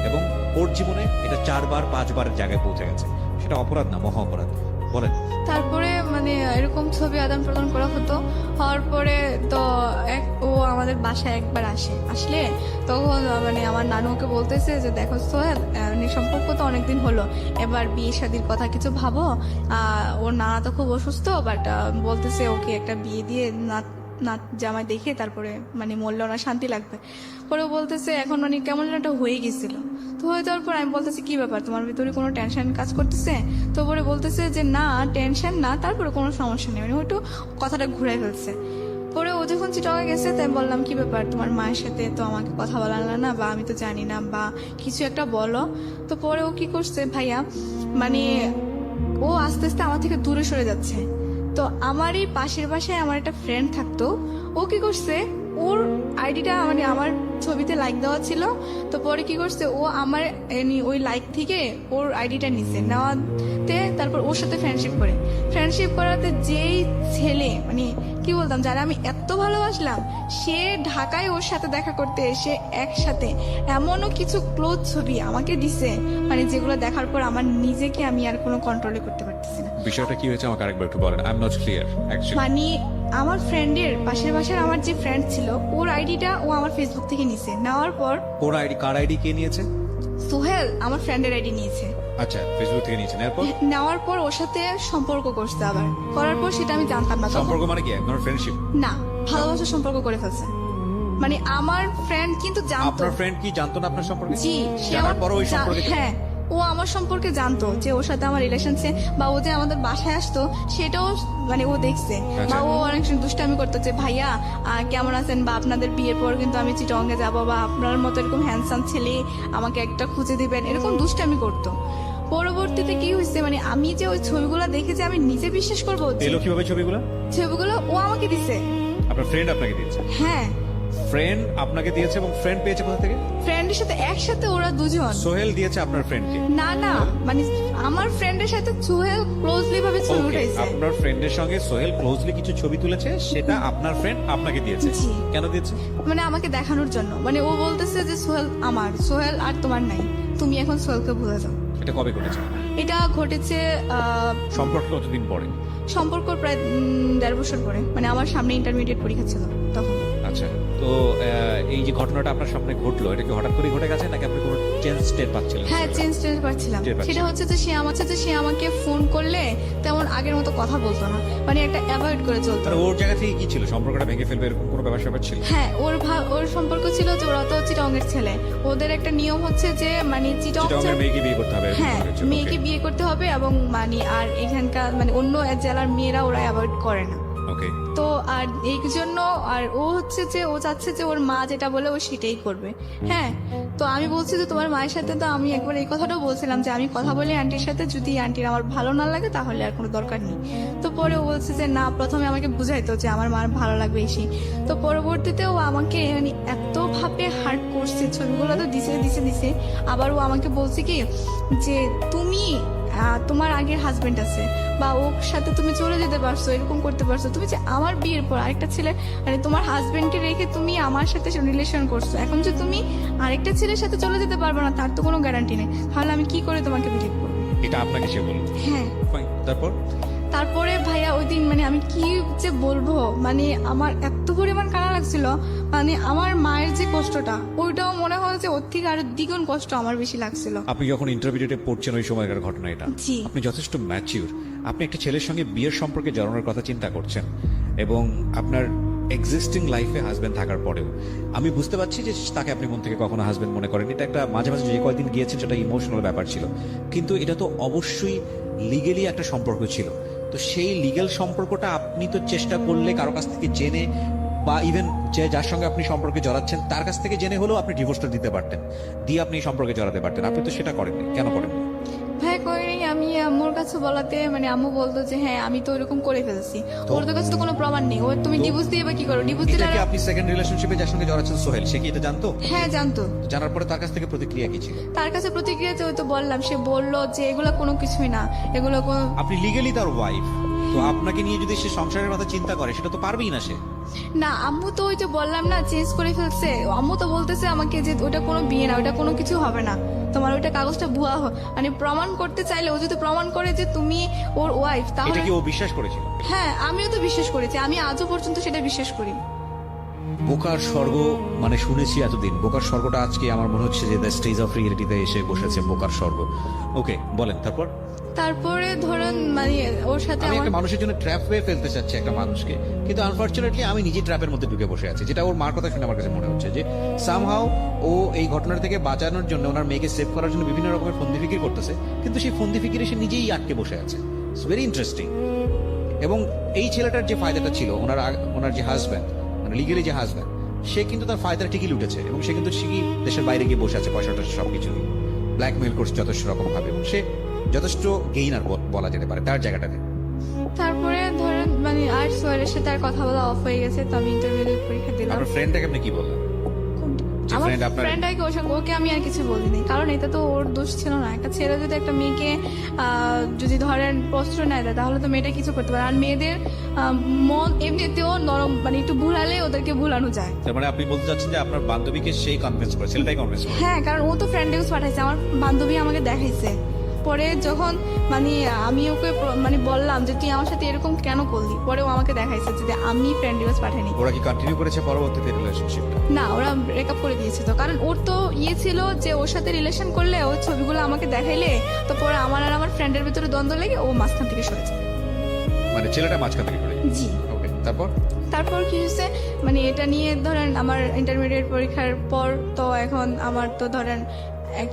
S4: এবং ওর জীবনে এটা 4বার 5বারের জায়গায় পৌঁছে গেছে, সেটা অপরাধ না, মহা অপরাধ। বলেন।
S2: তারপরে মানে এরকম ছবি আদান প্রদান করা হতো, হওয়ার পরে তো ও আমাদের বাসায় একবার আসলে তখন মানে আমার নানু ওকে বলতেছে যে দেখো সোহেল, সম্পর্ক তো অনেকদিন হলো, এবার বিয়ে শাদীর কথা কিছু ভাবো। ওর নানা তো খুব অসুস্থ, বাট বলতেছে ওকে একটা বিয়ে দিয়ে নাত জামাই দেখে তারপরে মানে মরলে ওনার শান্তি লাগবে। পরে বলতেছে এখন মানে কেমন যেন একটা হয়ে গেছিল। তো হয়ে যাওয়ার পর আমি বলতেছি কি ব্যাপার, তোমার ভিতরে কোনো টেনশন কাজ করতেছে? তো পরে বলতেছে যে না টেনশন না, তারপরে কোনো সমস্যা নেই, মানে ওইটু কথাটা ঘুরে ফেলছে। পরে ও যখন চিটকে গেছে তাই বললাম কি ব্যাপার, তোমার মায়ের সাথে তো আমাকে কথা বলা না, বা আমি তো জানি না, বা কিছু একটা বলো। তো পরে ও কি করছে ভাইয়া, মানে ও আস্তে আস্তে আমার থেকে দূরে সরে যাচ্ছে। তো আমার এই পাশের বাসায় আমার একটা ফ্রেন্ড থাকতো, ও কি করছে ওর আইডিটা মানে আমার ছবিতে লাইক দেওয়া ছিল, তো পরে কি করছে ও আমার ওই লাইক থেকে ওর আইডিটা নিছে, নেওয়াতে তারপর ওর সাথে ফ্রেন্ডশিপ করাতে যেই ছেলে মানে কি বলতাম যারা আমি এত ভালোবাসলাম, সে ঢাকায় ওর সাথে দেখা করতে এসে একসাথে এমনও কিছু ক্লোজ ছবি আমাকে দিছে, মানে যেগুলো দেখার পর আমার নিজেকে আমি আর কোনো কন্ট্রোলে করতে পারতেছি না।
S1: বিষয়টা কি হয়েছে আমাকে আরেকবার একটু বলেন, I am not clear actually.
S2: মানে আমার ফ্রেন্ডের পাশের বাসার আমার যে ফ্রেন্ড ছিল, ওর আইডিটা ও আমার ফেসবুক থেকে নিছে, নেওয়ার পর
S4: ওর আইডি, কার আইডি কে নিয়েছে?
S2: সোহেল আমার ফ্রেন্ডের আইডি নিয়েছে।
S4: আচ্ছা, ফেসবুক থেকে নিয়েছেন, এরপর?
S2: নেওয়ার পর ওর সাথে সম্পর্ক করছে, আবার করার পর সেটা আমি জানতাম না।
S4: সম্পর্ক মানে কি, একদম ফ্রেন্ডশিপ
S2: না, ভালোবাসার সম্পর্ক করে ফেলছে। মানে আমার ফ্রেন্ড কিন্তু জানতো।
S4: আপনার ফ্রেন্ড কি জানতো না আপনার সম্পর্কে?
S2: জি, সে
S4: জানার
S2: আমার
S4: পরও ওই সম্পর্কে?
S2: হ্যাঁ, ও আমার সম্পর্কে জানতো যে ওর সাথে আমার রিলেশনশিপ, বা ও যে আমাদের বাসায় আসতো সেটাও মানে ও দেখছে। বা ও অনেক সময় দুষ্টামি করতো যে ভাইয়া কেমন আছেন, বা আপনাদের বিয়ের পর কিন্তু আমি চিটংয়ে যাবো, বা আপনার মতো এরকম হ্যান্ডসাম ছেলে আমাকে একটা খুঁজে দিবেন, এরকম দুষ্টামি করতো। পরবর্তীতে কি হয়েছে, মানে আমি যে ওই ছবিগুলো দেখেছি আমি নিজে বিশ্বাস করবো।
S4: এলো কিভাবে ছবিগুলো?
S2: ছবিগুলো ও আমাকে দিছে,
S4: আপনার ফ্রেন্ড আপনাকে দিয়েছে?
S2: হ্যাঁ
S1: ফ্রেন্ড আপনাকে দিয়েছে এবং ফ্রেন্ড পেয়েছে কোথা থেকে?
S2: ফ্রেন্ডের সাথে একসাথে ওরা দুজন।
S1: সোহেল দিয়েছে আপনার ফ্রেন্ডকে?
S2: না না, মানে আমার ফ্রেন্ডের সাথে সোহেল ক্লোজলি ভাবে ছবি
S1: ওকে,
S2: উঠাইছে।
S1: আপনার ফ্রেন্ডের সঙ্গে সোহেল ক্লোজলি কিছু ছবি তুলেছে, সেটা আপনার ফ্রেন্ড আপনাকে দিয়েছে।
S2: জি।
S1: কেন দিয়েছে?
S2: মানে আমাকে দেখানোর জন্য, মানে ও বলতেছে যে সোহেল আমার, সোহেল আর তোমার নাই, তুমি এখন সোহেলকে ভুলে যাও।
S1: এটা কবে ঘটেছে?
S2: এটা ঘটেছে
S1: সম্পর্ক কতদিন পরে?
S2: সম্পর্ক প্রায় 1.5 বছর পরে, মানে আমার সামনে ইন্টারমিডিয়েট পরীক্ষা ছিল তখন।
S1: আচ্ছা, তো এই যে ঘটনাটা আপনার সামনে ঘটলো, এটা কি হঠাৎ করে ঘটে গেছে নাকি আপনি কোনো চেঞ্জ টের পাচ্ছিলেন?
S2: হ্যাঁ, চেঞ্জ টের পাচ্ছিলাম।
S1: টের পাচ্ছিলেন।
S2: সেটা হচ্ছে যে সে আমাকে ফোন করলে তেমন আগের মতো কথা বলতো না, মানে একটা অ্যাভয়েড করে চলতো।
S1: মানে ওর জায়গা থেকে কি ছিল, সম্পর্কটা ভেঙে ফেলবে এরকম কোনো ব্যাপার ছিল?
S2: হ্যাঁ, ওর সম্পর্ক ছিল যে ওরা তো চিটংয়ের ছেলে, ওদের একটা নিয়ম হচ্ছে যে মানে চিটং
S1: চিটাগংয়ের মেয়েকে বিয়ে করতে হবে, এরকম
S2: হ্যাঁ,
S1: কিছু।
S2: মেয়েকে
S1: Okay,
S2: বিয়ে করতে হবে এবং মানে আর এখানকার মানে অন্য জেলার মেয়েরা ওরা অ্যাভয়েড করে না।
S1: okay.
S2: তো আর এই জন্য আর ও হচ্ছে যে ও চাচ্ছে যে ওর মা যেটা বলে ও সেটাই করবে। হ্যাঁ, তো আমি বলছি যে তোমার মায়ের সাথে তো আমি একবার এই কথাটাও বলছিলাম যে আমি কথা বলি আন্টির সাথে, যদি আন্টির আমার ভালো না লাগে তাহলে আর কোনো দরকার নেই। তো পরে ও বলছে যে না, প্রথমে আমাকে বুঝাইতো যে আমার মার ভালো লাগবে এসে। তো পরবর্তীতে ও আমাকে মানে এতভাবে হার্ট করছে, ছবিগুলো তো দিছে। আবার ও আমাকে বলছে কি যে তুমি তোমার আগের হাজবেন্ড আছে বা ওর সাথে তুমি চলে যেতে পারছো, এরকম করতে পারছো, তুমি যে আমার বিয়ের পর আরেকটা ছেলে মানে তোমার হাজবেন্ডকে রেখে তুমি আমার সাথে রিলেশন করছো, এখন যে তুমি আরেকটা ছেলের সাথে চলে যেতে পারবে না তার তো কোনো গ্যারান্টি নেই, তাহলে আমি কি করে তোমাকে বিলিভ করবো?
S1: এটা আপনাকে সে বলল?
S2: হ্যাঁ।
S1: Fine, তারপর?
S2: তারপরে ভাইয়া ওই দিন মানে আমি কি যে বলবো, মানে আমার এত পরিমাণ কান্না লাগছিল, মানে আমার মায়ের যে কষ্টটা ওইটাও মনে হয় যে ওর থেকে আরো দ্বিগুণ কষ্ট আমার বেশি লাগছিল।
S1: আপনি যখন ইন্টারমিডিয়েটে পড়ছেন ওই সময়কার ঘটনা এটা,
S2: জি।
S1: আপনি যথেষ্ট ম্যাচিউর, আপনি একটা ছেলের সঙ্গে বিয়ের সম্পর্কে জড়ানোর কথা চিন্তা করছেন এবং আপনার এক্সিস্টিং লাইফে হাজবেন্ড থাকার পরেও আমি বুঝতে পারছি যে তাকে আপনি মন থেকে কখনো হাজবেন্ড মনে করেন। এটা একটা মাঝে মাঝে যে কয়েকদিন গিয়েছেন সেটা ইমোশনাল ব্যাপার ছিল, কিন্তু এটা তো অবশ্যই লিগেলি একটা সম্পর্ক ছিল। তো সেই লিগ্যাল সম্পর্কটা আপনি তো চেষ্টা করলে কারো কাছ থেকে জেনে বা ইভেন যে যার সঙ্গে আপনি সম্পর্কে জড়াচ্ছেন তার কাছ থেকে জেনে হলেও আপনি ডিভোর্সটা দিতে পারতেন, দিয়ে আপনি সম্পর্কে জড়াতে পারতেন। আপনি তো সেটা করেননি, কেন করেননি?
S2: ভাই করিনি, আমি আম্মুর কাছে বলাতে মানে আম্মু বলতো যে হ্যাঁ আমি তো এরকম করে ফেলছি, ওর তো কাছে তো কোনো প্রমাণ নেই, ওর তুমি ডিভোর্স দিয়ে বা কি করো? ডিভোর্স দিলে
S1: এটা কি
S2: আর-
S1: আপনি সেকেন্ড রিলেশনশিপে যার সঙ্গে জড়াচ্ছেন সোহেল, সে কি এটা জানতো?
S2: হ্যাঁ জানতো।
S1: তো জানার পরে তার কাছ থেকে প্রতিক্রিয়া কি ছিল?
S2: তার কাছে প্রতিক্রিয়াতে ওই তো বললাম, সে বললো যে এগুলো কোনো কিছুই না, এগুলো কোনো
S1: আপনি লিগেলি তার ওয়াইফ, তো আপনাকে নিয়ে যদি সে সংসারের কথা চিন্তা করে সেটা তো পারবেই না সে।
S2: না। আম্মু তো ওই যে বললাম না চেঞ্জ করে ফেলছে, আম্মু তো বলতেছে আমাকে যে ওটা কোনো বিয়ে না, ওটা কোনো কিছু হবে না, তোমার ওইটা কাগজটা ভুয়া মানে প্রমাণ করতে চাইলে ও যদি প্রমাণ করে যে তুমি ওর ওয়াইফ
S1: এটা
S2: তাহলে
S1: কি ও বিশ্বাস করেছিল?
S2: হ্যাঁ আমিও তো বিশ্বাস করেছি, আমি আজও পর্যন্ত সেটা বিশ্বাস করি।
S4: বোকার স্বর্গ মানে শুনেছি এতদিন, বোকার স্বর্গটা আজকে আমার মনে হচ্ছে যে দ্য স্টেজ অফ রিয়েলিটিতে এসে বসেছে বোকার স্বর্গ। ওকে, বলেন তারপর।
S2: তারপরে ধরেন মানে ওর সাথে
S1: আমি
S2: আমার
S1: একটা মানুষের জন্য ট্র্যাপ হয়ে ফেলতে চাচ্ছি একটা মানুষকে, কিন্তু আনফরচুনেটলি আমি নিজে ট্র্যাপের মধ্যে ঢুকে বসে আছি, যেটা ওর মার কথা শুনে আমার কাছে মনে হচ্ছে যে সামহাও ও এই ঘটনার থেকে বাঁচানোর জন্য ওনার মেয়েকে সেভ করার জন্য বিভিন্ন রকমের ফন্দি ফিকির করতেছে, কিন্তু সেই ফন্দি ফিকিরে সে নিজেই আটকে বসে আছে। It's very interesting. এবং এই ছেলেটার যে ফায়দাটা ছিল, ওনার যে হাজব্যান্ড মানে লিগেলি যে হাজব্যান্ড, সে কিন্তু তার ফায়দাটা ঠিকই লুটেছে এবং সে কিন্তু ঠিকই দেশের বাইরে গিয়ে বসে আছে, পয়সাটা সবকিছু ব্ল্যাকমেল করছে যথেষ্ট রকম ভাবে, এবং সে যথেষ্ট গেইনার বলা যেতে পারে তার জায়গাটাতে।
S2: তারপরে ধরেন মানে আর সোয়ারের সাথে আর কথা বলা অফ হয়ে গেছে, তো আমি ইন্টারভিউ পরীক্ষা দিলাম।
S1: আপনার ফ্রেন্ডটাকে আপনি কি বললেন? যে
S2: আমার
S1: friend আপনার-
S2: ফ্রেন্ড ওকে আমি আর কিছু বলিনি, কারণ এটা তো ওর দোষ ছিল না। একটা ছেলে যদি একটা মেয়েকে যদি ধরেন প্রশ্রয় নেয় দেয় তাহলে তো মেয়েটা কিছু করতে পারে, আর মেয়েদের মন এমনিতেও নরম, মানে একটু ভুলালে ওদেরকে ভুলানো যায়।
S1: তার মানে আপনি বলতে চাচ্ছেন যে আপনার বান্ধবীকে সেই কনভিন্স করে, ছেলেটাই কনভিন্স করে?
S2: হ্যাঁ, কারণ ও তো ফ্রেন্ড রিকোয়েস্ট পাঠাইছে, আমার বান্ধবী আমাকে দেখাইছে। পরে যখন মানে আমি ওকে মানে বললাম যে তুই আমার সাথে এরকম কেন করলি, পরে ও আমাকে দেখাইছে যে আমি ফ্রেন্ড রিকোয়েস্ট পাঠাইনি।
S1: ওরা কি কন্টিনিউ করেছে পরবর্তীতে রিলেশনশিপটা?
S2: না, ওরা ব্রেকআপ করে দিয়েছে, তো কারণ ওর তো ছিল যে ওর সাথে রিলেশন করলে ওর ছবিগুলো আমাকে দেখাইলে তো পরে আমার আর আমার ফ্রেন্ডের ভিতরে দ্বন্দ্ব লেগে ও মাঝখান থেকে সরে যায়।
S1: মানে ছেলেটা মাঝখান থেকে করে?
S2: জি।
S1: ওকে, তারপর
S2: কি হয়েছে মানে এটা নিয়ে ধরেন আমার ইন্টারমিডিয়েট পরীক্ষার পর তো এখন আমার তো ধরেন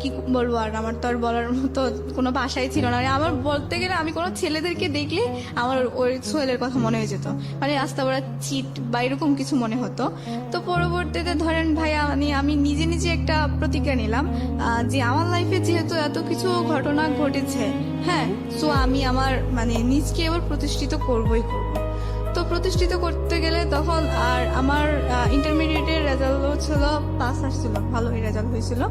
S2: কি বলবো, আর আমার তো আর বলার মতো কোনো ভাষাই ছিল না। আমার বলতে গেলে আমি কোনো ছেলেদেরকে দেখলে আমার ওই সোহেলের কথা মনে হয়ে যেত, মানে রাস্তা ওরা চিট বা এরকম কিছু মনে হতো। তো পরবর্তীতে ধরেন ভাইয়া মানে আমি নিজে নিজে একটা প্রতিজ্ঞা নিলাম যে আমার লাইফে যেহেতু এত কিছু ঘটনা ঘটেছে, হ্যাঁ, সো আমি আমার মানে নিজকে এবার প্রতিষ্ঠিত করবই করব। তো প্রতিষ্ঠিত করতে গেলে তখন আর আমার ইন্টারমিডিয়েটের রেজাল্ট ছিল পাস আসছিল, ভালোই রেজাল্ট হয়েছিল।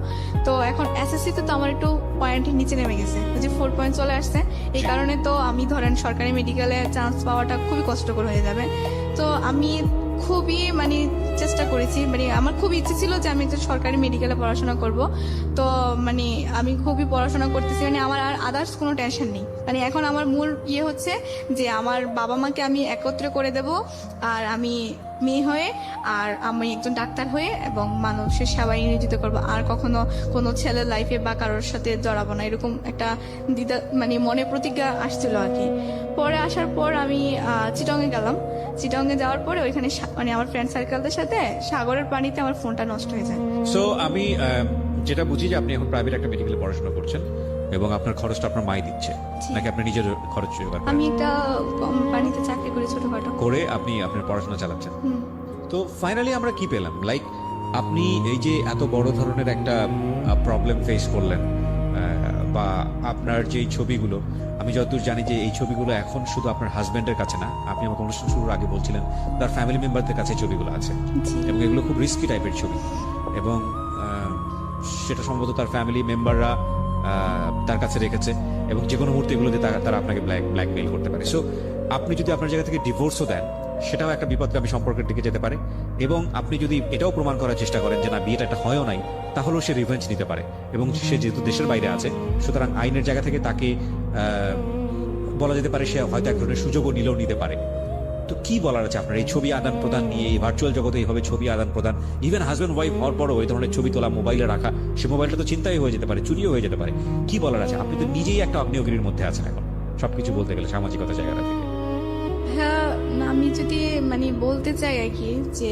S2: তো এখন এসএসসিতে তো আমার একটু পয়েন্টের নিচে নেমে গেছে, যে 4 পয়েন্ট চলে আসছে। এই কারণে তো আমি ধরেন সরকারি মেডিকেলে চান্স পাওয়াটা খুবই কষ্টকর হয়ে যাবে। তো আমি খুবই মানে চেষ্টা করেছি, মানে আমার খুব ইচ্ছে ছিল যে আমি একটা সরকারি মেডিকেলে পড়াশোনা করব। তো মানে আমি খুবই পড়াশোনা করতেছি, মানে আমার আর আদার্স কোনো টেনশন নেই। মানে এখন আমার মূল ইয়ে হচ্ছে যে আমার বাবা মাকে আমি একত্রে করে দেব, আর আমি মেয়ে হয়ে আর আমি একজন ডাক্তার হয়ে এবং মানুষের সেবায় নিয়োজিত করব। আর কখনো কোনো ছেলের লাইফে বা কারোর সাথে জড়াবো না, এরকম একটা দ্বিধা মানে মনে প্রতিজ্ঞা আসছিল আর কি। পরে আসার পর আমি চিটংয়ে গেলাম। চিটংয়ে যাওয়ার পরে ওইখানে মানে আমার ফ্রেন্ড সার্কেলদের সাথে সাগরের পানিতে আমার ফোনটা নষ্ট হয়ে যায়।
S1: সো আমি যেটা বুঝি যে আপনি এখন প্রাইভেট একটা মেডিকেলে পড়াশোনা করছেন এবং আপনার খরচটা আপনার মাই দিচ্ছে, নাকি আপনি নিজের খরচ জোগাড় করেন?
S2: আমি একটা কোম্পানিতে চাকরি করি ছোটখাটো
S1: করে আপনি আপনার পড়াশোনা চালাচ্ছেন।
S2: হুম।
S1: তো ফাইনালি আমরা কি পেলাম? লাইক আপনি এই যে এত বড় ধরনের একটা প্রবলেম ফেস করলেন, বা আপনার যে ছবিগুলো, আমি যতদূর জানি যে এই ছবিগুলো এখন শুধু আপনার হাজবেন্ডের কাছে না, আপনি আমাকে অনুষ্ঠান শুরুর আগে বলছিলেন তার ফ্যামিলি মেম্বারদের কাছে ছবিগুলো আছে,
S2: জি।
S1: এবং এগুলো খুব রিস্কি টাইপের ছবি, এবং সেটা সম্ভবত তার ফ্যামিলি মেম্বাররা তার কাছে রেখেছে, এবং যে কোনো মুহূর্তে এগুলো দিয়ে তারা আপনাকে ব্ল্যাকমেইল করতে পারে। সো আপনি যদি আপনার জায়গা থেকে ডিভোর্সও দেন, সেটাও একটা বিপদগামী সম্পর্কের দিকে যেতে পারে। এবং আপনি যদি এটাও প্রমাণ করার চেষ্টা করেন যে না, বিয়েটা একটা হয়ও নাই, তাহলেও সে রিভেঞ্জ নিতে পারে। এবং সে যেহেতু দেশের বাইরে আছে, সুতরাং আইনের জায়গা থেকে তাকে বলা যেতে পারে সে হয়তো এক ধরনের সুযোগও নিতে পারে। তো কি বলার আছে আপনার এই ছবি আদান প্রদান নিয়ে? ভার্চুয়াল জগতে এইভাবে ছবি আদান প্রদান, ইভেন হাজব্যান্ড ওয়াইফ হওয়ার পরও এই ধরনের ছবি তোলা, মোবাইলে রাখা, সে মোবাইলটা তো চিন্তাই হয়ে যেতে পারে, চুরিও হয়ে যেতে পারে। কি বলার আছে? আপনি তো নিজেই একটা আগ্নেয়গিরির মধ্যে আছেন এখন, সবকিছু বলতে গেলে সামাজিকতা জায়গাটা থেকে।
S2: হ্যাঁ, আমি যদি মানে বলতে চাই আর কি, যে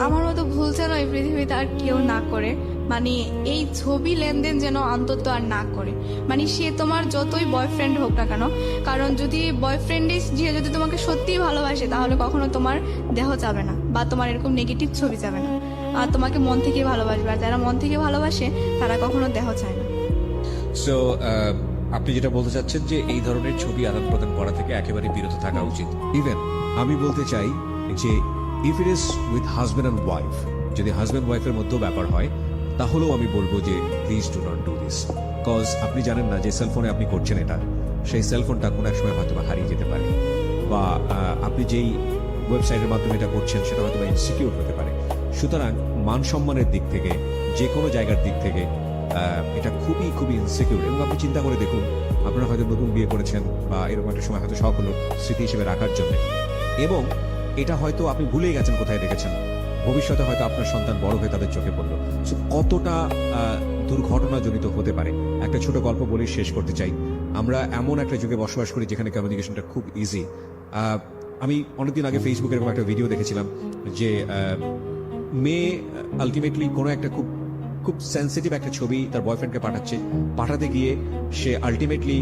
S2: আমার মতো ভুল যেন এই পৃথিবীতে আর কেউ না করে। মানে এই ছবি লেনদেন যেন অন্তত আর না করে। মানে সে তোমার যতই বয়ফ্রেন্ড হোক না কেন, কারণ যদি বয়ফ্রেন্ডই যদি তোমাকে সত্যিই ভালোবাসে, তাহলে কখনো তোমার দেহ যাবে না বা তোমার এরকম নেগেটিভ ছবি যাবে না, আর তোমাকে মন থেকে ভালোবাসবে। আর যারা মন থেকে ভালোবাসে তারা কখনো দেহ চায় না।
S1: সো আপনি যেটা বলতে চাচ্ছেন যে এই ধরনের ছবি আদান প্রদান করা থেকে একেবারে বিরত থাকা উচিত।
S5: ইভেন আমি বলতে চাই যে if it is with husband and wife, যদি হাজব্যান্ড ওয়াইফের মধ্যেও ব্যাপার হয়, তাহলেও আমি বলবো যে please do not do this. Cause আপনি জানেন না যে সেলফোনে আপনি করছেন এটা, সেই সেলফোনটা কোনো এক সময় হয়তো হারিয়ে যেতে পারে, বা আপনি যেই ওয়েবসাইটের মাধ্যমে এটা করছেন সেটা হয়তো ইনসিকিউর হতে পারে। সুতরাং মান সম্মানের দিক থেকে, যে কোনো জায়গার দিক থেকে এটা খুবই খুবই ইনসিকিউর। এবং আপনি চিন্তা করে দেখুন, আপনারা হয়তো নতুন বিয়ে করেছেন বা এরকম একটা সময় হয়তো শখ হলো স্মৃতি হিসেবে রাখার জন্য, এবং এটা হয়তো আপনি ভুলেই গেছেন কোথায় রেখেছেন। ভবিষ্যতে হয়তো আপনার সন্তান বড় হয়ে তাদের চোখে পড়লো। সো কতটা দুর্ঘটনাজনিত হতে পারে। একটা ছোট গল্প বলেই শেষ করতে চাই। আমরা এমন একটা যুগে বসবাস করি যেখানে কমিউনিকেশনটা খুব ইজি। আমি অনেকদিন আগে ফেসবুকে এরকম একটা ভিডিও দেখেছিলাম যে মেয়ে আলটিমেটলি কোনো একটা খুব খুব সেন্সিটিভ একটা ছবি তার বয়ফ্রেন্ডকে পাঠাতে গিয়ে সে আলটিমেটলি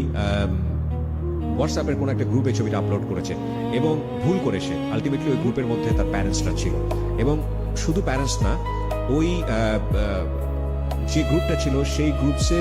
S5: হোয়াটসঅ্যাপের কোনো একটা গ্রুপে ছবিটা আপলোড করেছে, এবং ভুল করে সে আলটিমেটলি ওই গ্রুপের মধ্যে তার প্যারেন্টসরা ছিল, এবং শুধু প্যারেন্টস না, ওই যে গ্রুপটা ছিল সেই গ্রুপসে